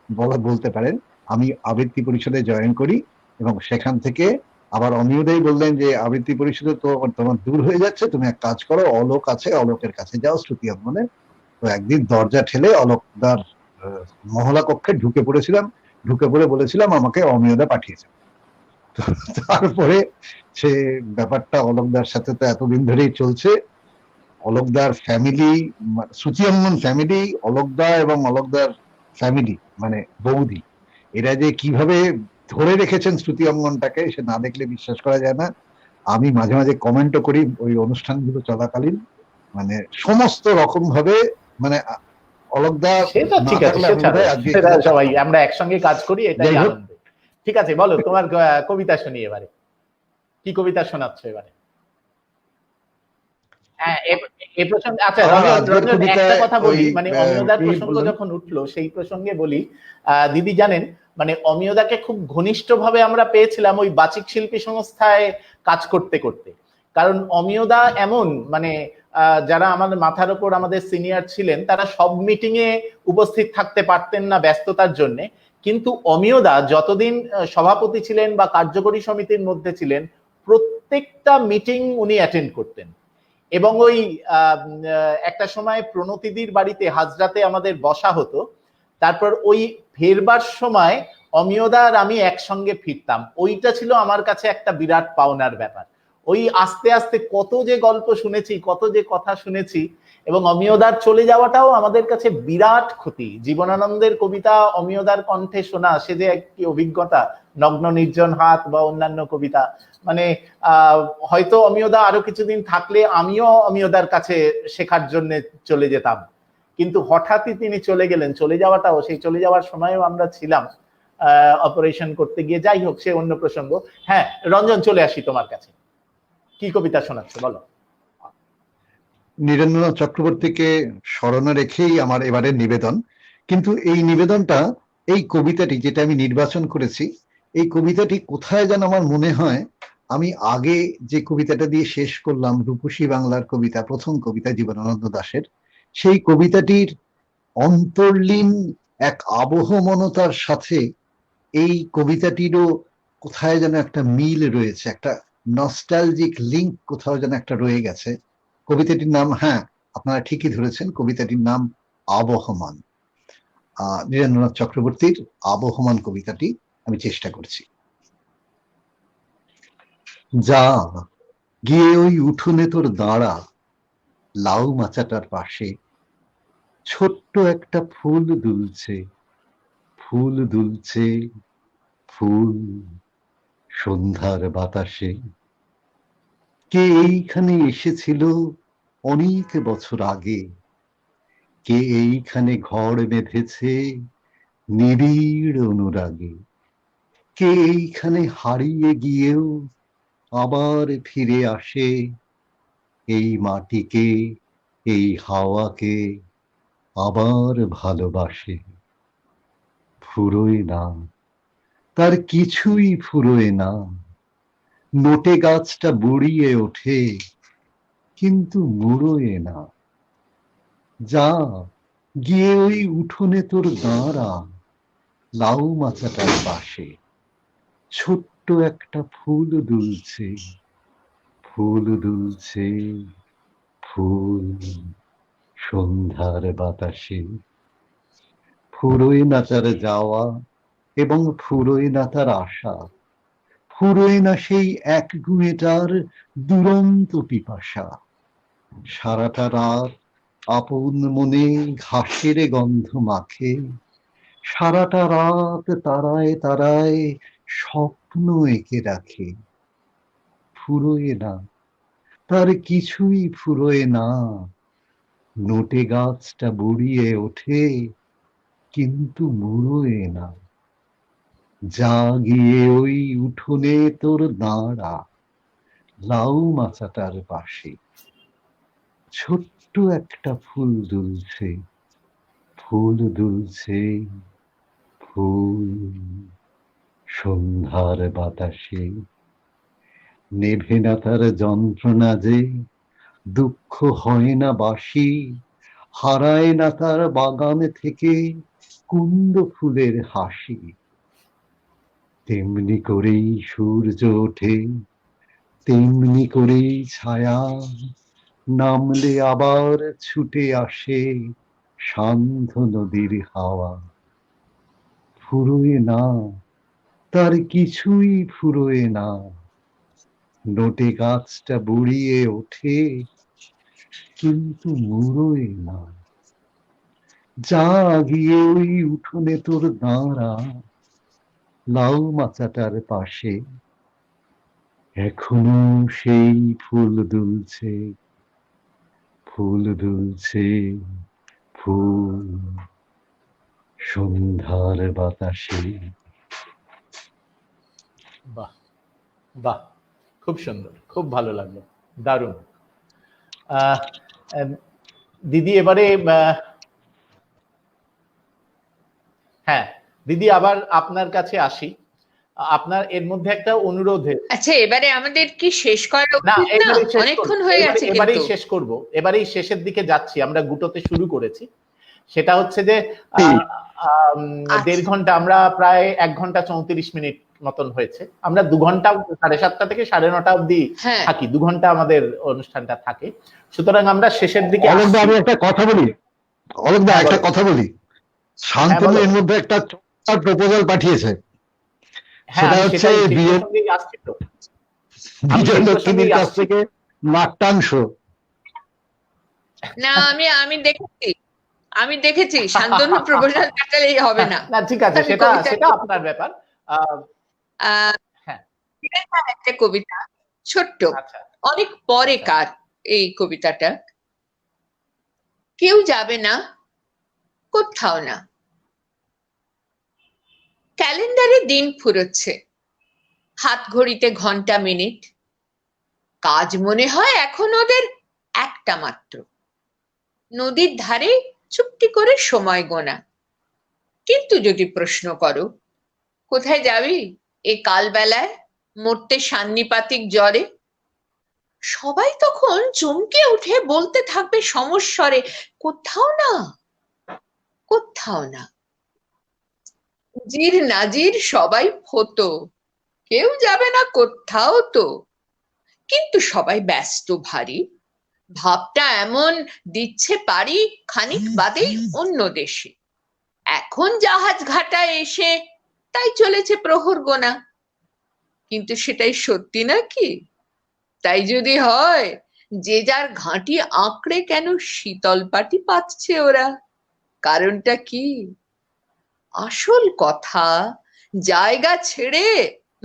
বলতে পারেন আমি আবৃত্তি পরিষদে জয়েন করি, এবং সেখান থেকে আবার অমিয়দাই বললেন যে আবৃত্তি পরিষদে তো তোমার দূর হয়ে যাচ্ছে, তুমি এক কাজ করো, অলোক আছে, অলোকের কাছে যাও শ্রুতি অঙ্গনে। তো একদিন দরজা ঠেলে অলোকদার মহলা কক্ষে ঢুকে পড়ে বলেছিলাম আমাকে অমিয়দা পাঠিয়েছে। তারপরে সে ব্যাপারটা অলোকদার সাথে তো এতদিন ধরেই চলছে। অলোকদার ফ্যামিলি, শ্রুতি অঙ্গন ফ্যামিলি, অলোকদা এবং অলোকদার ফ্যামিলি মানে বৌদি, এরা যে কিভাবে ধরে রেখেছেন শ্রুতি অঙ্গনটাকে, সে না দেখলে বিশ্বাস করা যায় না। আমি মাঝে মাঝে কমেন্টও করি ওই অনুষ্ঠানগুলো চলাকালীন, মানে সমস্ত রকম ভাবে, মানে অলোকদা সেটা ঠিক আছে, সেটা সবাই আমরা একসঙ্গে কাজ করি, এটাই আনন্দ। ঠিক আছে, বলো তোমার কবিতা শুনি এবারে, কি কবিতা শোনাচ্ছ এবারে? হ্যাঁ এ প্রসঙ্গে আচ্ছা রঞ্জন একটা কথা বলি, মানে অমিয়দার প্রসঙ্গ যখন উঠলো সেই প্রসঙ্গে বলি, দিদি জানেন মানে অমিয়দাকে খুব ঘনিষ্ঠভাবে আমরা পেয়েছিলাম ওই বাচিক শিল্পী সংস্থায় কাজ করতে করতে। কারণ অমিয়দা এমন, মানে যারা আমাদের মাথার উপর আমাদের সিনিয়র ছিলেন তারা সব মিটিং এ উপস্থিত থাকতে পারতেন না ব্যস্ততার জন্য, কিন্তু অমিয়দা যতদিন সভাপতি ছিলেন বা কার্যকরী সমিতির মধ্যে ছিলেন প্রত্যেকটা মিটিং উনি অ্যাটেন্ড করতেন। এবং ওই একটা সময় প্রণতিদির বাড়িতে হাজরাতে আমাদের বসা হতো, তারপর ওই ফেরবার সময় অমিয়দা আর আমি একসঙ্গে ফিরতাম, ওইটা ছিল আমার কাছে একটা বিরাট পাওনার ব্যাপার। ওই আস্তে আস্তে কত যে গল্প শুনেছি, কত যে কথা শুনেছি, এবং অমিয়দার চলে যাওয়াটাও আমাদের কাছে বিরাট ক্ষতি। জীবনানন্দের কবিতা অমিয়দার কণ্ঠে শোনা, সে যে একটি অভিজ্ঞতা, নগ্ন নির্জন হাত বা অন্যান্য কবিতা, মানে হয়তো অমিয়দা আরো কিছুদিন থাকলে আমিও অমিয়দার কাছে শেখার জন্য চলে যেতাম, কিন্তু হঠাৎই তিনি চলে গেলেন। চলে যাওয়াটাও, সেই চলে যাওয়ার সময়ও আমরা ছিলাম অপারেশন করতে গিয়ে। যাই হোক, সে অন্য প্রসঙ্গ। হ্যাঁ রঞ্জন, চলে আসি তোমার কাছে, কি কবিতা শোনাচ্ছ বলো। নীরেন্দ্রনাথ চক্রবর্তীকে স্মরণে রেখেই আমার এবারের নিবেদন, কিন্তু এই নিবেদনটা, এই কবিতাটি যেটা আমি নির্বাচন করেছি, এই কবিতাটি কোথায় যেন আমার মনে হয় আমি আগে যে কবিতাটা দিয়ে শেষ করলাম, রূপসী বাংলার কবিতা, প্রথম কবিতা জীবনানন্দ দাশের, সেই কবিতাটির অন্তর্লীন এক আবহমনতার সাথে এই কবিতাটিরও কোথায় যেন একটা মিল রয়েছে, একটা নস্টালজিক লিঙ্ক কোথাও যেন একটা রয়ে গেছে। কবিতাটির নাম, হ্যাঁ আপনারা ঠিকই ধরেছেন, কবিতাটির নাম আবহমান। নীরেন্দ্রনাথ চক্রবর্তীর আবহমান কবিতাটি আমি চেষ্টা করছি। যা গিয়ে ওই উঠোনে তোর দাঁড়া, লাউ মাচাটার পাশে, ছোট্ট একটা ফুল দুলছে, ফুল দুলছে, ফুল সন্ধ্যার বাতাসে। কে এইখানে এসেছিল অনেক বছর আগে, কে এইখানে ঘর বেঁধেছে নিবিড় অনুরাগে, কে এইখানে হারিয়ে গিয়েও আবার ফিরে আসে, এই মাটিকে, এই হাওয়াকে আবার ভালোবাসে। ফুরোয় না, তার কিছুই ফুরোয় না, নোটে গাছটা বুড়িয়ে ওঠে কিন্তু মুড়োয় না। যা গিয়ে ওই উঠোনে তোর দাঁড়া, লাউ মাচাটার পাশে, ছোট্ট একটা ফুল দুলছে, ফুল দুলছে, ফুল সন্ধ্যার বাতাসে। ফুরোয় না তার যাওয়া এবং ফুরোয় না তার আশা, ফুরোয় না সেই এক গুণেটার দুরন্ত পিপাসা। সারাটা রাত আপন মনে ঘাসের গন্ধ মাখে, সারাটা রাত তারায় তারায় স্বপ্ন এঁকে রাখে। ফুরোয় না, তার কিছুই ফুরোয় না, নোটে গাছটা বুড়িয়ে ওঠে কিন্তু মুড়োয় না। যা গিয়ে ওই উঠোনে তোর দাঁড়া, লাউ মাচাটার পাশে, ছোট্ট একটা ফুল দুলছে, ফুল দুলছে, ফুল সন্ধ্যার বাতাসে। নেভে না তার যন্ত্রণা যে, দুঃখ হয় না বাসি, হারায় না তার বাগান থেকে কুন্দ ফুলের হাসি। তেমনি করেই সূর্য ওঠে, তেমনি করেই ছায়া, নামলে আবার ছুটে আসে সান্ধ্য নদীর হাওয়া। ফুরোয় না, তার কিছুই ফুরোয় না, নোটে গাছটা বুড়িয়ে ওঠে কিন্তু মুড়োয় না। যা গিয়ে ওই উঠোনে তোর দাঁড়া, লাউ মাচাটার পাশে, এখনো সেই ফুল দুলছে, ফুল দুলছে, ফুল সন্ধ্যার বাতাসে। বাহ বাহ, খুব সুন্দর, খুব ভালো লাগলো, দারুণ। দিদি এবারে, হ্যাঁ দিদি আবার আপনার কাছে আসি। আপনার এর মধ্যে একটা অনুরোধে, আচ্ছা এবারে আমাদের কি শেষ করা না উচিত না? অনেকক্ষণ হয়ে গেছে, এবারেই শেষ করব, এবারেই শেষের দিকে যাচ্ছি, আমরা গুটোতে শুরু করেছি। সেটা হচ্ছে যে 1.5 ঘন্টা, আমরা প্রায় 1 ঘন্টা 34 মিনিট মতন হয়েছে। আমরা 2 ঘন্টা 7:30 থেকে 9:30 অব্দি থাকি, 2 ঘন্টা আমাদের অনুষ্ঠানটা থাকে। সুতরাং আমরা শেষের দিকে। অলোকদা আমি একটা কথা বলি, অলোকদা একটা কথা বলি, শান্তনু এর মধ্যে একটা প্রপোজাল পাঠিয়েছে, সেটা হচ্ছে বিজয় লক্ষ্মীর কাছ থেকে নাট্যাংশ। না, আমি দেখেছি শান্তনু প্রপোজাল কাটালেই হবে না। না ঠিক আছে, আমি সেটা কবিতা সেটা আপনার ব্যাপার। আহ, হ্যাঁ, একটা কবিতা, ছোট্ট, আচ্ছা অনেক পরে আচ্ছা। কার এই কবিতাটা। কেউ যাবে না, কোথাও না, ক্যালেন্ডারে দিন ফুরোচ্ছে, হাত ঘড়িতে ঘন্টা মিনিট, কাজ মনে হয় এখন ওদের একটা মাত্র, নদীর ধারে চুপটি করে সময় গোনা। কিন্তু যদি প্রশ্ন করো কোথায় যাবি এ কালবেলায়, মরতে সান্নিপাতিক জ্বরে, সবাই তখন চমকে উঠে বলতে থাকবে সমস্বরে, কোথাও না, কোথাও না। জির নাজির সবাই ফতো, কেউ যাবে না কোথাও তো, কিন্তু সবাই ব্যস্ত ভারী, ভাবটা এমন দিচ্ছে পারি খানিক বাদেই অন্য দেশে। এখন জাহাজ ঘাটায় এসে তাই চলেছে প্রহর গোনা, কিন্তু সেটাই সত্যি নাকি? তাই যদি হয়, যে যার ঘাঁটি আঁকড়ে কেন শীতল পাটি পাচ্ছে ওরা? কারণটা কি? আসল কথা, জায়গা ছেড়ে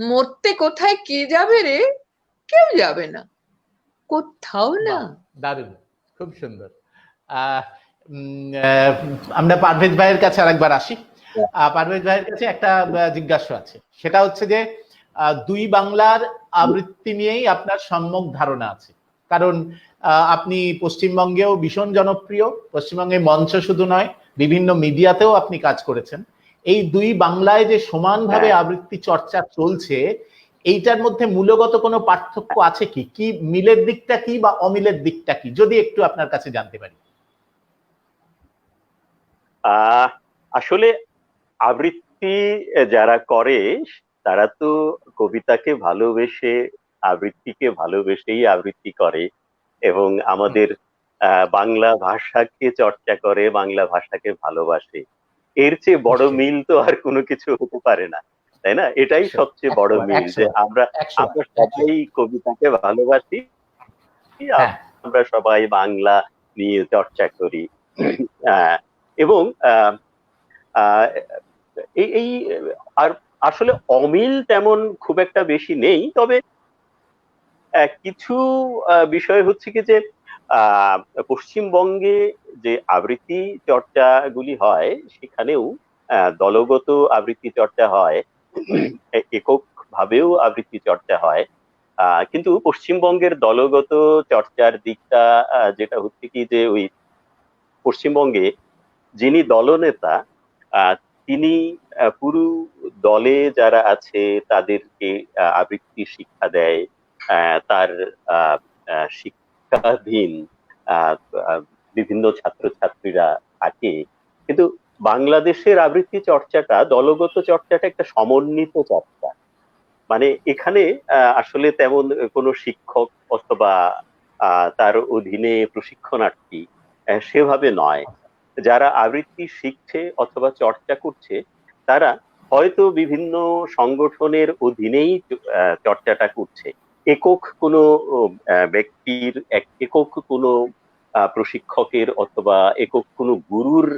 মরতে কোথায় কে যাবে রে? কেউ যাবে না, কোথাও না। বাহ, দারুণ, খুব সুন্দর। আহ, আমরা পারভেজ ভাইয়ের কাছে আরেকবার আসি। পারভেজ ভাইয়ের কাছে একটা জিজ্ঞাসা আছে, সেটা হচ্ছে যে দুই বাংলার আবৃত্তি নিয়েই আপনার সম্যক ধারণা আছে, কারণ আপনি পশ্চিমবঙ্গেও ভীষণ জনপ্রিয়, পশ্চিমবঙ্গে মঞ্চ শুধু নয় বিভিন্ন মিডিয়াতেও আপনি কাজ করেছেন। এই দুই বাংলায় যে সমানভাবে আবৃত্তি চর্চা চলছে, এইটার মধ্যে মূলগত কোনো পার্থক্য আছে কি? কি মিলের দিকটা কি বা অমিলের দিকটা কি, যদি একটু আপনার কাছে জানতে পারি। আসলে আবৃত্তি যারা করে তারা তো কবিতাকে ভালোবেসে, আবৃত্তিকে ভালোবেসেই আবৃত্তি করে, এবং আমাদের বাংলা ভাষাকে চর্চা করে, বাংলা ভাষাকে ভালোবাসে। এর চেয়ে বড় মিল তো আর কোনো কিছু হতে পারে না, তাই না? এটাই সবচেয়ে বড় মিল, যে আমরা সবাই কবিতাকে ভালোবাসি, আমরা সবাই বাংলা নিয়ে চর্চা করি। এবং এই এই আর আসলে অমিল তেমন খুব একটা বেশি নেই, তবে কিছু বিষয় হচ্ছে কি যে পশ্চিমবঙ্গে যে আবৃত্তি চর্চাগুলি হয় সেখানেও দলগত আবৃত্তি চর্চা হয়, একক ভাবেও আবৃত্তি চর্চা হয়। কিন্তু পশ্চিমবঙ্গের দলগত চর্চার দিকটা যেটা হচ্ছে কি যে ওই পশ্চিমবঙ্গে যিনি দলনেতা তিনি পুরো দলে যারা আছে তাদেরকে আবৃত্তি শিক্ষা দেয়, তার শিক্ষাধীন বিভিন্ন ছাত্রছাত্রীরা থাকে। কিন্তু বাংলাদেশের আবৃত্তি চর্চাটা, দলগত চর্চাটা একটা সমন্বিত চর্চা। মানে এখানে আসলে তেমন কোনো শিক্ষক অথবা তার অধীনে প্রশিক্ষণার্থী সেভাবে নয়। যারা আবৃত্তি শিখছে অথবা চর্চা করছে তারা হয়তো বিভিন্ন সংগঠনের অধীনেই চর্চাটা করছে। একক কোনো ব্যক্তির, একক কোনো প্রশিক্ষকের অথবা একক কোনো গুরুর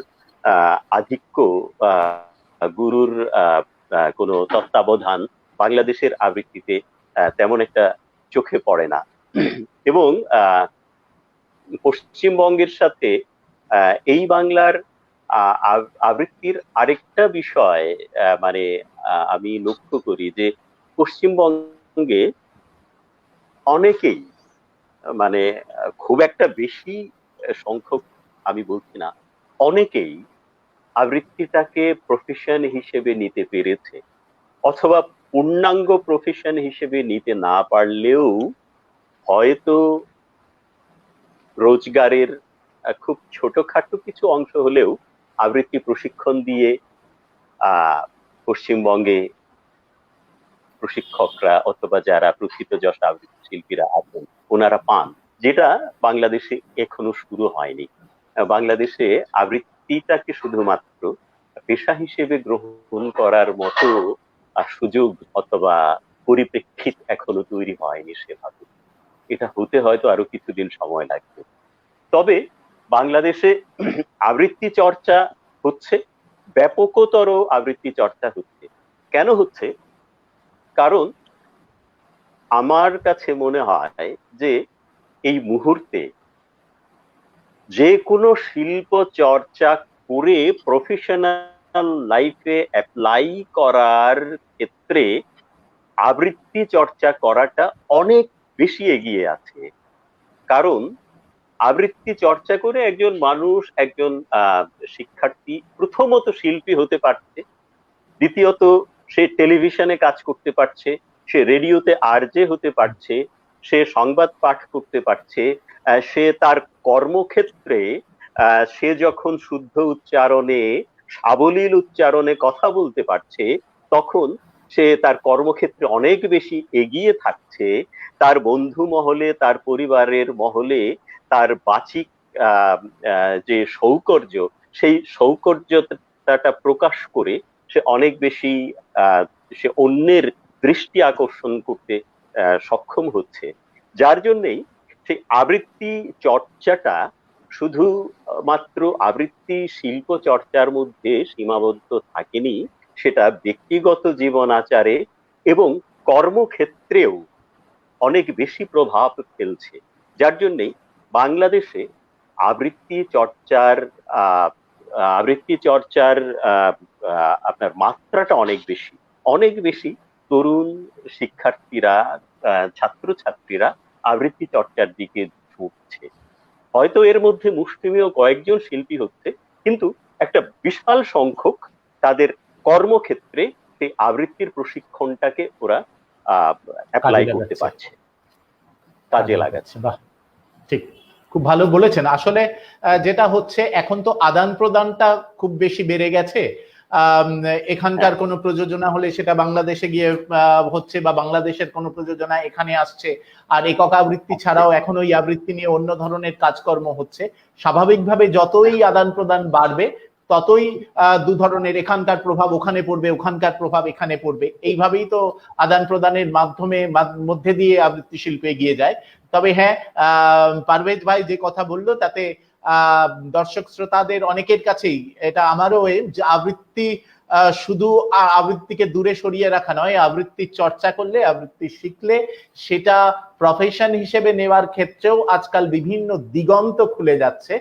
আধিক্য বা গুরুর কোনো তত্ত্বাবধান বাংলাদেশের আবৃত্তিতে তেমন একটা চোখে পড়ে না। এবং পশ্চিমবঙ্গের সাথে এই বাংলার আবৃত্তির আরেকটা বিষয় মানে আমি লক্ষ্য করি যে পশ্চিমবঙ্গে অনেকেই, মানে খুব একটা বেশি সংখ্যক আমি বলছি না, অনেকেই আবৃত্তিটাকে প্রফেশন হিসেবে নিতে পেরেছে, অথবা পূর্ণাঙ্গ প্রফেশন হিসেবে নিতে না পারলেও হয়তো রোজগারের খুব ছোটখাটো কিছু অংশ হলেও আবৃত্তি প্রশিক্ষণ দিয়ে পশ্চিমবঙ্গে প্রশিক্ষকরা অথবা যারা প্রথিতযশা আবৃত্তি শিল্পীরা আছেন ওনারা পান, যেটা বাংলাদেশে এখনো শুরু হয়নি। বাংলাদেশে আবৃত্তিটাকে শুধুমাত্র পেশা হিসেবে গ্রহণ করার মতো সুযোগ অথবা পরিপ্রেক্ষিত এখনো তৈরি হয়নি সেভাবে। এটা হতে হয়তো আরো কিছুদিন সময় লাগবে। তবে বাংলাদেশে আবৃত্তি চর্চা হচ্ছে, ব্যাপকতর আবৃত্তি চর্চা হচ্ছে। কেন হচ্ছে? কারণ আমার কাছে মনে হয় যে এই মুহূর্তে যে কোনো শিল্প চর্চা করে প্রফেশনাল লাইফে অ্যাপ্লাই করার ক্ষেত্রে আবৃত্তি চর্চা করাটা অনেক বেশি এগিয়ে আছে। কারণ আবৃত্তি চর্চা করে একজন মানুষ, একজন শিক্ষার্থী প্রথমত শিল্পী হতে পারছে, দ্বিতীয়ত সে টেলিভিশনে কাজ করতে পারছে, সে রেডিওতে আরজে হতে পারছে, সে সংবাদ পাঠ করতে পারছে, সে তার কর্মক্ষেত্রে সে যখন শুদ্ধ উচ্চারণে, সাবলীল উচ্চারণে কথা বলতে পারছে, তখন সে তার কর্মক্ষেত্রে অনেক বেশি এগিয়ে থাকছে। তার বন্ধু মহলে, তার পরিবারের মহলে তার বাচিক যে সৌকর্য, সেই সৌকর্যটা প্রকাশ করে সে অনেক বেশি সে অন্যের দৃষ্টি আকর্ষণ করতে সক্ষম হচ্ছে। যার জন্যই সেই আবৃত্তি চর্চাটা শুধু মাত্র আবৃত্তি শিল্প চর্চার মধ্যে সীমাবদ্ধ থাকেনি, সেটা ব্যক্তিগত জীবন আচারে এবং কর্মক্ষেত্রেও অনেক বেশি প্রভাব ফেলছে। যার জন্যই বাংলাদেশে আবৃত্তি চর্চার আপনার মাত্রাটা অনেক বেশি তরুণ শিক্ষার্থীরা, ছাত্রছাত্রীরা আবৃত্তি চর্চার দিকে ঝুঁকছে। হয়তো এর মধ্যে মুষ্টিমেয় কয়েকজন শিল্পী হচ্ছে, কিন্তু একটা বিশাল সংখ্যক তাদের কর্মক্ষেত্রে সেই আবৃত্তির প্রশিক্ষণটাকে ওরা অ্যাপ্লাই করতে পারছে, কাজে লাগাচ্ছে। বাহ, ঠিক, খুব ভালো বলেছেন। আসলে যেটা হচ্ছে, এখন তো আদান প্রদানটা খুব বেশি বেড়ে গেছে। এখানকার কোনো প্রযোজনা হলে সেটা বাংলাদেশে গিয়ে হচ্ছে, বা বাংলাদেশের কোনো প্রযোজনা এখানে আসছে, আর একক আবৃত্তি ছাড়াও এখন ওই আবৃত্তি নিয়ে অন্য ধরনের কাজকর্ম হচ্ছে। স্বাভাবিকভাবে যতই আদান প্রদান বাড়বে, ততই দু ধরনের, এখানকার প্রভাব ওখানে পড়বে, ওখানকার প্রভাব এখানে পড়বে, এইভাবেই তো আদান প্রদানের মধ্যে দিয়ে আবৃত্তি শিল্প এগিয়ে যায়। তবে হ্যাঁ, পারভেজ ভাই যে কথা বললো তাতে দর্শক শ্রোতাদের অনেকের কাছেই এটা আমারও যে আবৃত্তি শুধু আবৃত্তিকে দূরে সরিয়ে রাখা নয়, আবৃত্তির চর্চা করলে, আবৃত্তি শিখলে সেটা প্রফেশন হিসেবে নেওয়ার ক্ষেত্রেও আজকাল বিভিন্ন দিগন্ত খুলে যাচ্ছে।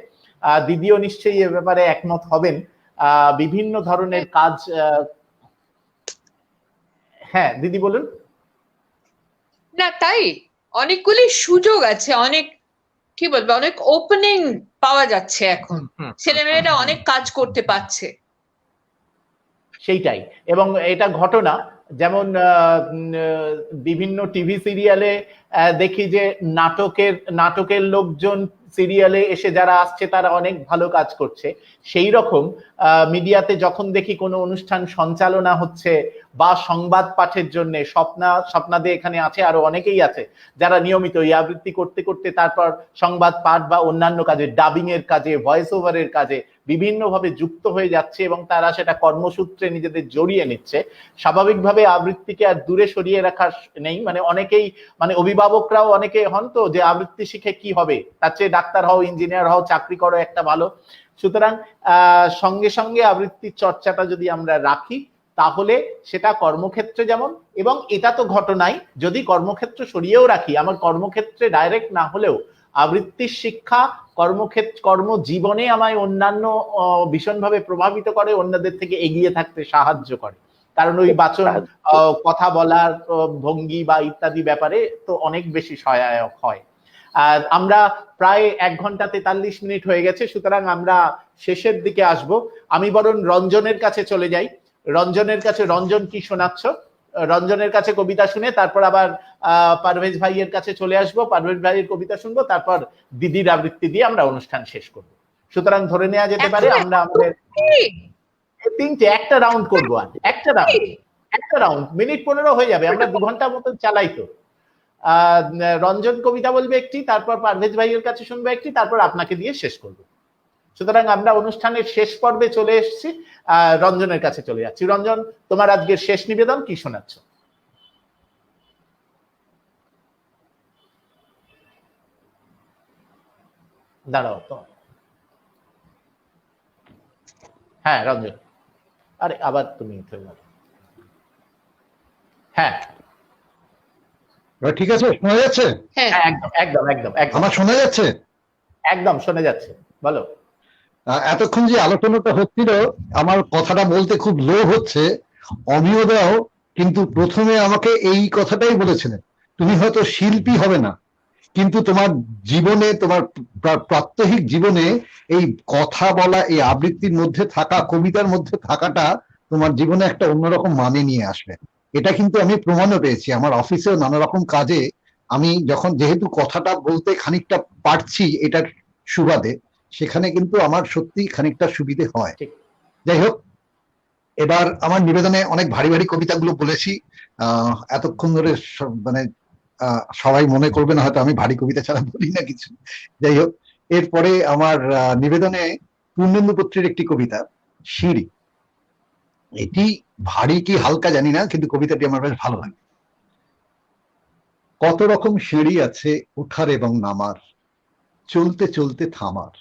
দিদিও নিশ্চয়ই এ ব্যাপারে একমত হবেন। বিভিন্ন ধরনের কাজ। হ্যাঁ দিদি বলুন। না, তাই অনেকগুলি সুযোগ আছে, অনেক কি বলবো, অনেক ওপেনিং পাওয়া যাচ্ছে এখন, ছেলেমেয়েরা অনেক কাজ করতে পারছে। সেইটাই, এবং এটা ঘটনা, যেমন বিভিন্ন টিভি সিরিয়ালে দেখি যে নাটকের লোকজন সিরিয়ালে এসে যারা আসছে তারা অনেক ভালো কাজ করছে। সেই রকম মিডিয়াতে যখন দেখি কোনো অনুষ্ঠান সঞ্চালনা হচ্ছে বা সংবাদ পাঠের জন্য স্বপ্নাদে এখানে আছে, আরো অনেকেই আছে যারা নিয়মিত এই আবৃত্তি করতে করতে তারপর সংবাদ পাঠ বা অন্যান্য কাজে, ডাবিং এর কাজে, ভয়েস ওভারের কাজে বিভিন্নভাবে যুক্ত হয়ে যাচ্ছে এবং তারা সেটা কর্মসূত্রে নিজেদের জড়িয়ে নিচ্ছে। স্বাভাবিকভাবে আবৃত্তিকে আর দূরে সরিয়ে রাখা নেই। মানে অনেকেই, মানে অভিভাবকরাও অনেকে হন তো যে আবৃত্তি শিখে কি হবে, তার চেয়ে ডাক্তার হও, ইঞ্জিনিয়ার হও, চাকরি করো একটা ভালো। সুতরাং সঙ্গে সঙ্গে আবৃত্তির চর্চাটা যদি আমরা রাখি তাহলে সেটা কর্মক্ষেত্রে যেমন, এবং এটা তো ঘটনাই, যদি কর্মক্ষেত্র সরিয়েও রাখি, আমার কর্মক্ষেত্রে ডাইরেক্ট না হলেও আবৃত্তির শিক্ষা কর্মজীবনে আমায় অন্যান্য ভীষণভাবে প্রভাবিত করে, অন্যদের থেকে এগিয়ে থাকতে সাহায্য করে। কারণ ওই বাচন, কথা বলার ভঙ্গি বা ইত্যাদি ব্যাপারে তো অনেক বেশি সহায়ক হয়। আর আমরা প্রায় 1 ঘন্টা 43 মিনিট হয়ে গেছে, সুতরাং আমরা শেষের দিকে আসব। আমি বরং রঞ্জনের কাছে চলে যাই। রঞ্জন কি শোনাচ্ছ? রঞ্জনের কাছে কবিতা শুনে তারপর আবার পারভেজ ভাইয়ের কাছে চলে আসবো, পারভেজ ভাইয়ের কবিতা শুনবো, তারপর দিদির আবৃত্তি দিয়ে আমরা অনুষ্ঠান শেষ করব। সুতরাং ধরে নেওয়া যেতে পারে আমরা আমাদের 3টে একটা রাউন্ড করবো, আর একটা রাউন্ড মিনিট 15 হয়ে যাবে, আমরা 2 ঘন্টা মতো চালাই তো। রঞ্জন কবিতা বলবে একটি, তারপর পারভেজ ভাইয়ের কাছে শুনবে একটি, তারপর আপনাকে দিয়ে শেষ করব। সুতরাং আমরা অনুষ্ঠানের শেষ পর্বে চলে এসেছি, রঞ্জনের কাছে চলে যাচ্ছি। রঞ্জন, তোমার আজকের শেষ নিবেদন, কি শোনাচ্ছ? দাঁড়াও তো, হ্যাঁ রঞ্জন, আরে আবার তুমি হ্যাঁ ঠিক আছে, শোনা যাচ্ছে? হ্যাঁ, একদম একদম একদম একদম আমার শোনা যাচ্ছে? একদম শোনা যাচ্ছে, বলো। এতক্ষণ যে আলোচনাটা হচ্ছিল, আমার কথাটা বলতে খুব লো হচ্ছে। অমিয়দাও কিন্তু প্রথমে আমাকে এই কথাটাই বলেছিলেন, তুমি হয়তো শিল্পী হবে না, কিন্তু তোমার জীবনে, তোমার প্রাত্যহিক জীবনে এই কথা বলা, এই আবৃত্তির মধ্যে থাকা, কবিতার মধ্যে থাকাটা তোমার জীবনে একটা অন্যরকম মানে নিয়ে আসবে। এটা কিন্তু আমি প্রমাণও পেয়েছি আমার অফিসেও নানা রকম কাজে। আমি যখন যেহেতু কথাটা বলতে খানিকটা পারছি এটার সুবাদে, সেখানে কিন্তু আমার সত্যি খানিকটা সুবিধে হয়। ঠিক। যাই হোক, এবার আমার নিবেদনে অনেক ভারী ভারী কবিতাগুলো বলেছি এতক্ষণ ধরে, মানে সবাই মনে করবে না হয়তো আমি ভারী কবিতা ছাড়া বলি না কিছু। যাই হোক, এরপরে আমার নিবেদনে পূর্ণেন্দু পত্রের একটি কবিতা সিঁড়ি। এটি ভারী কি হালকা জানি না, কিন্তু কবিতাটি আমার বেশ ভালো লাগে। কত রকম সিঁড়ি আছে ওঠার এবং নামার, চলতে চলতে থামার,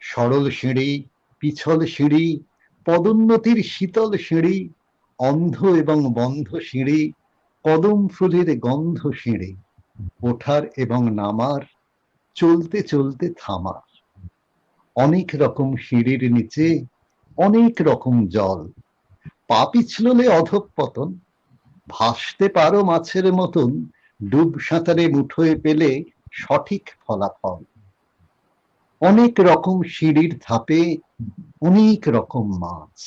সরল সিঁড়ি, পিছল সিঁড়ি, পদোন্নতির শীতল সিঁড়ি, অন্ধ এবং বন্ধ সিঁড়ি, কদম ফুলের গন্ধ সিঁড়ি, ওঠার এবং নামার, চলতে চলতে থামার। অনেক রকম সিঁড়ির নিচে অনেক রকম জল, পা পিছললে অধঃপতন, ভাসতে পারো মাছের মতন, ডুব সাঁতারে মুঠোয় পেলে সঠিক ফলাফল। অনেক রকম সিঁড়ির ধাপে অনেক রকম মাছ,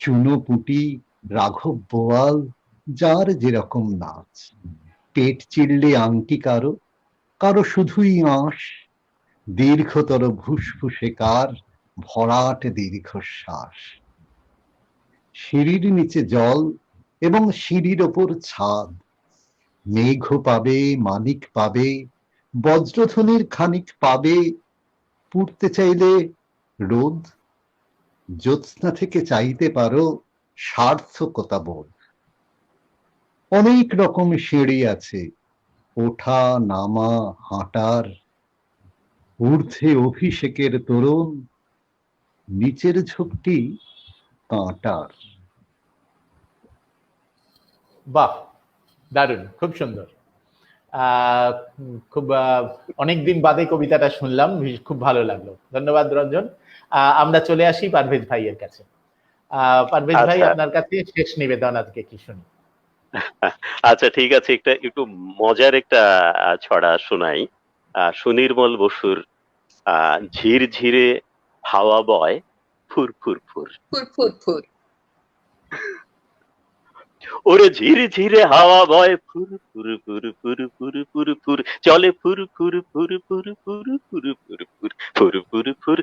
চুনোপুটি, রাঘব বোয়াল, যার যেরকম নাচ, পেট চিরলে আংটি কারো, কারো শুধুই আঁশ, দীর্ঘতর ফুসফুসে কার ভরাট দীর্ঘশ্বাস। সিঁড়ির নিচে জল এবং সিঁড়ির ওপর ছাদ, মেঘ পাবে, মানিক পাবে, বজ্রধ্বনির খানিক পাবে, পুড়তে চাইলে রোদ, জ্যোৎস্না থেকে চাইতে পারো সার্থকতা বোধ। অনেক রকম সিঁড়ি আছে ওঠা নামা হাঁটার, ঊর্ধ্বে অভিষেকের তোরণ, নিচের ঝোঁকটি কাঁটার। বাহ, দারুণ, খুব সুন্দর। খুব অনেকদিন বাদে কবিতাটা শুনলাম, খুব ভালো লাগলো, ধন্যবাদ রঞ্জন। আমরা চলে আসি পারভেজ ভাইয়ের কাছে। পারভেজ ভাই, আচ্ছা। আপনার কাছে শেষ নিবেদন আজকে কি শুনি? আচ্ছা, ঠিক আছে, একটু মজার একটা ছড়া শোনাই। সুনির্মল বসুর ঝিরঝিরে হাওয়া বয় ফুর ফুর ফুর। ফুর ফুর ফুর। ওরে ঝিরঝিরে হাওয়া বয় ফুর ফুর ফুর ফুর ফুর ফুর ফুর, চলে ফুর ফুর ফুর ফুর ফুর ফুর ফুর ফুর ফুর ফুর ফুর।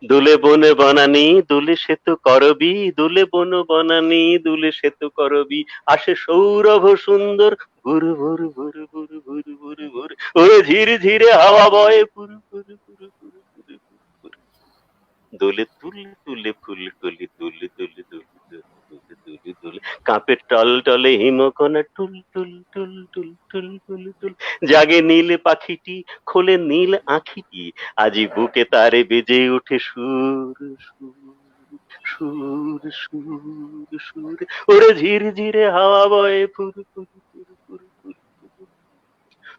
দুলে বনে বনানি দুলে সেতু করবি, দুলে বন বনানি দুলে সেতু করবি, আসে সৌরভ সুন্দর ভুর ভুর ভুর ভুর ভুর ভুর ভুর। ওরে ঝিরঝিরে হাওয়া বয় ফুর ফুর ফুর ফুর ফুর ফুর। দোলে তুলে তুলে ফুলকলি তুলে তুলে তুলে তুলে তুলে তুলে, কাঁপে টল টলে হিমকণা টুল টুল টুল টুল টুল টুল টুল। জাগে নীল পাখিটি, খোলে নীল আঁখিটি, আজি বুকে তারে বেজে ওঠে সুর সুর সুর সুর সুর। ওরে ঝিরঝিরে হাওয়া বয় ফুর ফুর ফুর ফুর ফুর ফুর।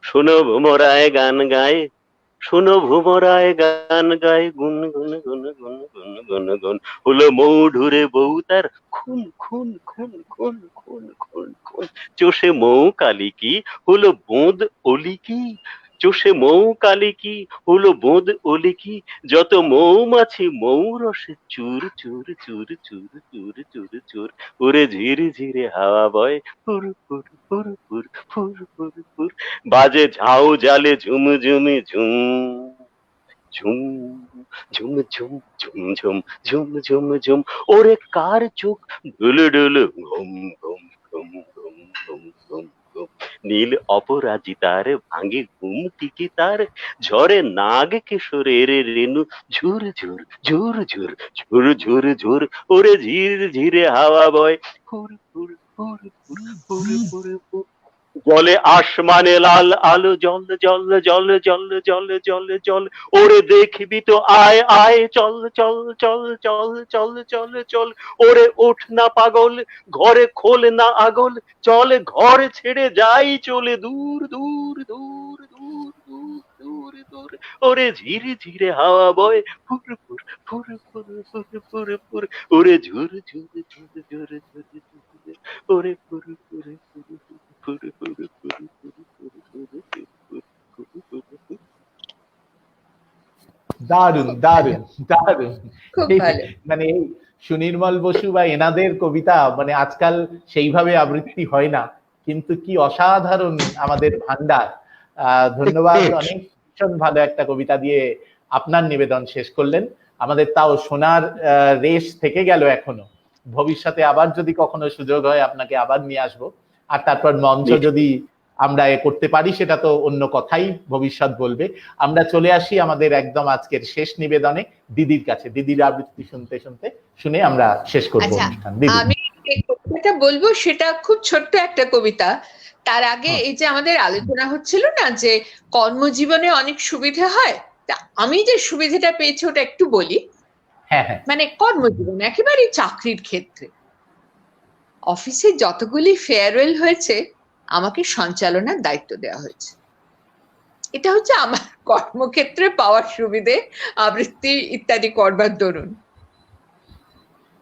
শোনো ভোমরায় গান গায়, শোনো ভোমরায় গান গায়, গুন গুন গুন গুন গুন গুন গুন। হলো মৌঢুরে বউ তার খুন খুন খুন খুন খুন খুন খুন। চোষে মৌ কালী কি, হলো বোঁদ অলি কি, চোষে মৌ কালী কি, হলো বোঁদ অলি কি, যত মৌমাছি মৌ রসে চুর চুর চুর চুর চুর চুর চুর। ওরে ঝিরে ঝিরে হাওয়া বয় ফুর ফুর ফুর ফুর ফুর ফুর ফুর। বাজে ঝাউ জালে ঝুম ঝুমি ঝুম ঝুম ঝুম ঝুম ঝুম ঝুম ঝুম ঝুম ঝুম। ওরে কার চোখ ডুলু ডুলু ঘুম ঘুম ঘুম ঘুম ঘুম ঘুম ঘুম। নীল অপরাজিতার ভাঙে ঘুম টিকি তার, ঝরে নাগ কিশোরের রেণু ঝুর ঝুর ঝুর ঝুর ঝুর ঝুর ঝুর। ওরে ঝির ঝিরে হাওয়া বয় ফুর ফুর ফুর ফুর ফুর ফুর ফুর। জলে আসমানে লাল আলো জল জল জল জল জল জল জল, ওরে দেখবি তো আয় আয় চল চল চল চল চল চল চল, ওরে ওঠ না পাগল ঘরে খোল না আগল, চল ঘর ছেড়ে যাই চলে দূর দূর দূর দূর দূর দূর দূর, ওরে ঝিরে ঝিরে হাওয়া বয় ফুর ফুর ফুর ফুর ফুর ফুর ফুর, ওরে ঝুর ঝুর ঝুর ঝুর ঝুর ঝুর, ওরে ফুর ফুর ফুর ফুর ফুর ফুর ফুর ফুর ফুর ফুর ফুর। দারুণ দারুণ দারুণ। খুব ভালো। মানে এই সুনির্মল বসু বা এনাদের কবিতা মানে আজকাল সেইভাবে আবৃত্তি হয় না, কিন্তু কি অসাধারণ আমাদের ভান্ডার। ধন্যবাদ, অনেক ভীষণ ভালো একটা কবিতা দিয়ে আপনার নিবেদন শেষ করলেন। আমাদের তাও শোনার রেশ থেকে গেল এখনো, ভবিষ্যতে আবার যদি কখনো সুযোগ হয় আপনাকে আবার নিয়ে আসবো, আর তারপর মঞ্চ যদি আমরা করতে পারি সেটা তো অন্য কথাই, ভবিষ্যৎ বলবে। আমরা চলে আসি আমাদের একদম আজকের শেষ নিবেদনে দিদির কাছে। দিদির আবৃত্তি শুনতে শুনতে শুনে আমরা শেষ করবো অনুষ্ঠান। দিদি, আমি যে কবিতাটা বলবো সেটা খুব ছোট্ট একটা কবিতা। তার আগে এই যে আমাদের আলোচনা হচ্ছিল না যে কর্মজীবনে অনেক সুবিধা হয়, তা আমি যে সুবিধাটা পেয়েছি ওটা একটু বলি। হ্যাঁ হ্যাঁ, মানে কর্মজীবন একেবারে চাকরির ক্ষেত্রে অফিসে যতগুলি ফেয়ারওয়েল হয়েছে আমাকে সঞ্চালনার দায়িত্ব দেওয়া হয়েছে। এটা হচ্ছে আমার কর্মক্ষেত্রে পাওয়ার সুবিধে, আবৃত্তি ইত্যাদি করবার দরুন।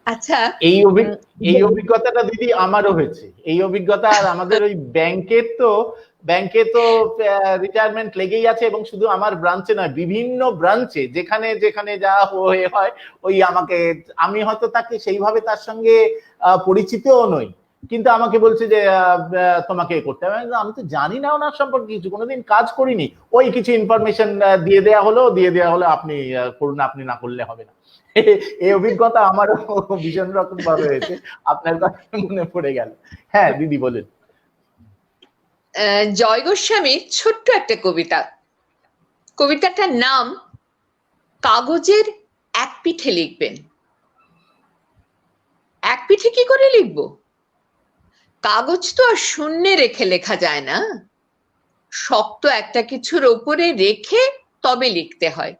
আচ্ছা, এই অভিজ্ঞতাটা দিদি আমারও হয়েছে। এই অভিজ্ঞতা, আর আমাদের ওই ব্যাংকে তো রিটায়ারমেন্ট লেগেই আছে, এবং শুধু আমার ব্রাঞ্চে নয়, বিভিন্ন ব্রাঞ্চে যেখানে যেখানে যা হয় ওই আমাকে, আমি হয়তো তাকে সেইভাবে তার সঙ্গে পরিচিতও নই, কিন্তু আমাকে বলছে যে তোমাকে করতে হবে। আমি তো জানি না ওনার সম্পর্কে কিছু, কোনোদিন কাজ করিনি, ওই কিছু ইনফরমেশন দিয়ে দেওয়া হলো আপনি করুন, আপনি না করলে হবে না। এই অভিজ্ঞতা আমারও ভীষণ রকম ভাবে হয়েছে, আপনার কথা মনে পড়ে গেল। হ্যাঁ দিদি বলেন। জয় গোস্বামীর ছোট্ট একটা কবিতা, কবিতাটার নাম কাগজের এক পিঠে লিখবেন। এক পিঠে কি করে লিখবো? কাগজ তো আর শূন্যে রেখে লেখা যায় না, শক্ত একটা কিছুর ওপরে রেখে তবে লিখতে হয়।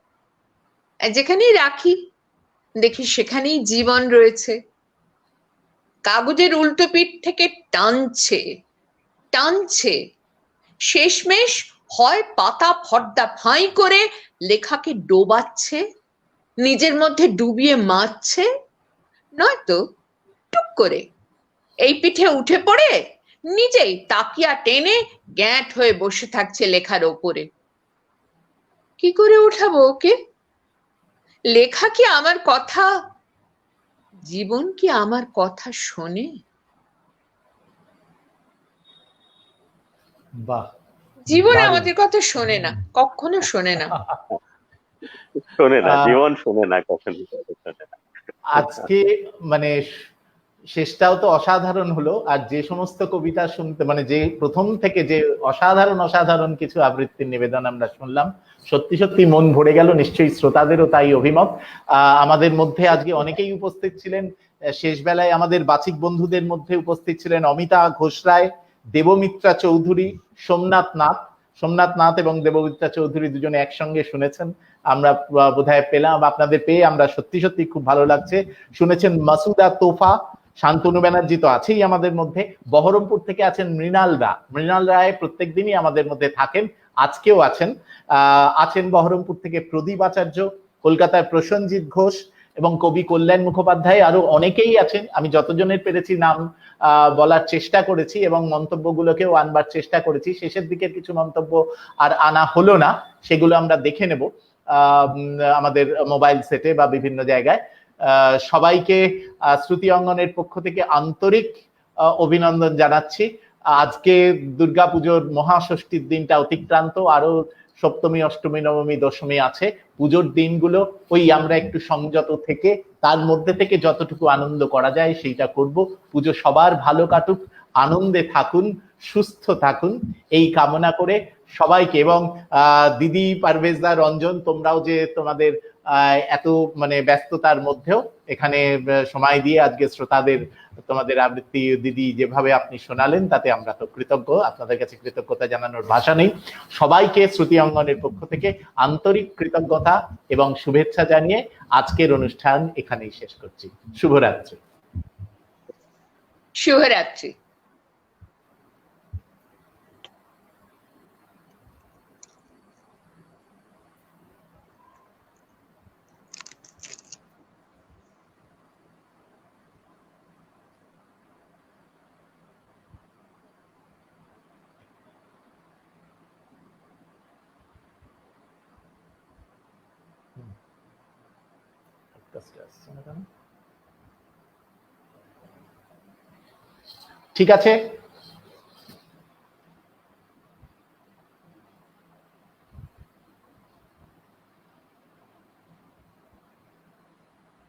যেখানেই রাখি দেখি সেখানেই জীবন রয়েছে। কাগজের উল্টো পিঠ থেকে টানছে টানছে, শেষমেশ হয় পাতা ফর্দা ফাঁই করে লেখাকে ডোবাচ্ছে, নিজের মধ্যে ডুবিয়ে মারছে, নয়তো টুক করে এই পিঠে উঠে পড়ে নিজেই তাকিয়া টেনে গ্যাঁট হয়ে বসে থাকছে লেখার ওপরে। কি করে উঠাবো ওকে? লেখা কি আমার কথা, জীবন কি আমার কথা শোনে? বাহ, জীবন দারুণ। আমাদের কথা শোনে না, কখনো শোনে না। শোনে না, জীবন শোনে না, কখনো শোনে না। আজকে মানে শেষটাও তো অসাধারণ হলো, আর যে সমস্ত কবিতা শুনতে মানে যে প্রথম থেকে যে অসাধারণ কিছু আবৃত্তির নিবেদন আমরা শুনলাম, সত্যি সত্যি মন ভরে গেল। নিশ্চয়ই শ্রোতাদেরও তাই অভিমত। আমাদের মধ্যে আজকে অনেকেই উপস্থিত ছিলেন। শেষ বেলায় আমাদের বাচিক বন্ধুদের মধ্যে উপস্থিত ছিলেন অমিতা ঘোষ রায়, দেবমিত্রা চৌধুরী, সোমনাথ নাথ এবং দেবমিত্রা চৌধুরী দুজনে একসঙ্গে শুনেছেন। আমরা বোধহয় পেলাম, আপনাদের পেয়ে আমরা সত্যি সত্যি খুব ভালো লাগছে। শুনেছেন মাসুদা তোফা, শান্তনু ব্যানার্জি তো আছেই আমাদের মধ্যে, বহরমপুর থেকে আছেন মৃণাল রায় প্রত্যেক দিনই আমাদের মধ্যে থাকেন, আজকেও আছেন বহরমপুর থেকে প্রদীপ আচার্য, কলকাতায় প্রসেনজিৎ ঘোষ এবং কবি কল্যাণ মুখোপাধ্যায়, আরো অনেকেই আছেন। আমি যতজনের পেরেছি নাম বলার চেষ্টা করেছি এবং মন্তব্যগুলোকেও আনবার চেষ্টা করেছি। শেষের দিকের কিছু মন্তব্য আর আনা হলো না, সেগুলো আমরা দেখে নেব আমাদের মোবাইল সেটে বা বিভিন্ন জায়গায়। সবাইকে শ্রুতি অঙ্গনের পক্ষ থেকে আন্তরিক অভিনন্দন জানাচ্ছি। আজকে দুর্গাপুজোর মহাষষ্ঠীর দিনটা অতিক্রান্ত, আরো সপ্তমী, অষ্টমী, নবমী, দশমী আছে। পুজোর দিনগুলো ওই আমরা একটু সংযত থেকে তার মধ্যে থেকে যতটুকু আনন্দ করা যায় সেইটা করব। পুজো সবার ভালো কাটুক, আনন্দে থাকুন, সুস্থ থাকুন, এই কামনা করে সবাইকে, এবং দিদি পারভেজদা, রঞ্জন, তোমরাও যে তোমাদের এত মানে ব্যস্ততার মধ্যেও এখানে সময় দিয়ে আজকে শ্রোতাদের তোমাদের আবৃত্তি দিদি যেভাবে আপনি শোনালেন তাতে আমরা তো কৃতজ্ঞ, আপনাদের কাছে কৃতজ্ঞতা জানানোর ভাষা নেই। সবাইকে শ্রুতি অঙ্গনের পক্ষ থেকে আন্তরিক কৃতজ্ঞতা এবং শুভেচ্ছা জানিয়ে আজকের অনুষ্ঠান এখানেই শেষ করছি। শুভরাত্রি। শুভরাত্রি। ঠিক আছে।